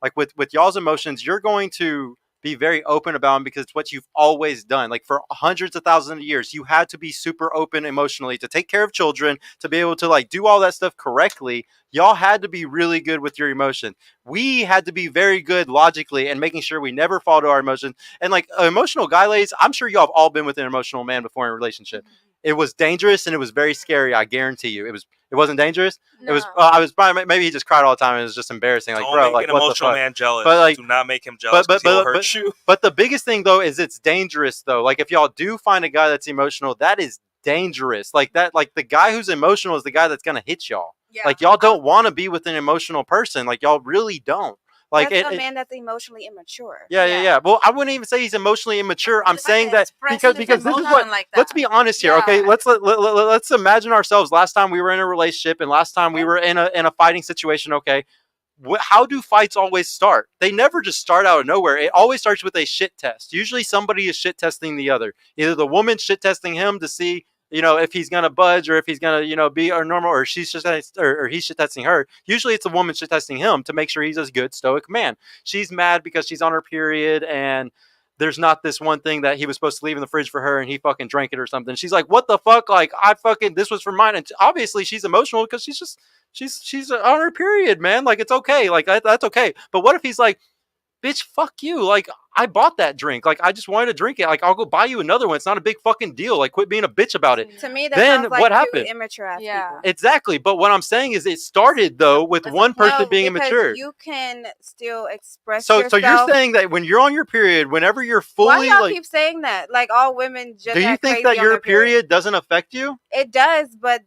like with y'all's emotions, you're going to be very open about them because it's what you've always done. Like for hundreds of thousands of years, you had to be super open emotionally to take care of children, to be able to like do all that stuff correctly. Y'all had to be really good with your emotion. We had to be very good logically and making sure we never fall to our emotions. And like emotional guy ladies, I'm sure y'all have all been with an emotional man before in a relationship. It was dangerous and it was very scary. I guarantee you, it wasn't dangerous. No. It was. I was probably maybe he just cried all the time and it was just embarrassing. Like, Don't bro, make like an what the emotional fuck? man jealous. But, like- do not make him jealous because he'll hurt you. But the biggest thing though is it's dangerous though. Like if y'all do find a guy that's emotional, that is dangerous. Like that, like the guy who's emotional is the guy that's gonna hit y'all. Yeah. Like y'all don't want to be with an emotional person. Like y'all really don't. Like That's a man that's emotionally immature. yeah. Well, I wouldn't even say he's emotionally immature. I'm Just saying that expressing because his this is emotion what. like that. Let's be honest here, okay? Yeah. Let's imagine ourselves last time we were in a relationship and last time we were in a fighting situation. Okay, how do fights always start? They never just start out of nowhere. It always starts with a shit test. Usually somebody is shit testing the other. Either the woman shit testing him to see, if he's gonna budge or if he's gonna, be or normal, or she's just or he's shit testing her. Usually it's a woman shit testing him to make sure he's a good stoic man. She's mad because she's on her period and there's not this one thing that he was supposed to leave in the fridge for her and he fucking drank it or something. She's like, what the fuck? Like this was for mine. And obviously she's emotional because she's on her period, man. Like it's okay. Like that's okay. But what if he's like, bitch, fuck you. Like, I bought that drink. Like, I just wanted to drink it. Like, I'll go buy you another one. It's not a big fucking deal. Like, quit being a bitch about it. To me, that Then sounds like what two happened? immature ass Yeah. people. Exactly. But what I'm saying is it started, though, with one person No, being because immature. you can still express So yourself. you're saying that when you're on your period, whenever you're fully, Why y'all like, keep saying that? Like all women just do you act think crazy that on your their period doesn't affect you? It does, but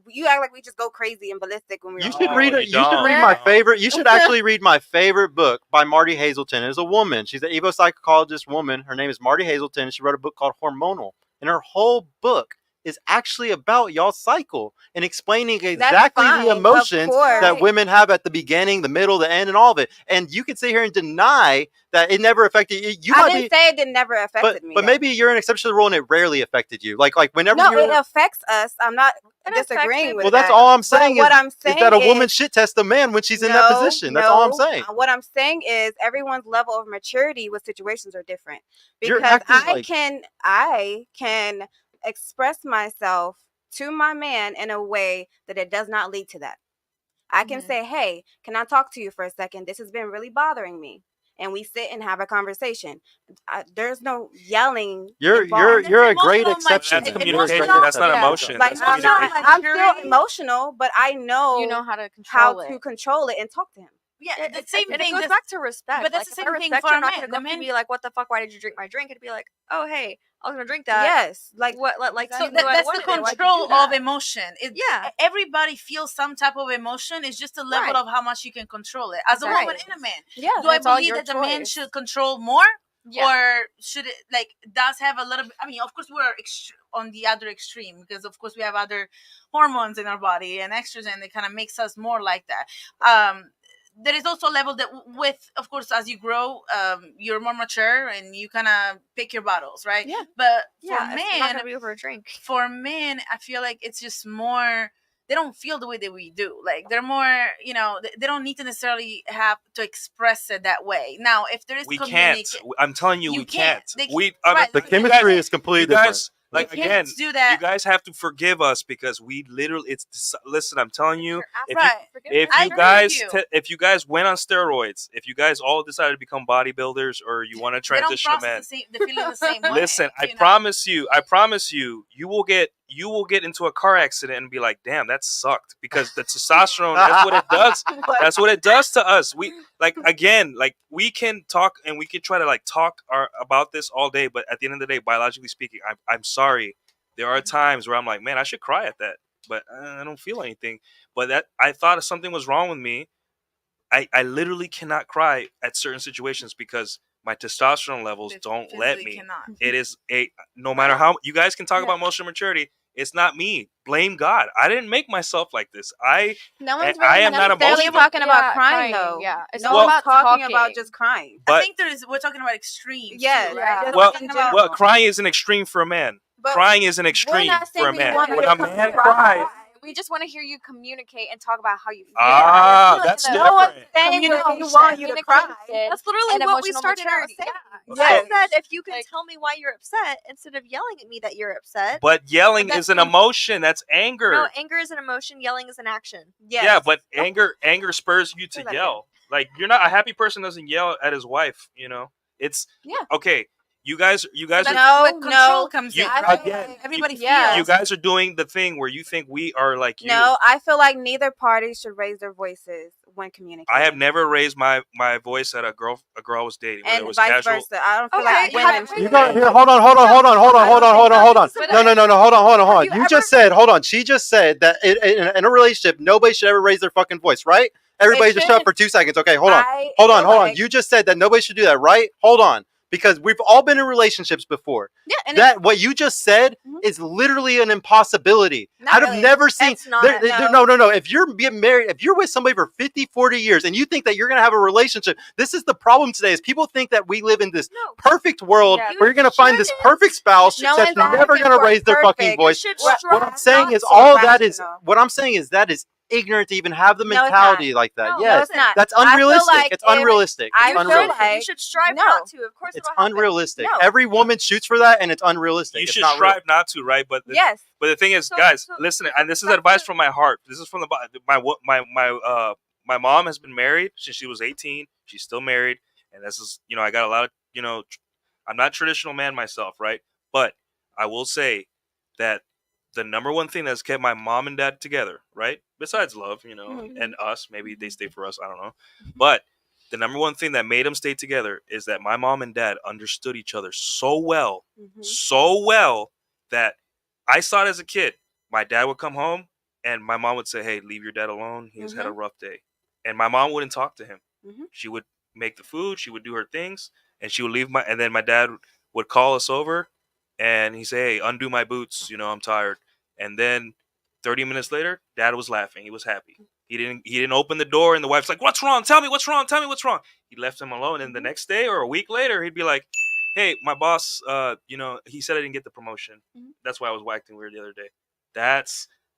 you act like we just go crazy and ballistic when we're You on should our read period. it. You should read don't. my favorite. You should actually read my favorite book by Marty Hazelton. It's a woman. She's an Evo psychologist woman. Her name is Marty Hazelton. She wrote a book called Hormonal, and her whole book is actually about y'all's cycle and explaining exactly fine, the of emotions course. that women have at the beginning, the middle, the end, and all of it. And you can sit here and deny that it never affected you. You I might didn't be, say it never affected me. but though. maybe you're an exception to the rule and it rarely affected you. Like whenever no, you're it affects us. I'm not It affects disagreeing me, with well, that. that's all I'm But saying. what I'm Is saying that a woman is- shit tests a man when she's in that position. That's all I'm saying. What I'm saying is everyone's level of maturity with situations are different. You're Because acting I can express myself to my man in a way that it does not lead to that. I can say, hey, can I talk to you for a second? This has been really bothering me. And we sit and have a conversation. There's no yelling. You're involved. a great Emotional, exception. That's It- communication. emotional- That's not yeah. emotion. Like That's I'm communication. I'm still Maturity. emotional, but I know, You know how to how control it. to control it and talk to him. Yeah, the same and thing. it goes back to respect. but that's Like, the if same I thing respect for you, a I'm not man. gonna The go up man- and be like, "What the fuck? Why did you drink my drink?" It'd be like, "Oh, hey, I was gonna drink that." Yes, like What? Like, So you knew I that's the wanted it. Why'd you do control that? of emotion. Yeah. Everybody feels some type of emotion. It's just a level Right. of how much you can control it. As a Exactly. woman and a man, yeah. do I It's all believe your that the man choice. should control more, Yeah. or should it does have a little bit? I mean, of course, we're on the other extreme because, of course, we have other hormones in our body and estrogen that kind of makes us more like that. There is also a level that with, of course, as you grow, you're more mature and you kind of pick your battles, right? Yeah. But Yeah. for It's not men, gonna be over a drink. I feel like it's just more, they don't feel the way that we do. Like they're more, they don't need to necessarily have to express it that way. Now, if there is We can't. I'm telling you, You we can't. can't. They- We right. The You chemistry guys- is completely you different. guys, like You can't again, do that. you guys have to forgive us because we literally. Listen. I'm telling you, if Right. I agree with you. if you guys went on steroids, if you guys all decided to become bodybuilders, or you want to They don't transition to men, process the feeling the same way. listen, I you know? promise you, you will get into a car accident and be like, damn, that sucked, because the testosterone, that's what it does. That's what it does to us. We we can talk and we can try to talk about this all day, but at the end of the day, biologically speaking, I'm sorry. There are times where I'm like, man, I should cry at that, but I don't feel anything. But that I thought something was wrong with me. I literally cannot cry at certain situations because my testosterone levels don't let Physically me. cannot. It is no matter how you guys can talk Yeah. about emotional maturity, it's not me. Blame God. I didn't make myself like this. No one's I really am not necessarily emotional. talking about Yeah, crying, crying, though. yeah. It's no all one's about talking about talking. just crying. I But think we're talking about extremes. Yes, too, Yeah. right? Just well, talking about- well, crying is an extreme for a man. But Crying is an we're extreme not saying for a we man. want When to a man cries, We just want to hear you communicate and talk about how you feel. That's No different. one's saying Communication. we want you to cry. That's literally and what we emotional started out maturity. saying. Yeah. I said if you can Like- tell me why you're upset instead of yelling at me that you're upset. But yelling But is an that's- emotion. That's anger. No, anger is an emotion. Yelling is an action. Yes. Yeah, but anger spurs you to Say that yell. Like you're not a happy person doesn't yell at his wife. You know, it's okay. You guys That's are where control comes You- in. Right? again, Everybody Yeah. feels. you guys are doing the thing where you think we are like you. No, I feel like neither party should raise their voices when communicating. I have never raised my voice at a girl I was dating. Whether and it was vice casual. versa. I don't feel Okay, like you women. haven't should You raised got raise here. their Hold on. Hold on. Hold on. Hold on. Hold on. Hold on. Hold on. this is No. Hold on. Hold on. you You ever- just said. Hold on. She just said that in a relationship, nobody should ever raise their fucking voice, right? Everybody just shut up for 2 seconds. Okay. Hold on. I Hold on. feel Hold on. like- You just said that nobody should do that, right? Hold on. Because we've all been in relationships before. Yeah, and That what you just said Mhm. is literally an impossibility. Not I'd have really. never seen. It's not, no. No. If you're being married, if you're with somebody for 50, 40 years, and you think that you're gonna have a relationship, this is the problem today. Is people think that we live in this No. perfect world Yeah. where you're gonna find this shouldn't. perfect spouse No that's one's never asking gonna for raise their fucking perfect. voice. You should What I'm strive saying not is to. all that is. Rational. What I'm saying is that is ignorant to even have the No, it's mentality like that. No, Yes, No, it's not. that's I feel unrealistic. like It's if- unrealistic. I It's feel unrealistic. like- You should strive No. not to. Of course, It's it'll happen. unrealistic. No. Every woman shoots for that, and it's unrealistic. You It's should not real. strive not to, right? But Yes. But the thing is, So- guys, so listen, and this is back advice to- from my heart. This is from my mom has been married since she was 18. She's still married, and this is I got a lot of I'm not a traditional man myself, right? But I will say that the number one thing that's kept my mom and dad together, right? Besides love, Mhm. and us, maybe they stay for us, I don't know. But the number one thing that made them stay together is that my mom and dad understood each other so well that I saw it as a kid. My dad would come home and my mom would say, "Hey, leave your dad alone. He has had a rough day." And my mom wouldn't talk to him. Mhm. She would make the food, she would do her things, and she would leave and then my dad would call us over and he'd say, "Hey, undo my boots, I'm tired." And then 30 minutes later, dad was laughing. He was happy. He didn't open the door and the wife's like, "What's wrong? Tell me what's wrong. Tell me what's wrong." He left him alone and the next day or a week later, he'd be like, "Hey, my boss, he said I didn't get the promotion. That's why I was acting weird the other day."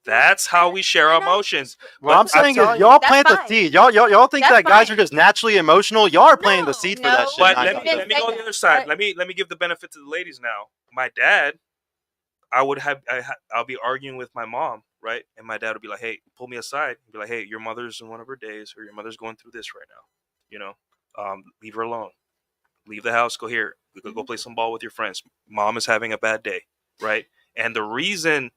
That's how we share our emotions. What I'm But saying telling is, you- y'all That's plant the fine. seed. Y'all think That's that guys fine. are just naturally emotional. Y'all are planting the seed for that no. shit. But nine let times me out of let me 10. go to the other side. Let me give the benefit to the ladies now. My dad, I'll be arguing with my mom, right? And my dad would be like, "Hey, pull me aside." He'd be like, "Hey, your mother's in one of her days, or your mother's going through this right now. Leave her alone. Leave the house. Go here. Go play some ball with your friends. Mom is having a bad day, right?" And the reason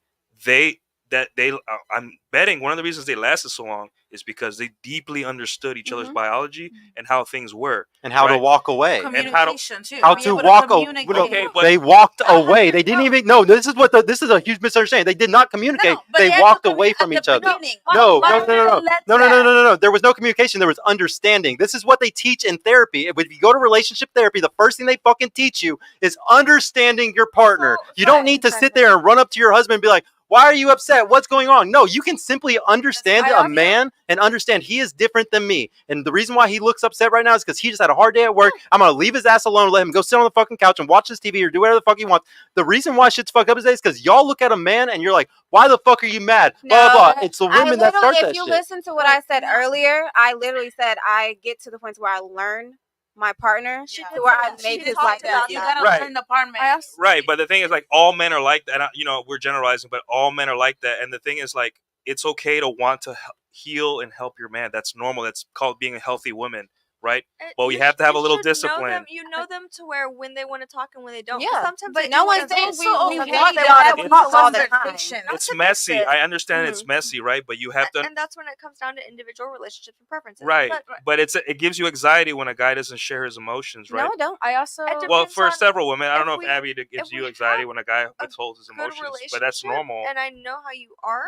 I'm betting one of the reasons they lasted so long is because they deeply understood each other's biology and how things were. And how to right? walk away. Communication too. How Be to able walk away. communicate. Okay, but- They walked away. They didn't even. No, this is a huge misunderstanding. They did not communicate. but They had to walked away from at each the other. beginning. No. Why- There was no communication. There was understanding. This is what they teach in therapy. If you go to relationship therapy, the first thing they fucking teach you is understanding your partner. So- You don't need to sit there and run up to your husband and be like, "Why are you upset? What's going on?" No, you can simply understand I a also- man and understand he is different than me. And the reason why he looks upset right now is because he just had a hard day at work. I'm going to leave his ass alone and let him go sit on the fucking couch and watch his TV or do whatever the fuck he wants. The reason why shit's fucked up today is because y'all look at a man and you're like, "Why the fuck are you mad?" Blah, blah, blah. It's the women that start that If you shit. listen to what I said earlier, I literally said I get to the point where I learn my partner Yeah. to where I She make did his talk life about You easier. gotta Right. learn the apartment. I also, Right, but the thing is, like, all men are like that. We're generalizing, but all men are like that. And the thing is, like, it's okay to want to heal and help your man. That's normal. That's called being a healthy woman, right? But we have to have a little discipline. You know them to where when they want to talk and when they don't. 'Cause Yeah, sometimes but they no do one's wanna saying talk. we so we okay want to them have to a talk all the time. conversation. It's to fix messy. it. I understand it's messy, right? But you have to. And that's when it comes down to individual relationships and preferences. Right, But but it gives you anxiety when a guy doesn't share his emotions, right? No, I don't. I also, It Well, depends for on several women, I don't if know if we- Abby gives if you we anxiety have when a guy a withholds his good emotions, but that's relationship normal. And I know how you are,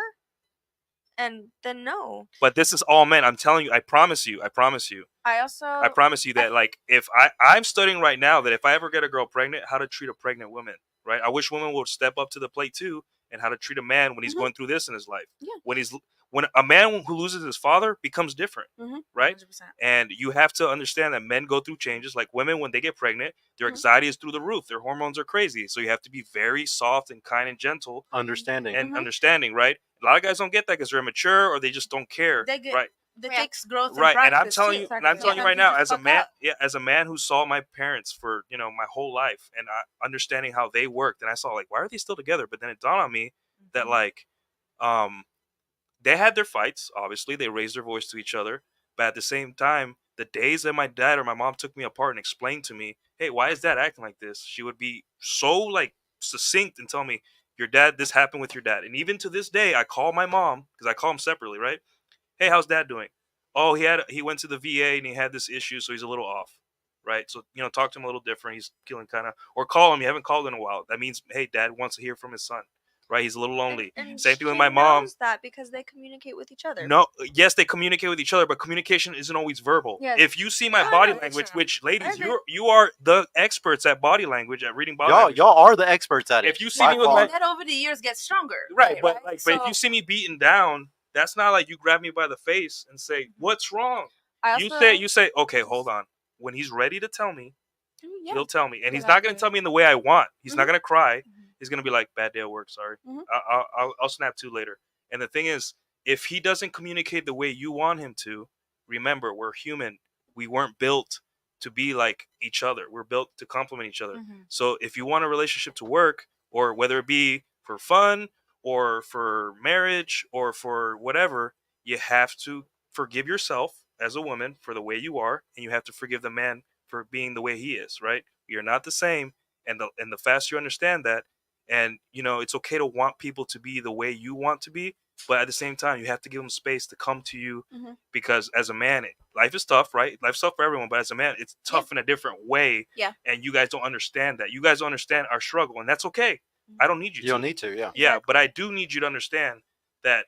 and then no. But this is all men. I'm telling you. I promise you. I also, I promise you that, like, if I'm studying right now that if I ever get a girl pregnant, how to treat a pregnant woman, right? I wish women would step up to the plate too, and how to treat a man when he's going through this in his life. Yeah. when a man who loses his father becomes different, right? 100%. And you have to understand that men go through changes. Like women, when they get pregnant, their anxiety is through the roof. Their hormones are crazy. So you have to be very soft and kind and gentle, Understanding. and understanding, right? A lot of guys don't get that because they're immature or they just don't care, right? That takes growth Right, and and I'm practice telling too. you, and I'm telling you right Sometimes now, you as just a fuck man, up. as a man who saw my parents for my whole life, and understanding how they worked, and I saw like, why are they still together? But then it dawned on me that like, they had their fights. Obviously, they raised their voice to each other, but at the same time, the days that my dad or my mom took me apart and explained to me, hey, why is dad acting like this? She would be so like succinct and tell me, your dad, this happened with your dad. And even to this day, I call my mom because I call him separately, right? Hey, how's dad doing? Oh, he went to the VA and he had this issue, so he's a little off, right? So talk to him a little different. He's feeling kind of, or call him. You haven't called in a while. That means, hey, dad wants to hear from his son, right? He's a little lonely. And Same thing with she my mom. knows that because they communicate with each other. No, yes, they communicate with each other, but communication isn't always verbal. Yes. If you see my Oh, body no, language, sure. which ladies, I agree. you are the experts at body language, at reading body language. Y'all are the experts at it. If you see by me with far. my And that over the years gets stronger. right, but like, So, but if you see me beaten down, that's not like you grab me by the face and say, "What's wrong?" I You also, say, "Okay, hold on." When he's ready to tell me, yeah. he'll tell me, and he's not going to tell me in the way I want. He's not going to cry. He's going to be like, "Bad day at work, sorry. I'll snap to later." And the thing is, if he doesn't communicate the way you want him to, remember, we're human. We weren't built to be like each other. We're built to complement each other. So if you want a relationship to work, or whether it be for fun or for marriage or for whatever, you have to forgive yourself as a woman for the way you are, and you have to forgive the man for being the way he is, right? You're not the same, and the faster you understand that, and it's okay to want people to be the way you want to be, but at the same time, you have to give them space to come to you, because as a man, life is tough, right? Life's tough for everyone, but as a man, it's tough in a different way. Yeah. And you guys don't understand that. You guys don't understand our struggle, and that's okay. I don't need you to. You don't need to, yeah. Yeah, but I do need you to understand that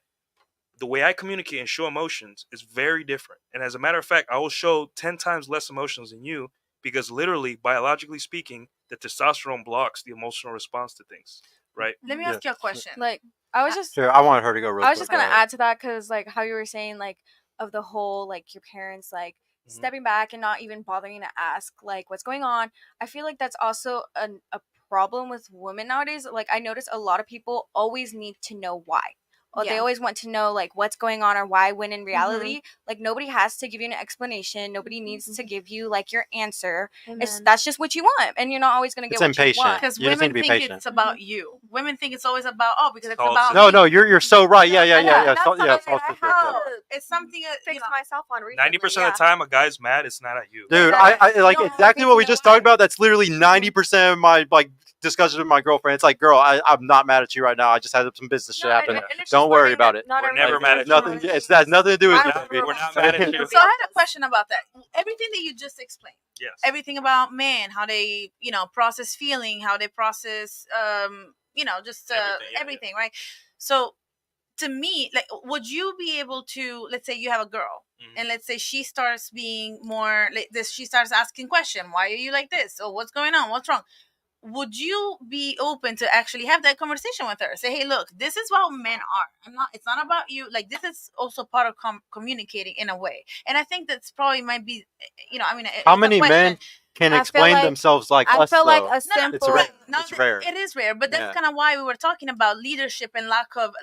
the way I communicate and show emotions is very different. And as a matter of fact, I will show 10 times less emotions than you, because literally, biologically speaking, the testosterone blocks the emotional response to things, right? let me ask you a question. like, I was just, Sure, I wanted her to go real quick. I was just gonna Go ahead. add to that because like how you were saying like of the whole like your parents like stepping back and not even bothering to ask like what's going on. I feel like that's also a problem with women nowadays. Like I notice a lot of people always need to know why. Or they Yeah. always want to know like what's going on or why, when in reality like nobody has to give you an explanation. Nobody needs to give you like your answer. It's that's just what you want, and you're not always gonna get It's what impatient. you want. Because You just need women to be think patient. it's about you. Women think it's always about because it's Oh, about No, me. no, you're so right. Yeah. That's So, yeah, something false I sister, have yeah. to It's something fix myself on recently. 90% of the time, a guy's mad, it's not at you. Dude, Exactly. I like No, exactly what we just talked about. That's literally Mm-hmm. 90% of my discussions with my girlfriend. It's like, girl, I'm not mad at you right now. I just had some business shit happen. and it's Don't just worry learning about that it. not We're everyone never is mad at you. Nothing. It has nothing to do with it, baby. We're not mad at you. So I had a question about that. Everything that you just explained. Yes. Everything about men, how they, process feeling, how they process, just Everything, yeah, right? So to me, like, would you be able to, let's say you have a girl, and let's say she starts being more like this, she starts asking question, why are you like this? Or what's going on? What's wrong? Would you be open to actually have that conversation with her? Say, hey, look, this is how men are. It's not about you. Like, this is also part of communicating in a way. And I think that's probably might be, How it's a many question. men can I feel explain like- themselves like I us? feel like though? a simple. It's rare. No, It's rare. It is rare, but that's Yeah. kind of why we were talking about leadership and lack of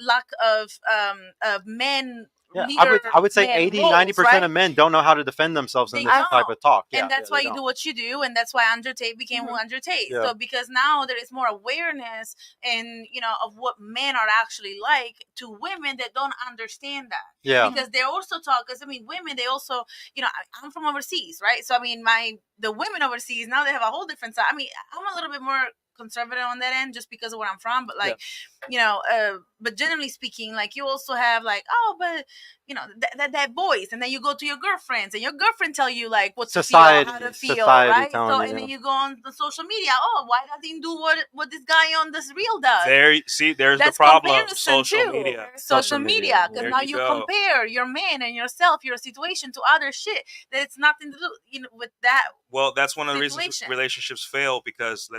men. Yeah, I would say men 80, roles, 90% right? of men don't know how to defend themselves in They this type don't. of talk. And that's why they you do don't. what you do, and that's why Andrew Tate became who Andrew Tate. Yeah. So because now there is more awareness and of what men are actually like to women that don't understand that. Yeah. Because they also talk. Because women, they also I'm from overseas, right? So the women overseas now they have a whole different side. I'm a little bit more conservative on that end just because of where I'm from, but but generally speaking, like you also have like, oh, but that boys, and then you go to your girlfriends and your girlfriend tell you like what to feel, how to feel, right? So telling you, and then you go on the social media, oh, why doesn't he do what this guy on this reel does? There's That's the problem. comparison Social too. media. Social media, because There now you you go. compare your man and yourself, your situation to other shit that it's nothing to do with that. Well, that's one of the reasons Situation. relationships fail, because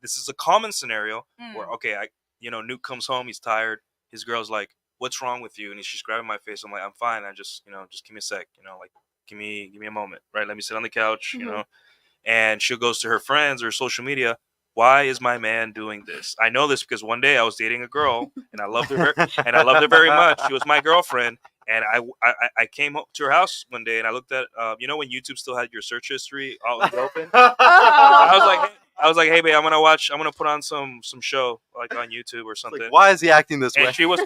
this is a common scenario where, okay, Nuke comes home, he's tired. His girl's like, what's wrong with you? And she's grabbing my face. I'm like, I'm fine. I just, just give me a sec, like, give me a moment, right? Let me sit on the couch, and she goes to her friends or social media. Why is my man doing this? I know this because one day I was dating a girl and I loved her very much. She was my girlfriend. And I came up to her house one day and I looked at, when YouTube still had your search history all open. I was like, hey babe, I'm gonna put on some show like on YouTube or something. Like, why is he acting this way? And she was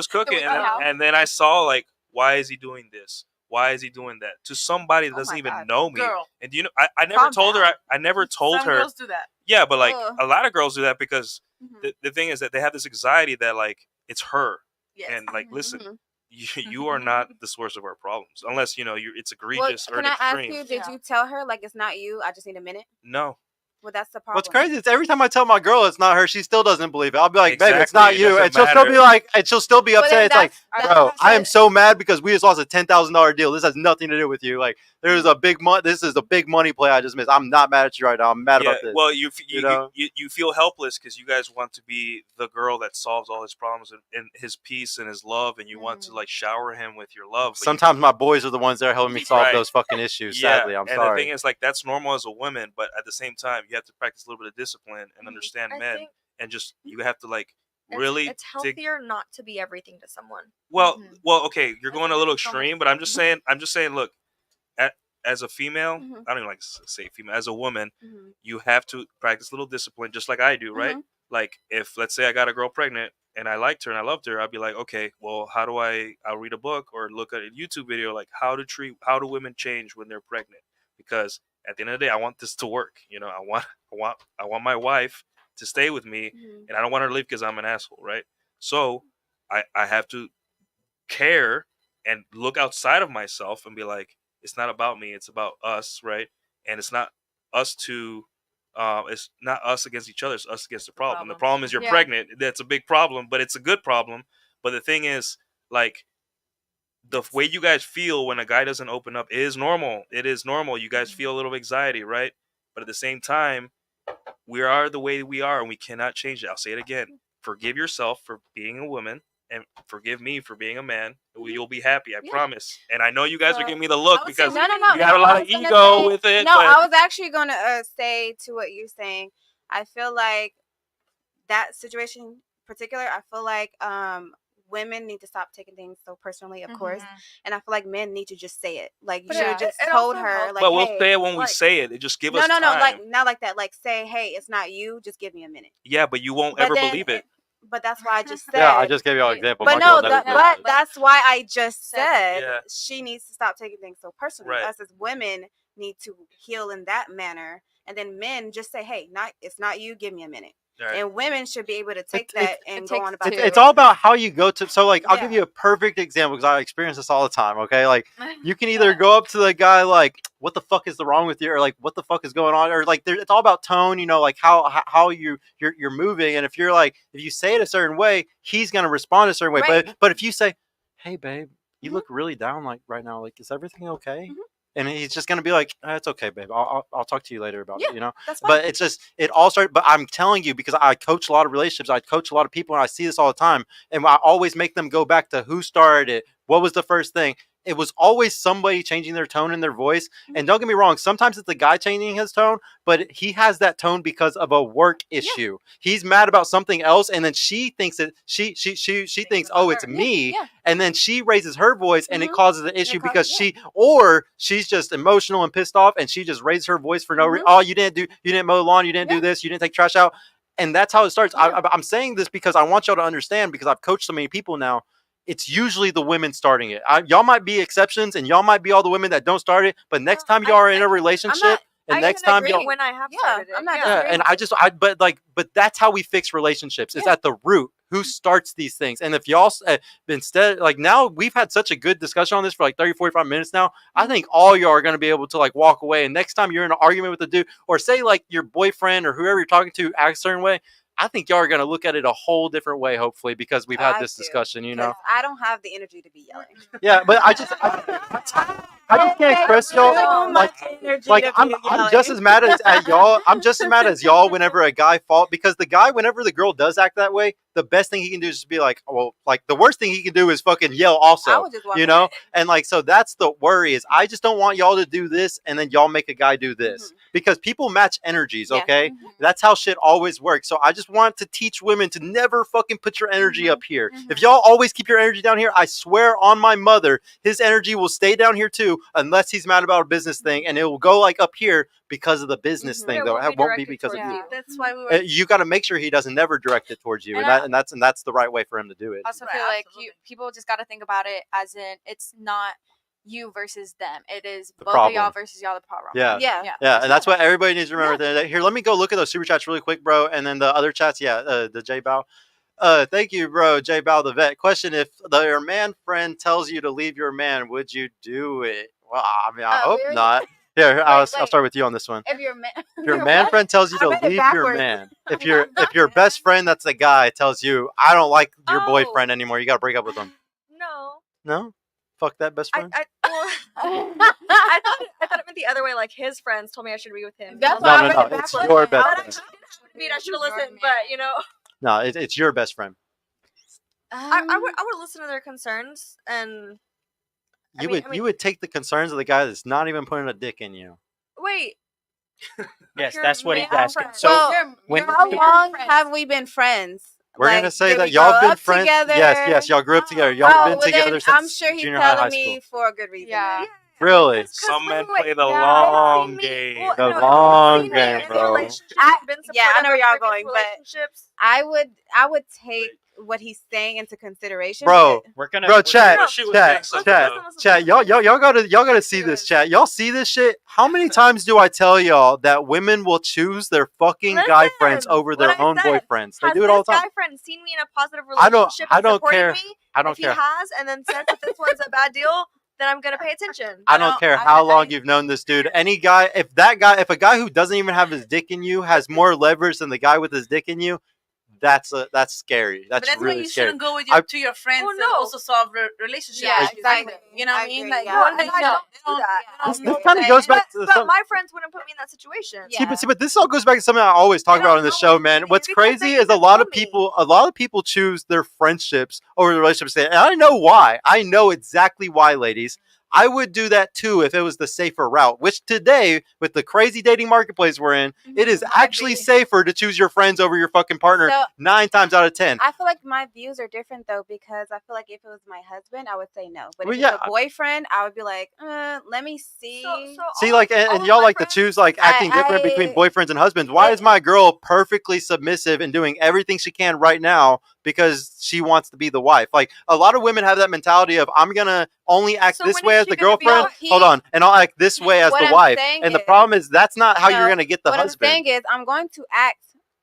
cooking, and then I saw like, why is he doing this? Why is he doing that to somebody that doesn't even know me? Girl. And I never told her. I never told Some her. girls do that. Yeah, but like a lot of girls do that because the thing is that they have this anxiety that like it's her. Yes. And like, listen, you are not the source of our problems unless it's egregious or can an I extreme. ask you? Did you tell her like it's not you? I just need a minute. No. Well, that's the problem. What's crazy is every time I tell my girl it's not her, she still doesn't believe it. I'll be like, babe, it's Exactly, not it you. doesn't And she'll still matter. be like, and she'll still be upset. It's like, that's bro, what I I am said. so mad because we just lost a $10,000 deal. This has nothing to do with you. Like, there's a big this is a big money play I just missed. I'm not mad at you right now. I'm mad about this. Well, you you know? you feel helpless because you guys want to be the girl that solves all his problems and his peace and his love, and you want to like shower him with your love. But Sometimes my boys are the ones that are helping me solve Right. those fucking issues. Yeah, Sadly, I'm and sorry. the thing is, like, that's normal as a woman, but at the same time, you have to practice a little bit of discipline and understand I men, think and just you have to like it's really. it's healthier not to be everything to someone. Well, okay, you're going a little extreme, but I'm just saying. Look, as a female, I don't even like to say female. As a woman, you have to practice a little discipline, just like I do, right? Like, if let's say I got a girl pregnant and I liked her and I loved her, I'd be like, okay, well, how do I'll read a book or look at a YouTube video, like how do women change when they're pregnant? Because at the end of the day, I want this to work. I want my wife to stay with me, and I don't want her to leave because I'm an asshole, right? So I have to care and look outside of myself and be like, it's not about me, it's about us, right? And it's not us it's not us against each other, it's us against the problem. The problem is you're pregnant. That's a big problem, but it's a good problem. But the thing is, like, the way you guys feel when a guy doesn't open up is normal. It is normal. You guys feel a little anxiety, right? But at the same time, we are the way we are, and we cannot change it. I'll say it again. Forgive yourself for being a woman, and forgive me for being a man. You'll be happy, I promise. And I know you guys are giving me the look because you have a lot of ego with it. No, I was actually going to say to what you're saying. I feel like that situation in particular, I feel like women need to stop taking things so personally, of course. And I feel like men need to just say it. Like, you should have just told her, like, but we'll hey, say it when we say it. It just give us time. No, like, not like that. Like, say, hey, it's not you. Just give me a minute. Yeah, but you won't ever believe it. But that's why I just said. Yeah, I just gave you all example. But no, that's why I just said she needs to stop taking things so personally. Right. Us as women need to heal in that manner, and then men just say, "Hey, it's not you. Give me a minute." Right. And women should be able to take that and go on about it. It's all about how you go to. So, like, I'll give you a perfect example because I experience this all the time. Okay, like, you can either go up to the guy like, "What the fuck is wrong with you?" or like, "What the fuck is going on?" or like, it's all about tone. Like how you're moving, and if you say it a certain way, he's gonna respond a certain way. Right. But if you say, "Hey, babe, you look really down like right now. Like, is everything okay?" And he's just gonna be like, "It's okay, babe. I'll talk to you later about it." That's fine. But it's just it all started. But I'm telling you because I coach a lot of relationships. I coach a lot of people, and I see this all the time. And I always make them go back to who started it. What was the first thing? It was always somebody changing their tone and their voice. And don't get me wrong, sometimes it's the guy changing his tone, but he has that tone because of a work issue. He's mad about something else, and then she thinks that she thinks, oh, it's me. And then she raises her voice and it causes an issue because she's just emotional and pissed off, and she just raises her voice for no reason. Oh, you didn't mow the lawn, you didn't do this, you didn't take trash out. And that's how it starts. I'm saying this because I want y'all to understand, because I've coached so many people now. It's usually the women starting it. Y'all might be exceptions, and y'all might be all the women that don't start it. But next time y'all are in a relationship, and next time y'all, when I have started it. I'm not. and but that's how we fix relationships. It's at the root. Who starts these things? And if y'all instead, like, now we've had such a good discussion on this for like 30, 45 minutes now. I think all y'all are going to be able to like walk away. And next time you're in an argument with a dude, or say like your boyfriend or whoever you're talking to acts a certain way, I think y'all are going to look at it a whole different way, hopefully, because we've had this discussion, I don't have the energy to be yelling. Yeah, but I just and Crystal, I'm just as mad at y'all. I'm just as mad as y'all whenever a guy fault, because the guy, whenever the girl does act that way, the best thing he can do is just be like, well, like the worst thing he can do is fucking yell also, you know? And like, so that's the worry is I just don't want y'all to do this and then y'all make a guy do this because people match energies. Okay. That's how shit always works. So I just want to teach women to never fucking put your energy up here. If y'all always keep your energy down here, I swear on my mother, his energy will stay down here too, unless he's mad about a business thing, and it will go like up here because of the business thing, though. It won't be because of you. That's why we were. You got to make sure he doesn't never direct it towards you, and that's the right way for him to do it. I also feel like people just got to think about it as in it's not you versus them. It is both of y'all versus y'all the problem. Yeah. And that's what everybody needs to remember. Here, let me go look at those super chats really quick, bro, and then the other chats. The J Bow. Thank you, bro. J Bow the vet. Question: if your man friend tells you to leave your man, would you do it? Well, I mean, I hope not. Here, I'll start with you on this one. If your man friend tells you to leave your man, if your best friend that's a guy tells you, I don't like your boyfriend anymore, you got to break up with him. No, fuck that best friend. I thought it meant the other way. Like his friends told me I should be with him. No. It's your best friend. I should have listened, but you know. No, it's your best friend. I would listen to their concerns, and you would take the concerns of the guy that's not even putting a dick in you. Wait. Yes, that's what he's asking. So, how long have we been friends? We're gonna say that y'all been friends. Together? Yes, y'all grew up together. Y'all been together since I'm sure he's junior high telling school. me for a good reason. Yeah. Really? Some men play the long game. The long game, bro. I know where y'all going, but I would take what he's saying into consideration. Bro, chat. Y'all gotta Let's see this, chat. Y'all see this shit? How many times do I tell y'all that women will choose their fucking guy friends over their own boyfriends? They do it all the time. Has this guy friend seen me in a positive relationship? I don't care. I don't care. If he has, and then says that this one's a bad deal, then I'm gonna pay attention. I don't care how long you've known this dude. Any guy, if a guy who doesn't even have his dick in you has more leverage than the guy with his dick in you, that's scary. That's really why you scary. shouldn't go with to your friends and also solve relationships. Yeah, exactly. You know what I mean? Like, This kind of goes back to but my friends wouldn't put me in that situation. See, but this all goes back to something I always talk about on the show, man. What's crazy is a lot of people choose their friendships over the relationships, and I know why. I know exactly why, ladies. I would do that too if it was the safer route, which today, with the crazy dating marketplace we're in, it is actually safer to choose your friends over your fucking partner 9 times out of 10. I feel like my views are different though, because I feel like if it was my husband, I would say no. But if it's a boyfriend, I would be like, let me see. See, like, and y'all like to choose like acting different between boyfriends and husbands. Why is my girl perfectly submissive and doing everything she can right now because she wants to be the wife? Like, a lot of women have that mentality of, I'm gonna only act this way as the girlfriend, hold on, and I'll act this way as the wife. And the problem is that's not how you're gonna get the husband. What I'm saying is, I'm going to act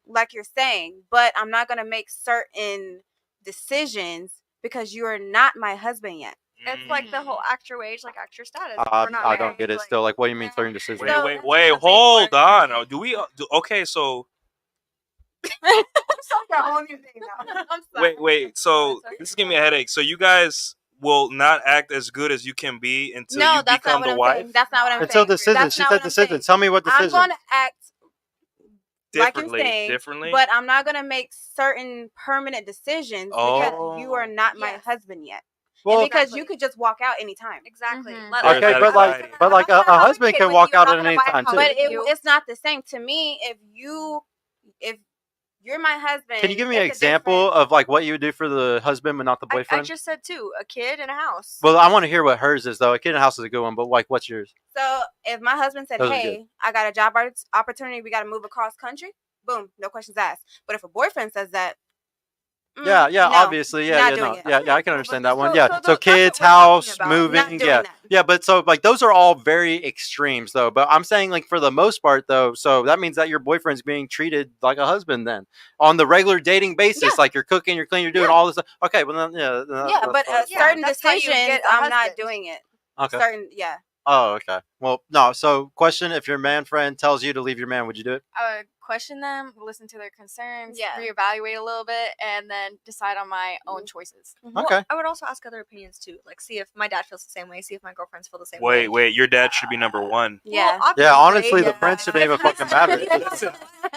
like you're saying, but I'm not gonna make certain decisions because you are not my husband yet. It's like the whole act your age, like act your status. I don't get it still. Like, what do you mean certain decisions? Wait, hold on. Okay, so wait. So this is giving me a headache. So you guys will not act as good as you can be until you become the wife? Saying. That's not what I'm saying. Until decisions. She said decisions. Tell me what decisions. I'm going to act differently, like you're saying, but I'm not going to make certain permanent decisions because you are not my husband yet. Well, and because you could just walk out anytime. Exactly. Okay, but like a husband can walk out at any time too. But it's not the same to me. If you're my husband. Can you give me an example of like what you would do for the husband but not the boyfriend? I just said two, a kid and a house. Well, I want to hear what hers is though. A kid and a house is a good one, but like, what's yours? So if my husband said, "Hey, I got a job opportunity, we got to move across country," boom, no questions asked. But if a boyfriend says that, obviously, I can understand that one. So kids, house, moving, but so like those are all very extremes though. But I'm saying like for the most part though, so that means that your boyfriend's being treated like a husband then on the regular dating basis, like you're cooking, you're cleaning, you're doing all this stuff. Okay, well then, but certain decisions, I'm not doing it. Okay. Certain, Oh, okay. Well, no. So, question: if your man friend tells you to leave your man, would you do it? I would question them, listen to their concerns, Yeah. reevaluate a little bit, and then decide on my own choices. Well, Okay. I would also ask other opinions too. Like, see if my dad feels the same way. See if my girlfriends feel the same way. Wait, your dad should be number one. Yeah. Well, Yeah, honestly, obviously, the friends shouldn't even fucking matter.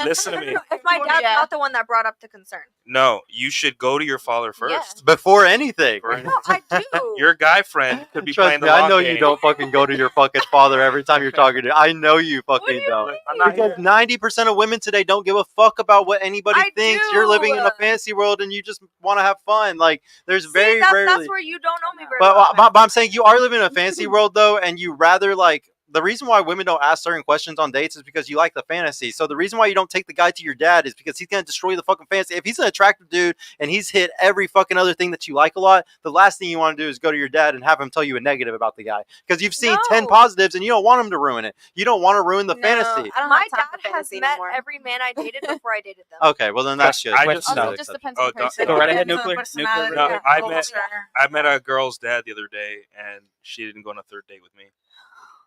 Listen to me. If my dad's Yeah. not the one that brought up the concern. No, you should go to your father first. Before anything. No, I do. Your guy friend could be Trust playing the me, long I know game. you don't fucking go to your fucking father every time you're talking to. I know you fucking don't. I'm not Because 90% of women today don't give a fuck about what anybody I thinks. do. You're living in a fantasy world and you just want to have fun. Like, there's See, very that's rarely. where you don't know me very But, well. but I'm saying you are living in a fantasy world though, and you rather like the reason why women don't ask certain questions on dates is because you like the fantasy. So the reason why you don't take the guy to your dad is because he's gonna destroy the fucking fantasy. If he's an attractive dude and he's hit every fucking other thing that you like a lot, the last thing you want to do is go to your dad and have him tell you a negative about the guy because you've seen 10 No. positives and you don't want him to ruin it. You don't want to ruin the fantasy. I don't My have time dad for has fantasy met anymore. every man I dated before I dated them. Okay, well then that's good. I That's just- good. Also, it just depends Oh, on the person. Go right ahead, Depends on the Nuclear. personality, No, yeah, I culture. met a girl's dad the other day, and she didn't go on a third date with me.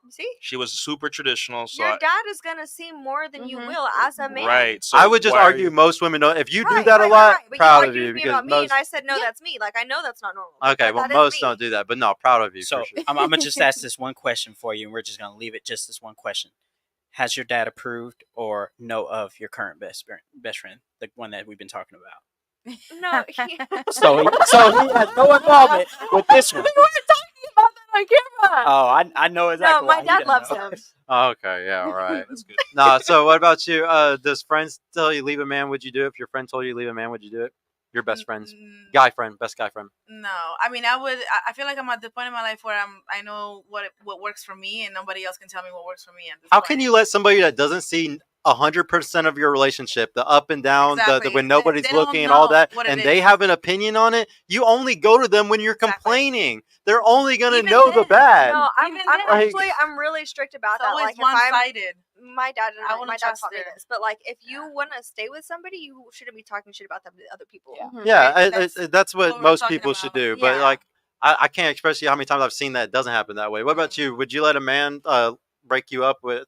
See? She was super traditional, so Your dad is going to see more than you Mhm. will as a man. right. So I would just why are argue you- most women don't. If you do Right, that a right, lot, right. But proud of argued you with me because about me, most. and I said, no, that's me. Like, I know that's not normal. Okay, But well that is most me. don't do that, but no, proud of you So for sure. I'm gonna just ask this one question for you, and we're just gonna leave it just this one question. Has your dad approved or know of your current best friend, the one that we've been talking about? No, he, So he has no involvement with this one. on camera. Oh, I know exactly. no, why my he dad doesn't loves know. him. Oh, okay, yeah, all right. That's good. No, so what about you? Does friends tell you leave a man? Would you do it? If your friend told you leave a man, would you do it? Your best friends, guy friend, best guy friend. No, I mean I would. I feel like I'm at the point in my life where I know what works for me, and nobody else can tell me what works for me. At this How point. can you let somebody that doesn't see 100% of your relationship, the up and down, Exactly. the when nobody's They don't looking and all know that, what it and they is. have an opinion on it? You only go to them when you're Exactly. complaining. They're only gonna Even know the then, bad. No, I'm Even actually then. I'm really strict about It's that. always Like if I'm one-sided. my dad and I my wouldn't dad trust taught me her. this, but like if you want to stay with somebody, you shouldn't be talking shit about them to other people. Yeah. Yeah, Right, that's what we're most talking people about. should do. But Yeah. like, I can't express to you how many times I've seen that it doesn't happen that way. What about you? Would you let a man break you up with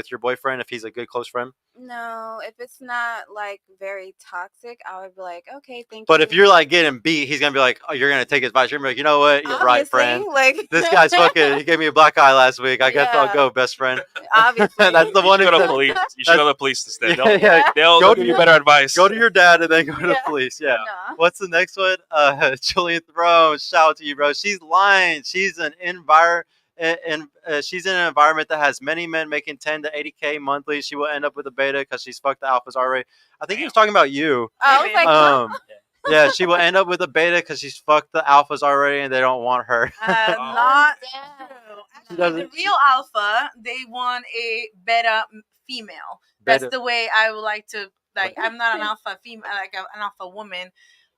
your boyfriend if he's a good close friend? No, if it's not like very toxic, I would be like, okay, thank you. But if you're like getting beat, he's gonna be like, oh, you're gonna take his advice. You're gonna be like, you know what? You're right, Obviously, friend. like This guy's fucking. He gave me a black eye last week. I guess I'll Yeah. go, best friend. obviously. That's the You one. should go to exception. police. You should go to the police instead. Yeah, yeah. They'll Go give to you your- better advice. Go to your dad and then go to the Yeah. police. Yeah. No. What's the next one? Julian Throne. Shout out to you, bro. She's lying. She's she's in an environment that has many men making 10 to 80K monthly. She will end up with a beta because she's fucked the alphas already. I think he was talking about you. I was like, Yeah, she will end up with a beta because she's fucked the alphas already and they don't want her. Not damn. true. She Actually, the doesn't- real alpha, they want a beta female. That's Beta- the way I would like to. Like, I'm not an alpha female, like an alpha woman.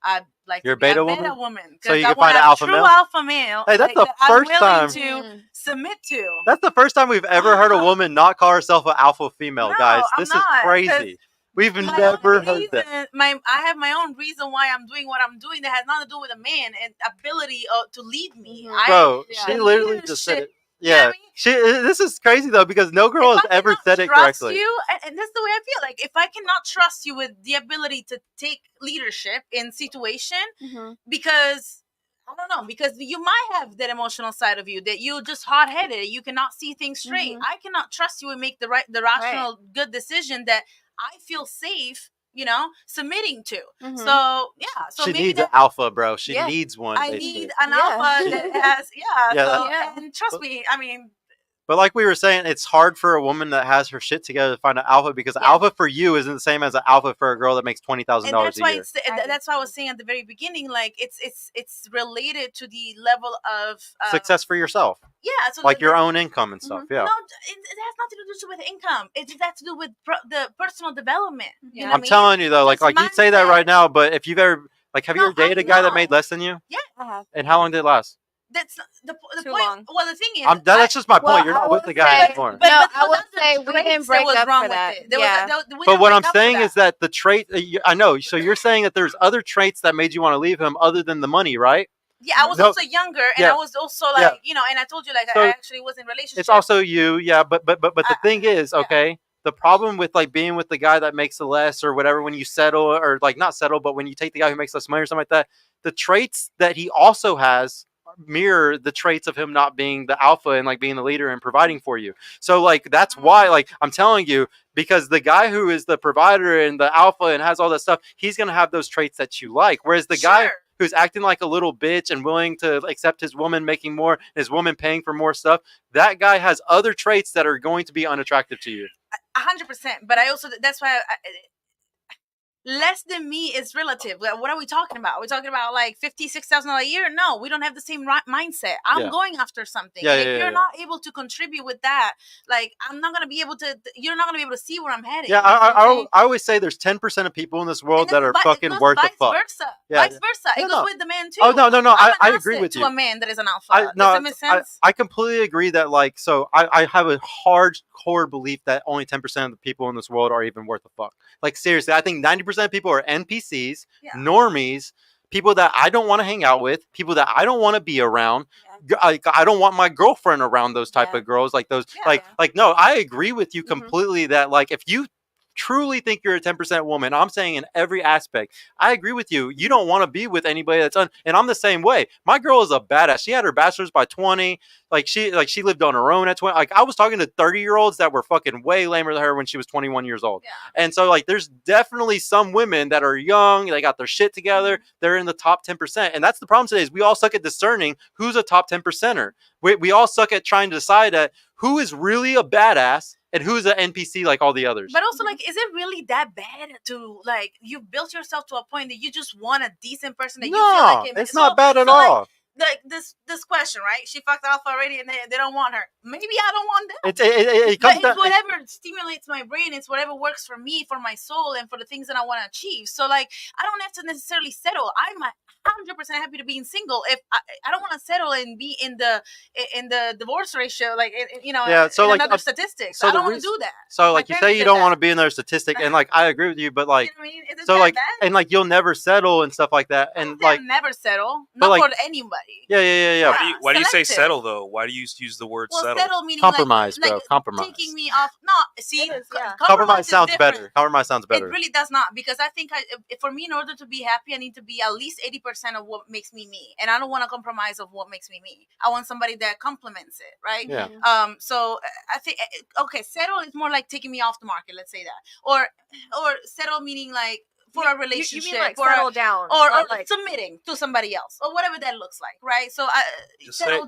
I'd like You're to be a a beta beta woman? woman. So you 'cause I can find want an a alpha true male? alpha male. Hey, that's like, the that first I'm time- willing to submit to. That's the first time we've ever heard a woman not call herself an alpha female, No, guys. I'm This is not, 'cause crazy. We've My never own heard that. reason, I have my own reason why I'm doing what I'm doing that has nothing to do with a man and ability to lead me. Mhm. Bro, yeah. she The literally just said leadership- it. You know what Yeah, I mean? this is crazy though because no girl If has I ever cannot said it trust correctly. You, and that's the way I feel. Like if I cannot trust you with the ability to take leadership in situation, Mhm. because I don't know, because you might have that emotional side of you that you're just hot headed. You cannot see things straight. Mhm. I cannot trust you and make the rational, good decision that I feel safe. Submitting to. Mhm. So yeah, so She maybe needs an that alpha, bro. She Yeah. needs one. I basically. need an Yeah. alpha that has Yeah, So, Yeah. and trust me, I mean. But like we were saying, it's hard for a woman that has her shit together to find an alpha because Yeah. alpha for you isn't the same as an alpha for a girl that makes $20,000 And that's a why year. that's why I was saying at the very beginning, like it's related to the level of Success for yourself, Yeah, so like your own income and stuff. Mhm. Yeah, No, it has nothing to do with income. It has to do with the personal development. You Yeah. know what I I'm mean? telling you though, like Just you say that right mindset. now, but if you've ever have you No, ever dated I a guy that know. made less than you? I have. And how long did it last? That's the Too point. long. Well, the thing is, That's just my point. Well, You're I not with would the guy say- anymore. No, I those would are the say we traits didn't that break was up wrong for with that. it. There Yeah. was, we But didn't what break I'm up for saying that. is that the trait I know. So you're saying that there's other traits that made you want to leave him other than the money, right? Yeah, I was also younger, and I was also like, you know, and I told you like So, I actually was in a relationship. It's also you, but the thing is, okay, the problem with like being with the guy that makes the less or whatever, when you settle, or like not settle, but when you take the guy who makes less money or something like that, the traits that he also has mirror the traits of him not being the alpha and like being the leader and providing for you. So like that's why, like, I'm telling you, because the guy who is the provider and the alpha and has all that stuff, he's gonna have those traits that you like. Whereas the guy who's acting like a little bitch and willing to accept his woman making more, his woman paying for more stuff, that guy has other traits that are going to be unattractive to you. 100%. But I also, that's why less than me is relative. What are we talking about? Are we talking about like $56,000 a year? No, we don't have the same mindset. I'm going after something. If you're not able to contribute with that, like, I'm not gonna be able to. You're not gonna be able to see where I'm heading. Yeah, I always say there's 10% of people in this world that are fucking worth a fuck. Vice versa. It goes with the man too. Oh no! I agree with you. To a man that is an alpha. Does that make sense? I completely agree that, like, so I have a hardcore belief that only 10% of the people in this world are even worth a fuck. Like, seriously, I think 90% of people are NPCs, normies, people that I don't want to hang out with, people that I don't want to be around. I don't want my girlfriend around those type of girls, like those, like no, I agree with you completely that, like, if you truly think you're a 10% woman, I'm saying in every aspect, I agree with you. You don't want to be with anybody that's and I'm the same way. My girl is a badass. She had her bachelor's by 20. She lived on her own at 20. Like, I was talking to 30-year-olds that were fucking way lamer than her when she was 21 years old. And so, like, there's definitely some women that are young, they got their shit together, they're in the top 10%. And that's the problem today, is we all suck at discerning who's a top 10%er. We all suck at trying to decide that who is really a badass and who's an NPC like all the others. But also, like, is it really that bad to, like, you've built yourself to a point that you just want a decent person that you feel like it's not bad at all. Like this question, right? She fucked Alpha already, and they don't want her. Maybe I don't want them. It's whatever stimulates my brain. It's whatever works for me, for my soul, and for the things that I want to achieve. So, like, I don't have to necessarily settle. I'm 100% happy to being single. If I don't want to settle and be in the divorce ratio, like, you know, so, like, another statistic. So I don't want to do that. So, like, you say you don't want to be in their statistic, and, like, I agree with you, but, like, you know what I mean? so, like, and, like, you'll never settle and stuff like that, and, like, never settle, not like, for anybody. Yeah. Why do you say settle though? Why do you use the word settle? Settle meaning compromise, like, bro. Compromise. Taking me off. No, see, compromise sounds better. Compromise sounds better. It really does not, because I think for me, in order to be happy, I need to be at least 80% of what makes me me, and I don't want to compromise of what makes me me. I want somebody that complements it, right? Yeah. So I think settle is more like taking me off the market. Let's say that, or settle meaning like, for a relationship, you mean like settle down, or like submitting to somebody else, or whatever that looks like, right? So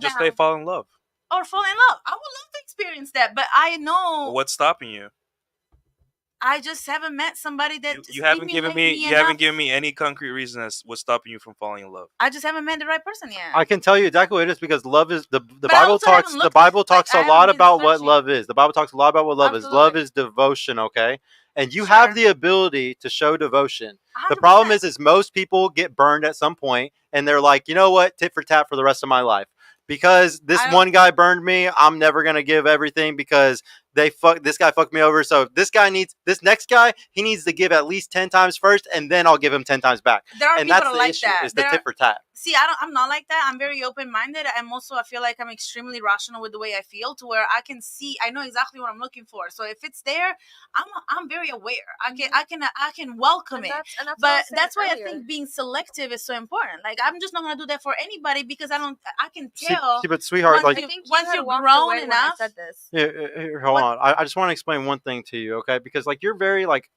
just say fall in love, or fall in love. I would love to experience that, but I know what's stopping you. I just haven't met somebody that you haven't given me any concrete reason as what's stopping you from falling in love. I just haven't met the right person yet. I can tell you exactly what it is, because love is the Bible talks. The Bible talks a lot about what love is. The Bible talks a lot about what love is. Love is devotion, okay? And you have the ability to show devotion. 100%. The problem is most people get burned at some point, and they're like, you know what, tit for tat for the rest of my life. Because this one guy burned me, I'm never gonna give everything because this guy fucked me over. So this next guy, he needs to give at least 10 times first, and then I'll give him 10 times back. There are and people that's the like issue. that. It's the tit for tat. See, I'm not like that. I'm very open-minded. I'm also, I feel like I'm extremely rational with the way I feel, to where I know exactly what I'm looking for. So if it's there, I'm very aware. I can welcome it. But that's why I think being selective is so important. Like, I'm just not gonna do that for anybody, because I can tell. See, but sweetheart, once you've grown enough. Here, hold on. I just want to explain one thing to you, okay? Because, like, you're very like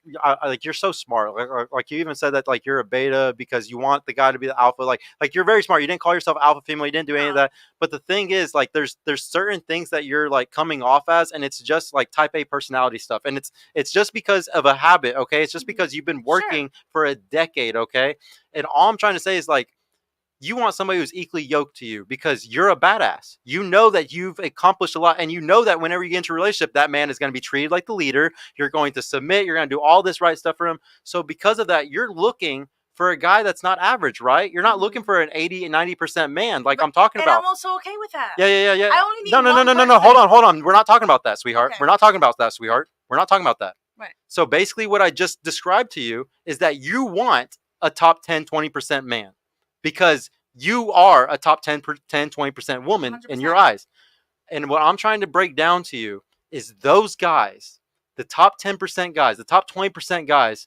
you're so smart. Like you even said that, like, you're a beta because you want the guy to be the alpha. Like you're very smart. You didn't call yourself alpha female. You didn't do any of that. But the thing is, like, there's certain things that you're like coming off as, and it's just like type A personality stuff, and it's just because of a habit, okay? It's just because you've been working for a decade, okay? And all I'm trying to say is, like, you want somebody who's equally yoked to you because you're a badass. You know that you've accomplished a lot, and you know that whenever you get into a relationship, that man is going to be treated like the leader. You're going to submit. You're going to do all this right stuff for him. So because of that, you're looking for a guy that's not average, right? You're not looking for an 80 and 90% man like I'm talking about. And I'm also okay with that. Yeah. I only need No. Hold on. We're not talking about that, sweetheart. Okay. We're not talking about that, sweetheart. We're not talking about that. Right. So basically what I just described to you is that you want a top 10, 20% man because you are a top 10, 20% woman in your 100%. eyes. And what I'm trying to break down to you is those guys, the top 10% guys, the top 20% guys,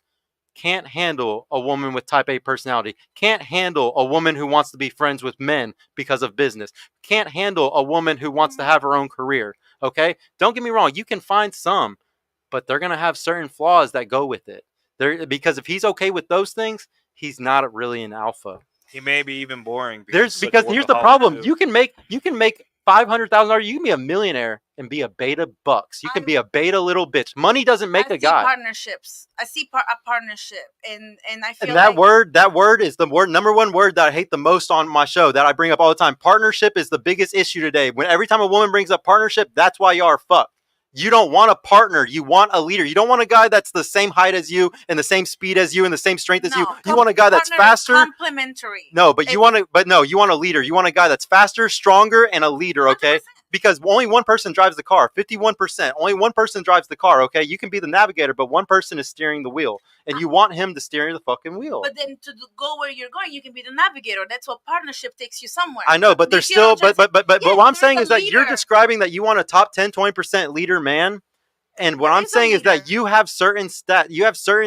can't handle a woman with type A personality, can't handle a woman who wants to be friends with men because of business, can't handle a woman who wants to have her own career. Okay? Don't get me wrong, you can find some, but they're going to have certain flaws that go with it. Because if he's okay with those things, he's not really an alpha. He may be even boring. Because here's the problem: you can make $500,000. You can be a millionaire and be a beta bucks. You can be a beta little bitch. Money doesn't make a guy. Partnerships. I see a partnership, and I feel and that word is the number one word that I hate the most on my show, that I bring up all the time. Partnership is the biggest issue today. Every time a woman brings up partnership, that's why y'all are fucked. You don't want a partner. You want a leader. You don't want a guy that's the same height as you and the same speed as you and the same strength as you. You want a guy that's faster. Complementary. No, but you want a leader. You want a guy that's faster, stronger, and a leader, okay? 100%. Because only one person drives the car. 51%. Only one person drives the car, okay? You can be the navigator, but one person is steering the wheel. And you want him to steer the fucking wheel. But then to go where you're going, you can be the navigator. That's what partnership takes you somewhere. I know, but there's still but what I'm saying is that you're describing that you want a top 10, 20% leader man. And what I'm saying is that you have certain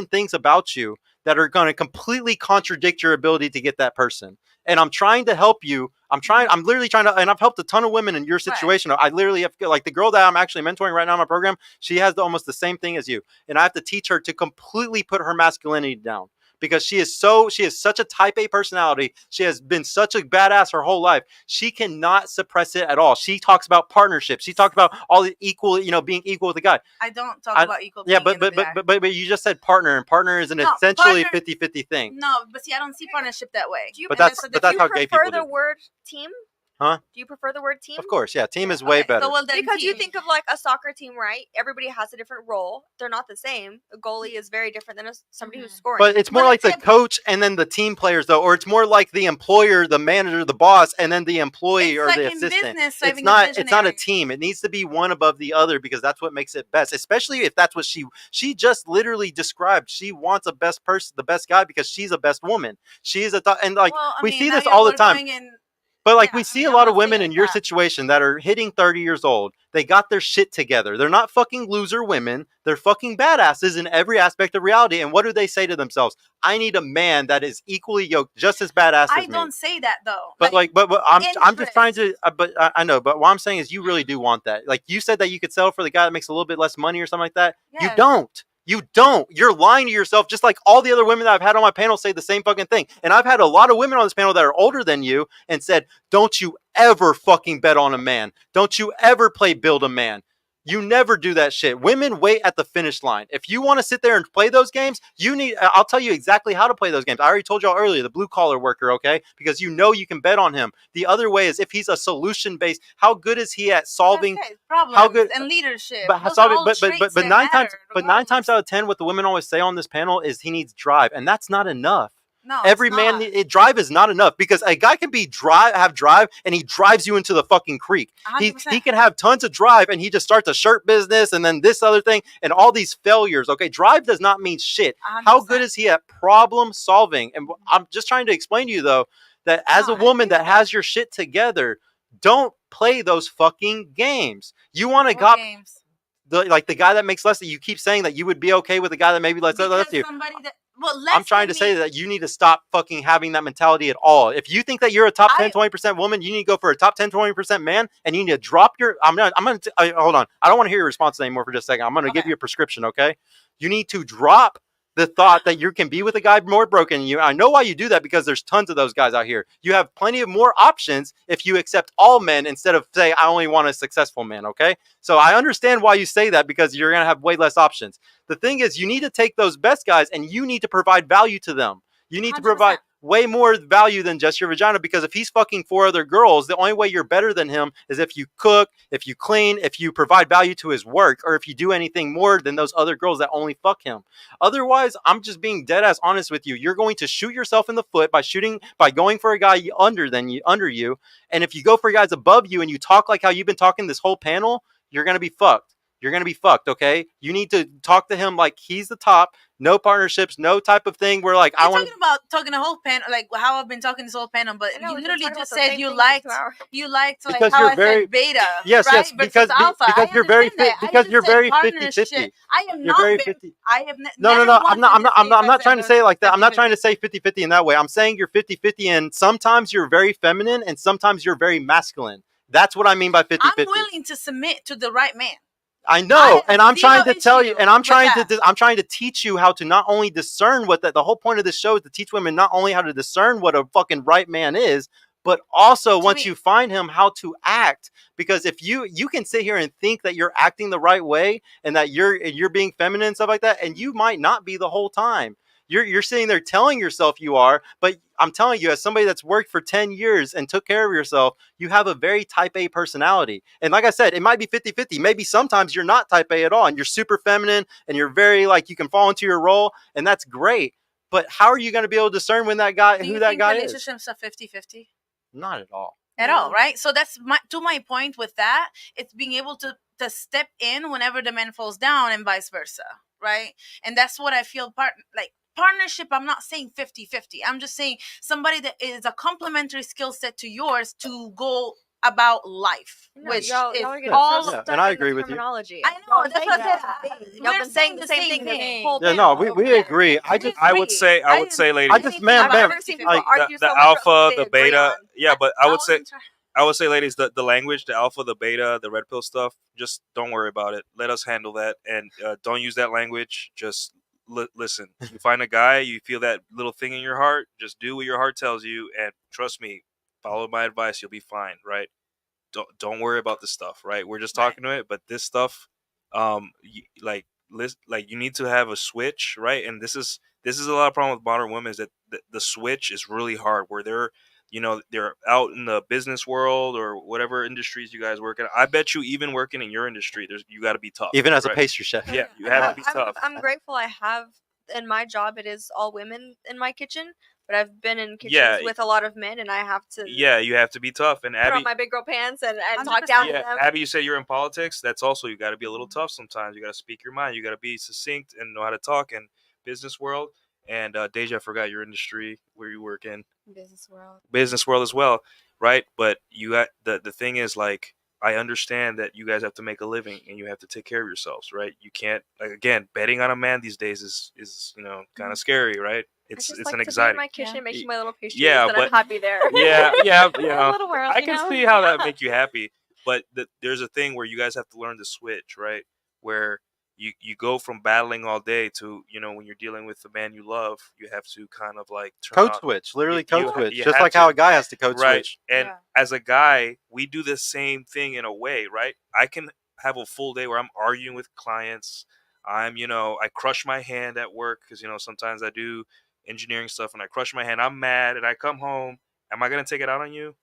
things about you that are going to completely contradict your ability to get that person. And I'm trying to help you. I'm literally trying to, and I've helped a ton of women in your situation. Right. I literally have, like the girl that I'm actually mentoring right now in my program, she has almost the same thing as you. And I have to teach her to completely put her masculinity down. Because she is such a type A personality. She has been such a badass her whole life. She cannot suppress it at all. She talks about partnership. She talks about all the equal, being equal with the guy. I don't talk about equal. Yeah, but you just said partner, and partner is essentially 50-50 thing. No, but see, I don't see partnership that way. That's how gay people do. Do you prefer the word team? Huh? Do you prefer the word team? Of course, yeah. Team is way better. So, because you think of like a soccer team, right? Everybody has a different role. They're not the same. A goalie is very different than somebody who's scoring. But it's more like the coach and then the team players, though, or it's more like the employer, the manager, the boss, and then the employee or the assistant. It's not a team. It needs to be one above the other because that's what makes it best. Especially if that's what she just literally described. She wants a best person, the best guy, because she's a best woman. She is we see this all the time. But we see a lot of women in your situation that are hitting 30 years old. They got their shit together. They're not fucking loser women. They're fucking badasses in every aspect of reality. And what do they say to themselves? I need a man that is equally yoked, just as badass as me. I don't say that though. But I'm just trying to. But I know. But what I'm saying is, you really do want that. Like you said that you could settle for the guy that makes a little bit less money or something like that. Yes. You don't. You don't. You're lying to yourself, just like all the other women that I've had on my panel say the same fucking thing. And I've had a lot of women on this panel that are older than you and said, don't you ever fucking bet on a man. Don't you ever play build a man. You never do that shit. Women wait at the finish line. If you want to sit there and play those games, I'll tell you exactly how to play those games. I already told y'all earlier, the blue collar worker, okay? Because you can bet on him. The other way is if he's a solution based, how good is he at solving problems and leadership? But 9 times out of 10, what the women always say on this panel is he needs drive, and that's not enough. No, every man, drive is not enough, because a guy can have drive and he drives you into the fucking creek. He can have tons of drive and he just starts a shirt business and then this other thing and all these failures. Okay, drive does not mean shit. 100%. How good is he at problem solving? And I'm just trying to explain to you though that as a woman that has your shit together, don't play those fucking games. You want to go the guy that makes less than you. Keep saying that you would be okay with a guy that maybe less than you. I'm trying to say that you need to stop fucking having that mentality at all. If you think that you're a top 10, 20% woman, you need to go for a top 10, 20% man, and you need to drop your. Hold on. I don't want to hear your response anymore for just a second. I'm going to give you a prescription, okay? You need to drop the thought that you can be with a guy more broken than you. I know why you do that, because there's tons of those guys out here. You have plenty of more options if you accept all men instead of say, I only want a successful man, okay? So I understand why you say that, because you're going to have way less options. The thing is, you need to take those best guys and you need to provide value to them. You need 100%. To provide way more value than just your vagina, because if he's fucking 4 other girls, the only way you're better than him is if you cook, if you clean, if you provide value to his work, or if you do anything more than those other girls that only fuck him. Otherwise, I'm just being dead ass honest with you. You're going to shoot yourself in the foot by going for a guy under you. And if you go for guys above you and you talk like how you've been talking this whole panel, you're going to be fucked. you're going to be fucked, okay? You need to talk to him like he's the top. No partnerships, no type of thing where like You're I want talking about talking the whole panel, like how I've been talking this whole panel, but I know, you we've been literally talking just about the said same you thing for liked 2 hours. like because how you're I very said beta, yes, right? yes, Versus alpha. because I you're very understand that. because I you're just said very partnership. 50-50. I have You're not very been. 50. I have No, never I'm once not. in I'm this not. I'm stage not, I'm I not said trying to those say it like that. I'm not 50-50. trying to say 50-50 in that way. I'm saying you're 50-50, and sometimes you're very feminine, and sometimes you're very masculine. That's what I mean by 50-50. I'm willing to submit to the right man. I I know, have and I'm zero trying to tell you, issue and I'm with trying that. I'm trying to teach you how to not only discern what the whole point of this show is to teach women not only how to discern what a fucking right man is, but also To once me. you find him, how to act. Because if you can sit here and think that you're acting the right way and that you're being feminine and stuff like that, and you might not be the whole time. You're sitting there telling yourself you are, but I'm telling you, as somebody that's worked for 10 years and took care of yourself, you have a very type A personality. And like I said, it might be 50-50. Maybe sometimes you're not type A at all and you're super feminine and you're very like you can fall into your role, and that's great. But how are you going to be able to discern when that guy Do who you that think guy is? relationships are 50-50? Not at all. At No. all, right? So that's my point with that. It's being able to step in whenever the man falls down and vice versa, right? And that's what I feel partnership. I'm not saying 50-50. I'm just saying somebody that is a complementary skill set to yours to go about life, No, which y'all is are getting all so Yeah, stuck and I in agree the with you. terminology. I know, Y'all that's say what I that. said. Y'all We're been saying the same thing this whole Yeah, panel. no, we agree. I just I would say, ladies, ma'am, I've ma'am, never seen people like, argue the so much about alpha, something the they agree beta. on. Yeah, but I would say, ladies, the language, the alpha, the beta, the red pill stuff, just don't worry about it. Let us handle that, and don't use that language. Just listen. You find a guy, you feel that little thing in your heart, just do what your heart tells you, and trust me, follow my advice, you'll be fine, right? Don't worry about this stuff, right? We're just talking to it, but this stuff, like you need to have a switch, right? And this is a lot of problem with modern women is that the switch is really hard, where they're out in the business world or whatever industries you guys work in. I bet you even working in your industry, you got to be tough, even as a right? pastry chef. Yeah, you have to be I'm, tough. I'm grateful I have in my job it is all women in my kitchen, but I've been in kitchens Yeah. with a lot of men and I have to Yeah, you have to be tough. And put Abby, on my big girl pants and talk 100%. down to yeah, them. Abby, you say you're in politics. That's also you got to be a little tough sometimes. You got to speak your mind. You got to be succinct and know how to talk in business world. And Deja, I forgot your industry where you work in business world as well, right? But you got the thing is like I understand that you guys have to make a living and you have to take care of yourselves, right? You can't like again betting on a man these days is kind of scary, right? I just It's like an to be in anxiety. my kitchen making my little pastries Yeah, and but I'm happy there. yeah, A little world, I you can know? see how that Yeah. make you happy. But there's a thing where you guys have to learn to switch, right? Where you go from battling all day to when you're dealing with the man you love, you have to kind of like turn Code on. switch, literally You- code you- switch, you just have like to. how a guy has to code Right. switch. And as a guy, we do the same thing in a way, right? I can have a full day where I'm arguing with clients. I crush my hand at work because sometimes I do engineering stuff and I crush my hand. I'm mad and I come home. Am I gonna take it out on you?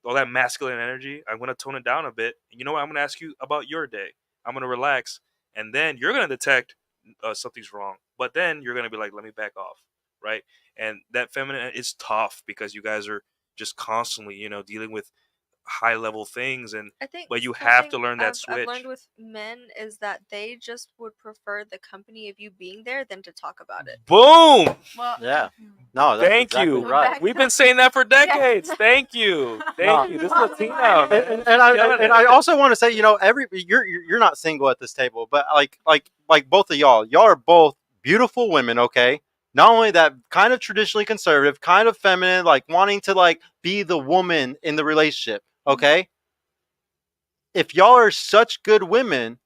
All that masculine energy, I'm gonna tone it down a bit. You know what? I'm gonna ask you about your day. I'm gonna relax, and then you're gonna detect something's wrong. But then you're gonna be like, "Let me back off," right? And that feminine is tough because you guys are just constantly, dealing with high level things, I think but you have to something learn that I've switch. learned with men is that they just would prefer the company of you being there than to talk about it. Boom! Well, Yeah. No, that's Thank exactly you. right. We've been saying that for decades. Thank you. Thank you. This is Latina, man. And I also want to say, you're not single at this table, but like both of y'all are both beautiful women, okay? Not only that, kind of traditionally conservative, kind of feminine, like wanting to like be the woman in the relationship, okay? If y'all are such good women,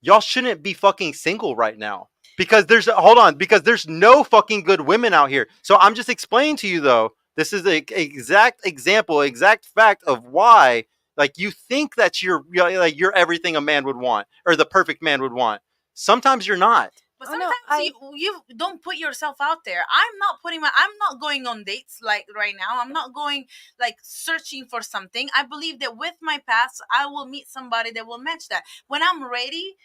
y'all shouldn't be fucking single right now. Because there's no fucking good women out here. So I'm just explaining to you though, this is the exact example, exact fact of why like you think that you're everything a man would want or the perfect man would want. Sometimes you're not. But Oh, no, sometimes you don't put yourself out there. I'm not going on dates like right now. I'm not going like searching for something. I believe that with my past, I will meet somebody that will match that. When I'm ready,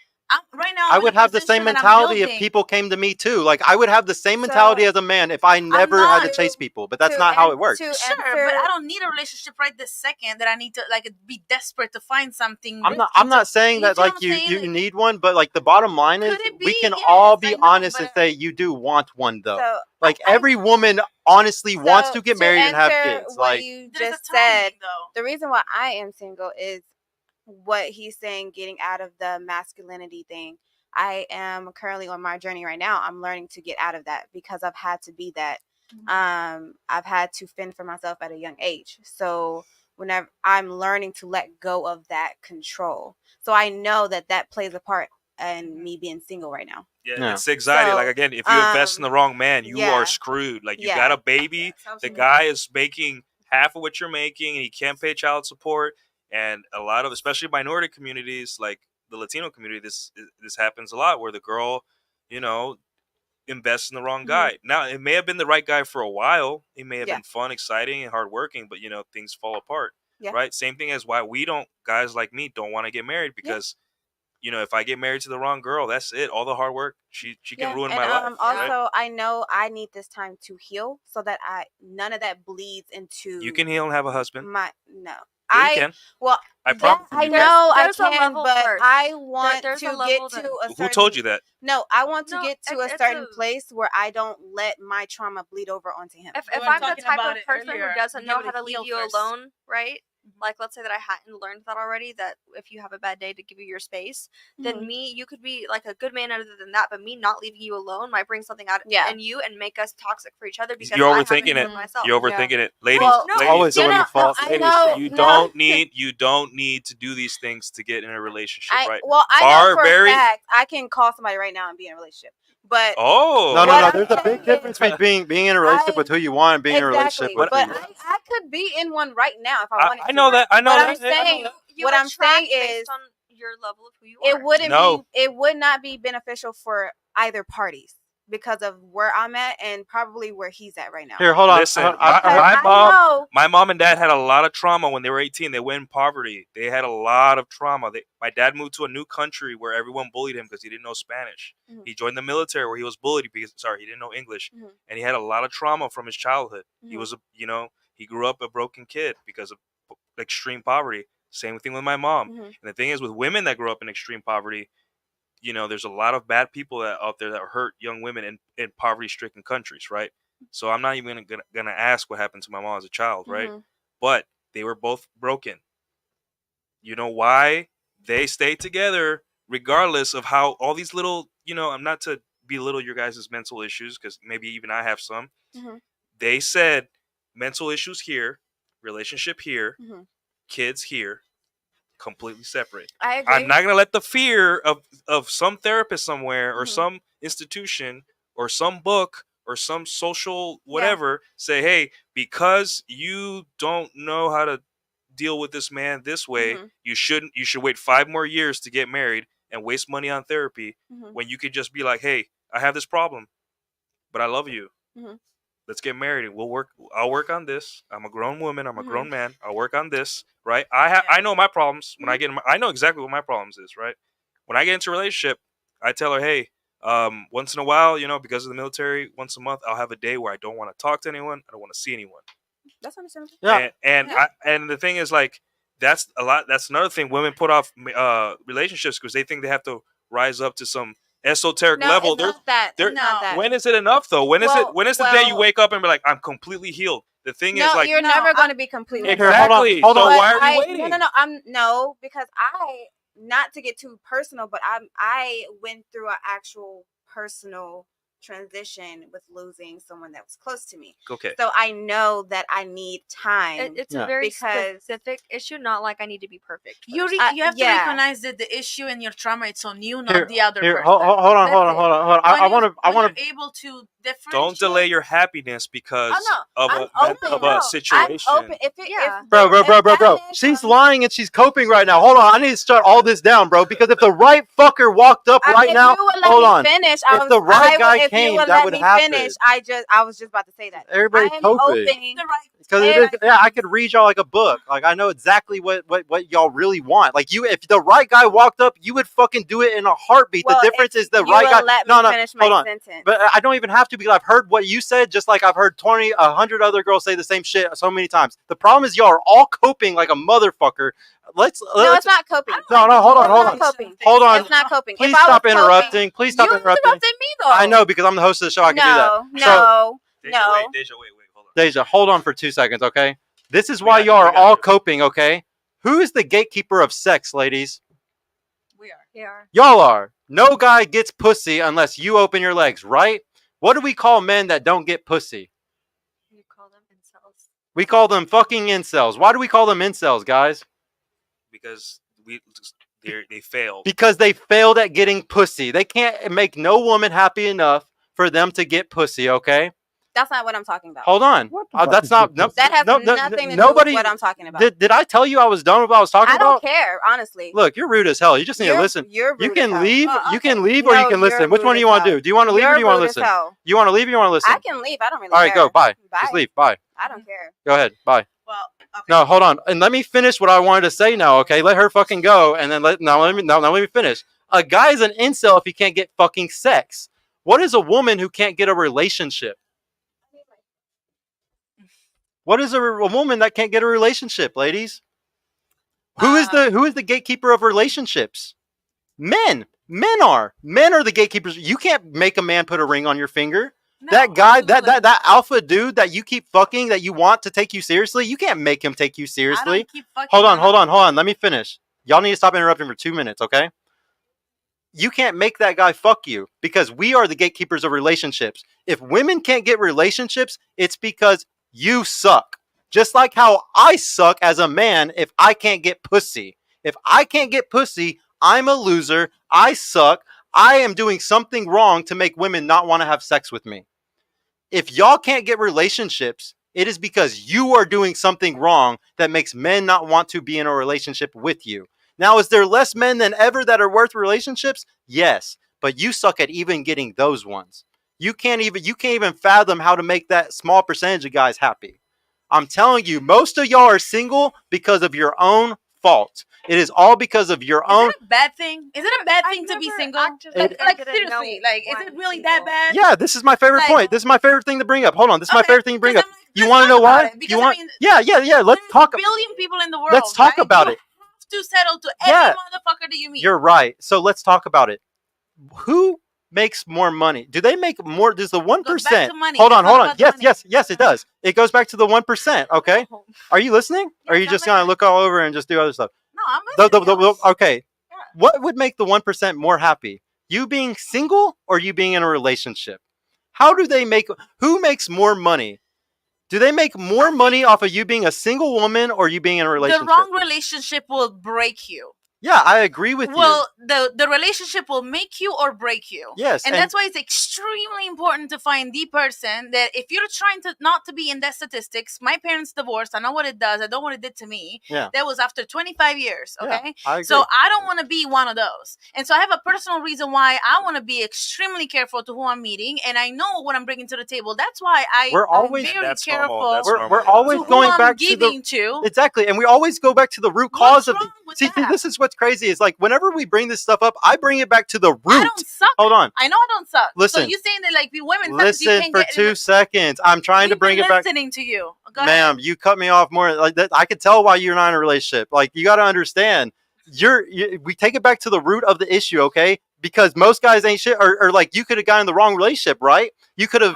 right now, I I'm in would a have the same position that I'm mentality if building. people came to me too. Like I would have the same mentality as a man if I never had to chase people. But that's not how it works. Sure, but I don't need a relationship right this second that I need to like be desperate to find something. I'm not saying that like you need one, but like the bottom line is we can all be honest and say you do want one though. So like every woman honestly wants to get married and have kids. What Like you just said, the reason why I am single is what he's saying, getting out of the masculinity thing. I am currently on my journey right now. I'm learning to get out of that because I've had to be that. I've had to fend for myself at a young age. So whenever I'm learning to let go of that control. So I know that that plays a part in me being single right now. Yeah, it's anxiety. Like again, if you invest in the wrong man, you are screwed. Like you got a baby, the guy is making half of what you're making, and he can't pay child support. And a lot of, especially minority communities, like the Latino community, this happens a lot, where the girl, invests in the wrong guy. Now, it may have been the right guy for a while. He may have been fun, exciting, and hardworking, but things fall apart. Right? Same thing as why guys like me don't want to get married, because if I get married to the wrong girl, that's it. All the hard work, she can ruin my life. Also, right? I know I need this time to heal so that none of that bleeds into. You can heal and have a husband. No. Yeah, you can. Well, I promise. I know there's I can, but first. I want there's to a get level to a certain. Who told you that? No, I want to get to a it's certain place where I don't let my trauma bleed over onto him. If I'm the type of person who doesn't know how to leave you alone, right? Like, let's say that I hadn't learned that already, that if you have a bad day, to give you your space, then you could be like a good man other than that, but me not leaving you alone might bring something out in you and make us toxic for each other, because you're overthinking it. Myself. You're overthinking it. Ladies, always someone fault. You don't need to do these things to get in a relationship, right? Well, I know for a fact I can call somebody right now and be in a relationship. But no, there's a big difference between being in a relationship with who you want and being in a relationship with. But I could be in one right now if I wanted to. I know that. What I'm saying is, on your level of who you are. It would not be beneficial for either parties because of where I'm at and probably where he's at right now. Here, hold on. Listen, my mom and dad had a lot of trauma when they were 18. They went in poverty. They had a lot of trauma. My dad moved to a new country where everyone bullied him because he didn't know Spanish. He joined the military where he was bullied because he didn't know English, and he had a lot of trauma from his childhood. He was he grew up a broken kid because of extreme poverty. Same thing with my mom. And the thing is, with women that grow up in extreme poverty, there's a lot of bad people out there that hurt young women in poverty-stricken countries, right? So I'm not even gonna ask what happened to my mom as a child, right? But they were both broken. You know why? They stayed together regardless of how all these little, I'm not to belittle your guys' mental issues, because maybe even I have some. They said mental issues here, relationship here, kids here, completely separate. I agree. I'm not going to let the fear of some therapist somewhere or some institution or some book or some social whatever say, hey, because you don't know how to deal with this man this way, you should wait 5 more years to get married and waste money on therapy, when you could just be like, hey, I have this problem, but I love you. Let's get married and I'll work on this. I'm a grown woman. I'm a grown man. I'll work on this, right? I know my problems. When I know exactly what my problems is, right? When I get into a relationship, I tell her, hey, once in a while, because of the military, once a month, I'll have a day where I don't want to talk to anyone. I don't want to see anyone. That's understandable. Yeah. And the thing is, like, that's another thing. Women put off relationships because they think they have to rise up to some esoteric level. It's not that. When is it enough though? When is the day you wake up and be like, I'm completely healed? The thing is, like, you're never going to be completely exactly. Hold on. So why are you waiting? No, because not to get too personal, but I went through an actual personal transition with losing someone that was close to me. Okay. So I know that I need time. It's a very specific issue, not like I need to be perfect. You have to recognize that the issue and your trauma, it's on you, not the other person. Hold on. I want to. You're able to different. Don't delay your happiness because of a situation. I'm open. Bro. She's lying and she's coping right now. Hold on, I need to start all this down, bro. Because if the right fucker walked up right now, hold on. Finish, if the right guy came, that would happen. Finish, I was just about to say that. Everybody's coping. Because I could read y'all like a book. Like I know exactly what y'all really want. Like if the right guy walked up, you would fucking do it in a heartbeat. Well, the difference is the right guy. Finish hold on. Sentence. But I don't even have to because I've heard what you said, just like I've heard 100 other girls say the same shit so many times. The problem is y'all are all coping like a motherfucker. No, it's not coping. No, hold on. Hold on. It's not coping. Please stop interrupting. Please stop interrupting. You interrupted me though. I know because I'm the host of the show. I can do that. No. Deja, wait, hold on. Deja, hold on for 2 seconds, okay? This is why y'all are all coping, okay? Who is the gatekeeper of sex, ladies? We are. Y'all are. No guy gets pussy unless you open your legs, right? What do we call men that don't get pussy? You call them incels. We call them fucking incels. Why do we call them incels, guys? Because they failed. Because they failed at getting pussy. They can't make no woman happy enough for them to get pussy, okay? That's not what I'm talking about. Hold on. That's not. That has nothing to do with what I'm talking about. Did I tell you I was done with what I was talking about? I don't care, honestly. Look, you're rude as hell. You just need to listen. You're rude you can as leave. hell. You can leave or you can listen. Which one do you want to do? Do you want to leave or do you want to listen? You want to leave or you want to listen? I can leave. I don't really care. All right, go. Bye. Bye. Just leave. Bye. I don't care. Go ahead. Bye. Well, okay. No, hold on. And let me finish what I wanted to say now, okay? Let her fucking go and then let me finish. A guy's an incel if he can't get fucking sex. What is a woman who can't get a relationship? What is a woman that can't get a relationship, ladies? Who is the gatekeeper of relationships? Men. Men are the gatekeepers. You can't make a man put a ring on your finger. No, that guy, that alpha dude that you keep fucking, that you want to take you seriously, you can't make him take you seriously. Hold on. Let me finish. Y'all need to stop interrupting for 2 minutes, okay? You can't make that guy fuck you because we are the gatekeepers of relationships. If women can't get relationships, it's because you suck. Just like how I suck as a man if I can't get pussy. If I can't get pussy, I'm a loser. I suck. I am doing something wrong to make women not want to have sex with me. If y'all can't get relationships, it is because you are doing something wrong that makes men not want to be in a relationship with you. Now, is there less men than ever that are worth relationships? Yes, but you suck at even getting those ones. You can't even fathom how to make that small percentage of guys happy. I'm telling you, most of y'all are single because of your own fault. It is all because of your own. Is it a bad thing? Is it a bad thing to be single? Like seriously, like is it really that bad? Yeah, this is my favorite point. This is my favorite thing to bring up. Hold on, this is my favorite thing to bring up. You want to know why? You want? Yeah. Let's talk. There's a billion people in the world. Let's talk about it. You have to settle to every motherfucker that you meet. You're right. So let's talk about it. Who makes more money? Do they make more? Does the 1%? Hold on. Yes, it does. It goes back to the 1%. Okay. Are you listening? Or are you just gonna look all over and just do other stuff? No, I'm listening. Okay. Yeah. What would make the 1% more happy? You being single or you being in a relationship? Who makes more money? Do they make more money off of you being a single woman or you being in a relationship? The wrong relationship will break you. Yeah, I agree with you. Well, the relationship will make you or break you. Yes. And that's why it's extremely important to find the person that if you're trying to not to be in that statistics, my parents divorced. I know what it does. I know what it did to me. Yeah. That was after 25 years. Okay. Yeah, I agree. So I don't want to be one of those. And so I have a personal reason why I want to be extremely careful to who I'm meeting. And I know what I'm bringing to the table. That's why I'm very careful. We're always going back to exactly. And we always go back to the root cause of see, this is what's crazy is like whenever we bring this stuff up, I bring it back to the root. I don't suck. Hold on. I know I don't suck. Listen. So you saying that like women listen for 2 seconds. I'm trying to bring it back. Listening to you. Go Ma'am, ahead. you cut me off more. Like that, I could tell why you're not in a relationship. Like you got to understand. We take it back to the root of the issue, okay? Because most guys ain't shit, or like you could have gotten in the wrong relationship, right? You could have.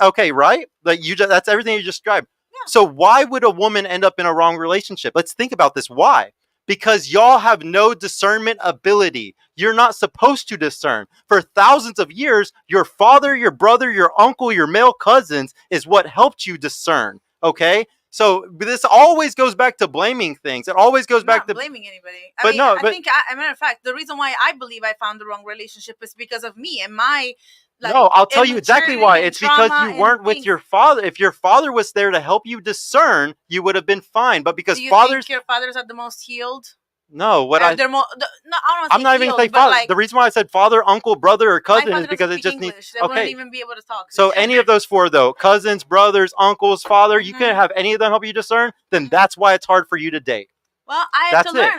Okay, right? Like that's everything you just described. Yeah. So why would a woman end up in a wrong relationship? Let's think about this. Why? Because y'all have no discernment ability. You're not supposed to discern. For thousands of years, your father, your brother, your uncle, your male cousins is what helped you discern, okay? So this always goes back to blaming things. It always goes back to blaming anybody. I think, as a matter of fact, the reason why I believe I found the wrong relationship is because of me and my. No, I'll tell you exactly why. It's because you weren't with your father. If your father was there to help you discern, you would have been fine. But because think your fathers are the most healed? No, I don't I'm not even going to say father. The reason why I said father, uncle, brother, or cousin is because it just needs. They wouldn't even be able to talk. So any of those four, though, cousins, brothers, uncles, father, you couldn't have any of them help you discern. Then that's why it's hard for you to date. Well, I had to learn.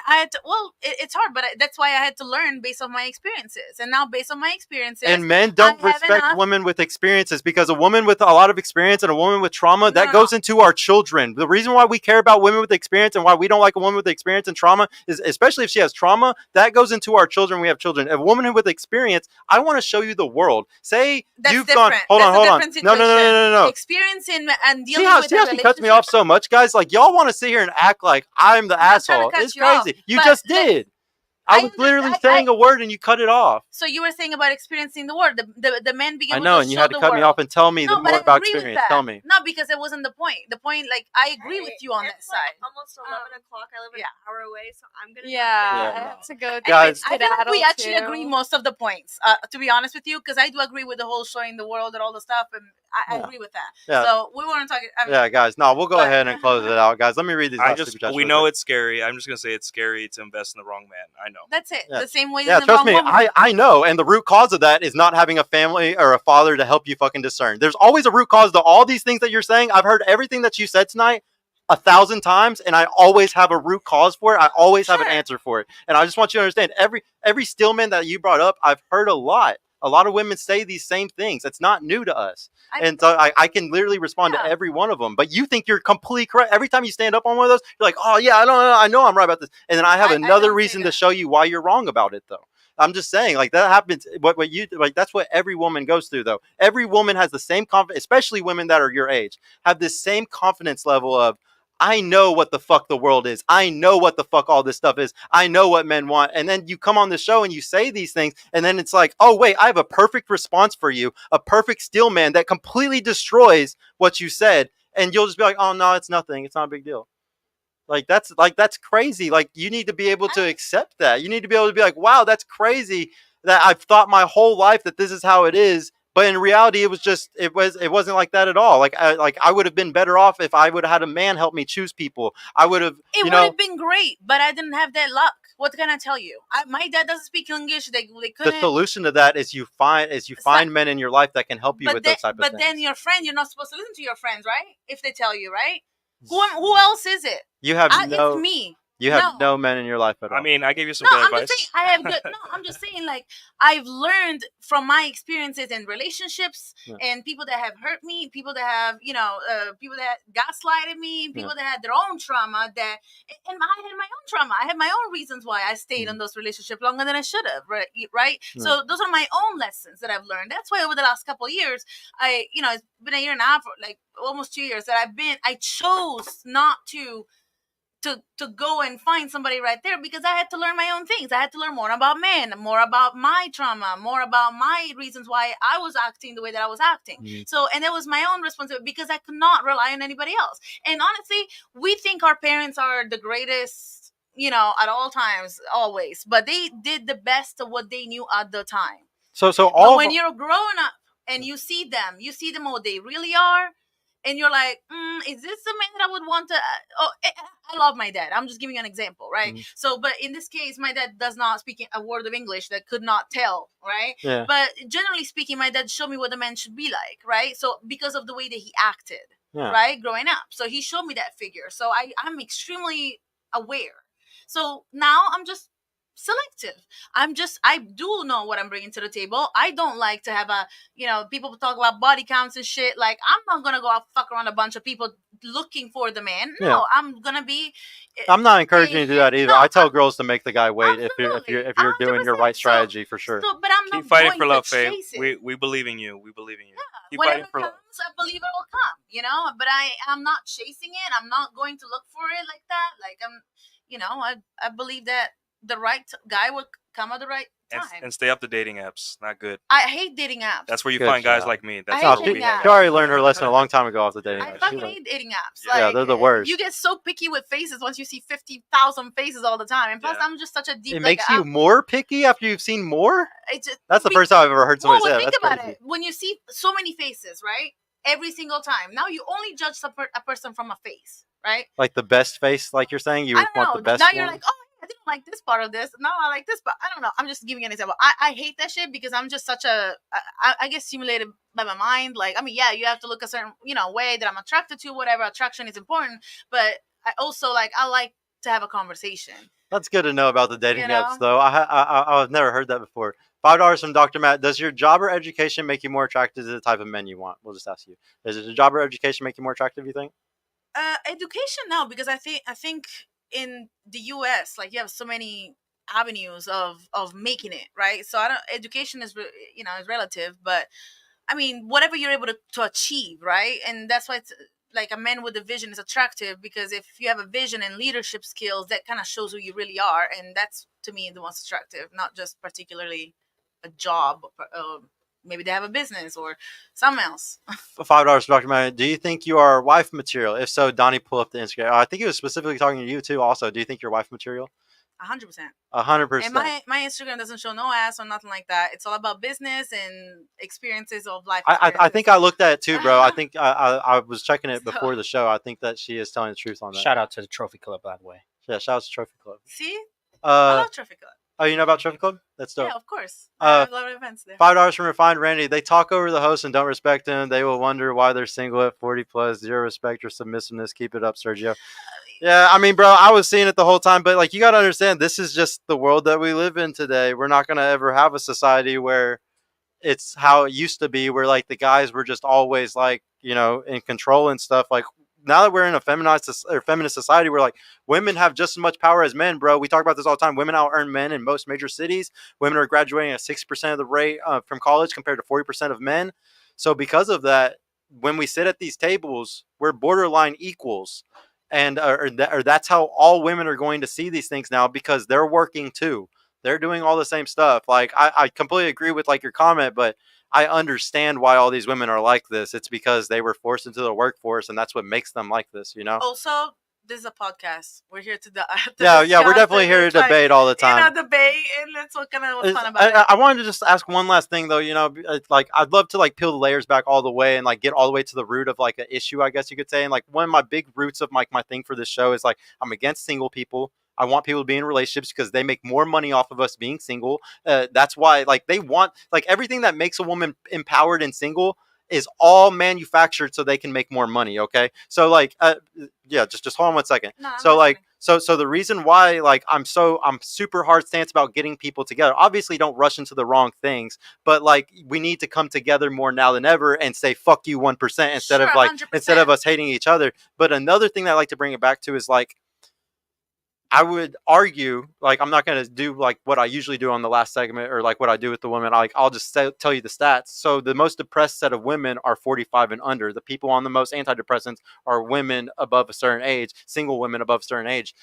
It's hard, but that's why I had to learn based on my experiences. And now, based on my experiences, and men don't respect women with experiences, because a woman with a lot of experience and a woman with trauma that goes into our children. The reason why we care about women with experience and why we don't like a woman with experience and trauma is, especially if she has trauma, that goes into our children. We have children. A woman with experience, I want to show you the world. Say you've gone. Hold on. No. Experience in and dealing with. See how she cuts me off so much, guys? Like, y'all want to sit here and act like I'm the asshole. It's crazy. You just did. I was literally saying a word and you cut it off. So you were saying about experiencing the word. The men began. I know, and you had to cut me off and tell me more about experience. Tell me. No, because it wasn't the point. The point, like, I agree with you on that side. Almost 11 o'clock. I live an hour away, so I'm gonna. I have to go. Guys, I feel like we actually agree most of the points. To be honest with you, because I do agree with the whole showing the world and all the stuff, and I agree with that. Yeah. So we weren't talking. Guys. No, we'll go ahead and close it out, guys. Let me read these. We know it's scary. I'm just gonna say it's scary to invest in the wrong man. I know. That's it. Yeah. The same way. Yeah, trust me. I know, and the root cause of that is not having a family or a father to help you fucking discern. There's always a root cause to all these things that you're saying. I've heard everything that you said tonight 1,000 times, and I always have a root cause for it. I always have an answer for it, and I just want you to understand. Every stillman that you brought up, I've heard a lot. A lot of women say these same things. It's not new to us. And so I can literally respond to every one of them. But you think you're completely correct. Every time you stand up on one of those, you're like, oh, yeah, I know I'm right about this. And then I have another reason to show you why you're wrong about it, though. I'm just saying, like, that happens. What you like, that's what every woman goes through, though. Every woman has the same confidence, especially women that are your age, have this same confidence level of, I know what the fuck the world is. I know what the fuck all this stuff is. I know what men want. And then you come on the show and you say these things, and then it's like, oh, wait, I have a perfect response for you, a perfect steel man that completely destroys what you said. And you'll just be like, oh, no, it's nothing. It's not a big deal. That's crazy. Like, you need to be able to accept that. You need to be able to be like, wow, that's crazy that I've thought my whole life that this is how it is. But in reality, it wasn't like that at all. I would have been better off if I would have had a man help me choose people. I would have. It would have been great, but I didn't have that luck. What can I tell you? My dad doesn't speak English. They couldn't. The solution to that is you find men in your life that can help you with those type of things. But then your friend, you're not supposed to listen to your friends, right? If they tell you, right? Who else is it? You have it's me. You have no men in your life at all. I mean, I gave you some good advice. I'm just saying, like, I've learned from my experiences in relationships and people that have hurt me, people that have, people that gaslighted me, people that had their own trauma. And I had my own trauma. I had my own reasons why I stayed in those relationships longer than I should have, right? So those are my own lessons that I've learned. That's why over the last couple of years, it's been a year and a half, like almost 2 years that I chose not to go and find somebody right there, because I had to learn my own things. I had to learn more about men, more about my trauma, more about my reasons why I was acting the way that I was acting. So, and it was my own responsibility, because I could not rely on anybody else. And honestly, we think our parents are the greatest, at all times, always, but they did the best of what they knew at the time. But when you're growing up and you see them what they really are, and you're like, is this the man that I would want to? I love my dad. I'm just giving an example, right? So, but in this case, my dad does not speak a word of English, that could not tell, right? Yeah. But generally speaking, my dad showed me what a man should be like, right? So because of the way that he acted, right, growing up. So he showed me that figure. So I'm extremely aware. So now I'm just selective. I do know what I'm bringing to the table. I don't like to have people talk about body counts and shit. Like, I'm not gonna go out fuck around a bunch of people looking for the man. No, I'm gonna be. I'm not encouraging you to do that either. I tell girls to make the guy wait if you're doing your right strategy, for sure. So, but I'm not keep fighting for love, Faye. We believe in you. We believe in you. Yeah, keep whatever comes, I believe it will come. But I'm not chasing it. I'm not going to look for it like that. Like, I believe that the right guy will come at the right time. And stay off the dating apps. Not good. I hate dating apps. That's where you Good find guys job. like me. That's I where hate we dating hang apps. She out. already learned her lesson a long time ago off the dating I apps. fucking She hate dating apps. Yeah, they're the worst. You get so picky with faces once you see 50,000 faces all the time. And plus, Yeah. I'm just such a deep. It makes you more picky after you've seen more? That's the first time I've ever heard somebody say that. Think That's about crazy. it. When you see so many faces, right? Every single time. Now you only judge a person from a face, right? Like the best face, like you're saying? You I don't want know. the best Now one? you're like, oh, I didn't like this part of this. No, I like this part. I don't know. I'm just giving an example. I hate that shit because I'm just such I get stimulated by my mind. Like, I mean, yeah, you have to look a certain, way that I'm attracted to, whatever. Attraction is important. But I also, I like to have a conversation. That's good to know about the dating apps, though. I've never heard that before. $5 from Dr. Matt. Does your job or education make you more attracted to the type of men you want? We'll just ask you. Does your job or education make you more attractive, you think? Education, no, because I think in the U.S., you have so many avenues of making it, right? So education is, is relative, but I mean, whatever you're able to achieve, right? And that's why it's like a man with a vision is attractive, because if you have a vision and leadership skills, that kind of shows who you really are. And that's, to me, the most attractive, not just particularly a job. Maybe they have a business or something else. $5 Dr. Matt. Do you think you are wife material? If so, Donnie, pull up the Instagram. I think he was specifically talking to you too. Also, do you think you're wife material? 100%. 100%. And my Instagram doesn't show no ass or nothing like that. It's all about business and experiences of life. I think I looked at it too, bro. I think I was checking it before the show. I think that she is telling the truth on that. Shout out to the Trophy Club, by the way. Yeah, shout out to Trophy Club. See, I love Trophy Club. Oh, you know about Trophy Club? That's dope. Yeah, of course. I have a lot of events there. $5 from Refined Randy. They talk over the host and don't respect him. They will wonder why they're single at 40 plus. Zero respect or submissiveness. Keep it up, Sergio. Yeah, I mean, bro, I was seeing it the whole time, but you got to understand, this is just the world that we live in today. We're not going to ever have a society where it's how it used to be, where the guys were just always in control and stuff. Now that we're in a feminist society where women have just as much power as men, bro. We talk about this all the time. Women out earn men in most major cities. Women are graduating at 6% of the rate from college compared to 40% of men. So because of that, when we sit at these tables, we're borderline equals. And or that's how all women are going to see these things now, because they're working too. They're doing all the same stuff. I completely agree with your comment, but I understand why all these women are like this. It's because they were forced into the workforce, and that's what makes them like this, Also, this is a podcast. We're here to yeah, we're definitely here to debate all the time. Debate, and that's what what's fun about it. I wanted to just ask one last thing, though. I'd love to peel the layers back all the way and get all the way to the root of an issue, I guess you could say. And one of my big roots of my thing for this show is I'm against single people. I want people to be in relationships because they make more money off of us being single. That's why they want everything that makes a woman empowered and single is all manufactured so they can make more money. Okay. So yeah, just hold on 1 second. No, so the reason why I'm super hard stance about getting people together. Obviously don't rush into the wrong things, but we need to come together more now than ever and say fuck you 1% instead of 100%. us hating each other. But another thing that I like to bring it back to is I would argue, I'm not going to do what I usually do on the last segment or what I do with the women. I'll just tell you the stats. So the most depressed set of women are 45 and under. The people on the most antidepressants are women above a certain age, single women above a certain age.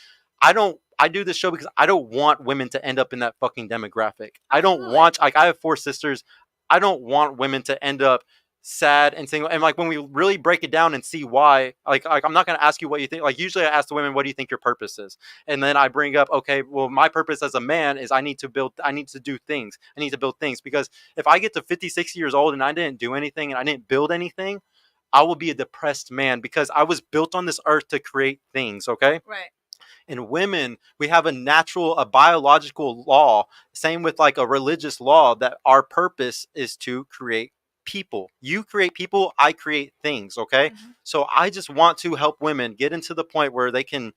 I do this show because I don't want women to end up in that fucking demographic. I don't want, I have 4 sisters. I don't want women to end up sad and single. And when we really break it down and see why, I'm not going to ask you what you think. Usually I ask the women, what do you think your purpose is? And then I bring up, okay, well, my purpose as a man is I need to do things. I need to build things, because if I get to 50, 60 years old and I didn't do anything and I didn't build anything, I will be a depressed man, because I was built on this earth to create things. Okay. Right. And women, we have a biological law, same with a religious law, that our purpose is to create people. You create people, I create things. Okay. Mm-hmm. So I just want to help women get into the point where they can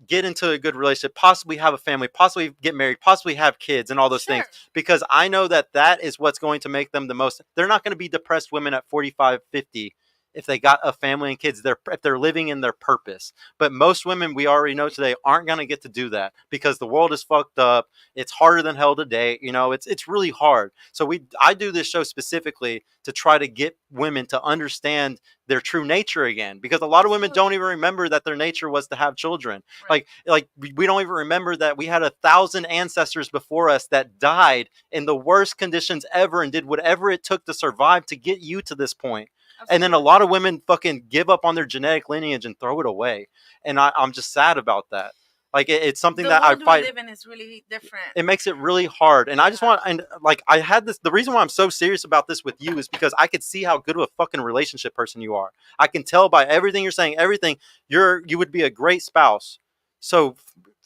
get into a good relationship, possibly have a family, possibly get married, possibly have kids and all those things, because I know that is what's going to make them the most. They're not going to be depressed women at 45, 50 if they got a family and kids, if they're living in their purpose. But most women, we already know today, aren't going to get to do that because the world is fucked up. It's harder than hell to date. You know, it's really hard. So I do this show specifically to try to get women to understand their true nature again, because a lot of women don't even remember that their nature was to have children. Right. Like we don't even remember that we had 1,000 ancestors before us that died in the worst conditions ever and did whatever it took to survive to get you to this point. Absolutely. And then a lot of women fucking give up on their genetic lineage and throw it away. And I'm just sad about that. Like it's something that I fight. The world we live in is really different. It makes it really hard. And I just want, and like I had this, the reason why I'm so serious about this with you is because I could see how good of a fucking relationship person you are. I can tell by everything you're saying, everything, you would be a great spouse. So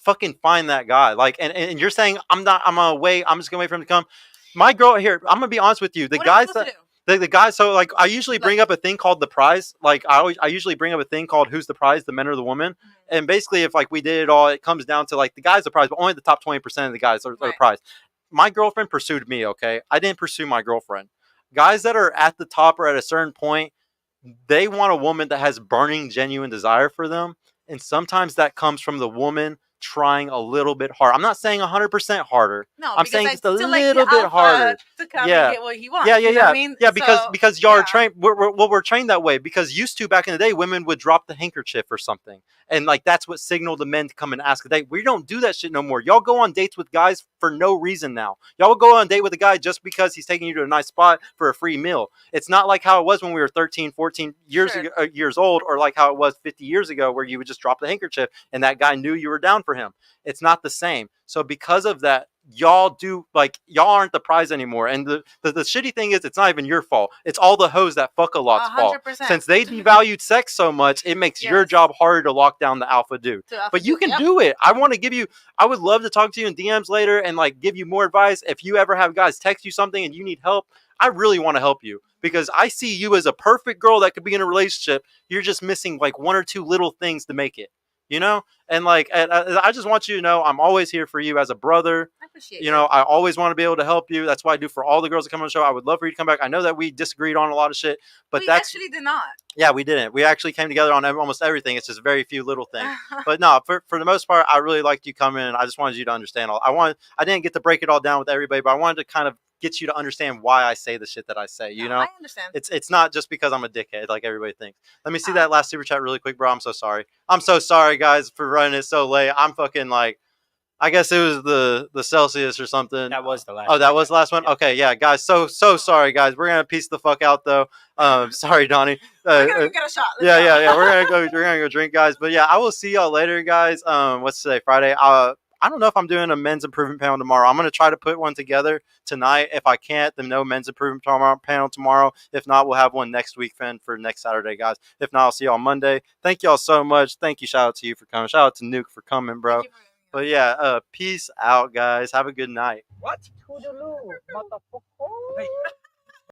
fucking find that guy. Like, and you're saying I'm gonna wait, I'm just gonna wait for him to come. My girl here, I'm gonna be honest with you. The guys that the guys, so like I usually bring up a thing called the prize. Like I usually bring up a thing called who's the prize, the men or the woman. And basically if like we did it all, it comes down to like the guy's the prize, but only the top 20% of the guys are the prize. My girlfriend pursued me, okay? I didn't pursue my girlfriend. Guys that are at the top or at a certain point, they want a woman that has burning, genuine desire for them. And sometimes that comes from the woman trying a little bit harder. I'm not saying 100% harder. No, I'm saying just a little bit harder to come and get what he wants. Yeah. You know what I mean? Yeah, because y'all are trained. We're trained that way because used to back in the day, women would drop the handkerchief or something, and like that's what signaled the men to come and ask a date. We don't do that shit no more. Y'all go on dates with guys for no reason now. Y'all will go on a date with a guy just because he's taking you to a nice spot for a free meal. It's not like how it was when we were 13, 14 years old, or like how it was 50 years ago where you would just drop the handkerchief and that guy knew you were down for him. It's not the same. So because of that, y'all aren't the prize anymore. And the shitty thing is, it's not even your fault. It's all the hoes that fuck a lot's 100%. Fault. Since they devalued sex so much, it makes your job harder to lock down the alpha dude. But you can do it. I would love to talk to you in DMs later and like give you more advice. If you ever have guys text you something and you need help, I really want to help you because I see you as a perfect girl that could be in a relationship. You're just missing like one or two little things to make it. You know, and like, I just want you to know I'm always here for you as a brother. I appreciate you. I always want to be able to help you. That's why I do for all the girls that come on the show. I would love for you to come back. I know that we disagreed on a lot of shit, but we actually did not. Yeah, we didn't. We actually came together on almost everything. It's just very few little things. But no, for the most part, I really liked you coming. And I just wanted you to understand. I didn't get to break it all down with everybody, but I wanted to kind of get you to understand why I say the shit that I say. You know, I understand. It's not just because I'm a dickhead like everybody thinks. Let me see that last super chat really quick, bro. I'm so sorry. I'm so sorry, guys, for running it so late. I'm fucking like, I guess it was the Celsius or something. That was the last. Oh, that was the last one. Okay, yeah, guys. So sorry, guys. We're gonna piece the fuck out though. Sorry, Donnie. We're gonna get a shot. Yeah. We're gonna go drink, guys. But yeah, I will see y'all later, guys. What's today? Friday. I don't know if I'm doing a men's improvement panel tomorrow. I'm going to try to put one together tonight. If I can't, then no men's improvement panel tomorrow. If not, we'll have one next week for next Saturday, guys. If not, I'll see y'all Monday. Thank y'all so much. Thank you. Shout out to you for coming. Shout out to Nuke for coming, bro. But yeah, peace out, guys. Have a good night. What?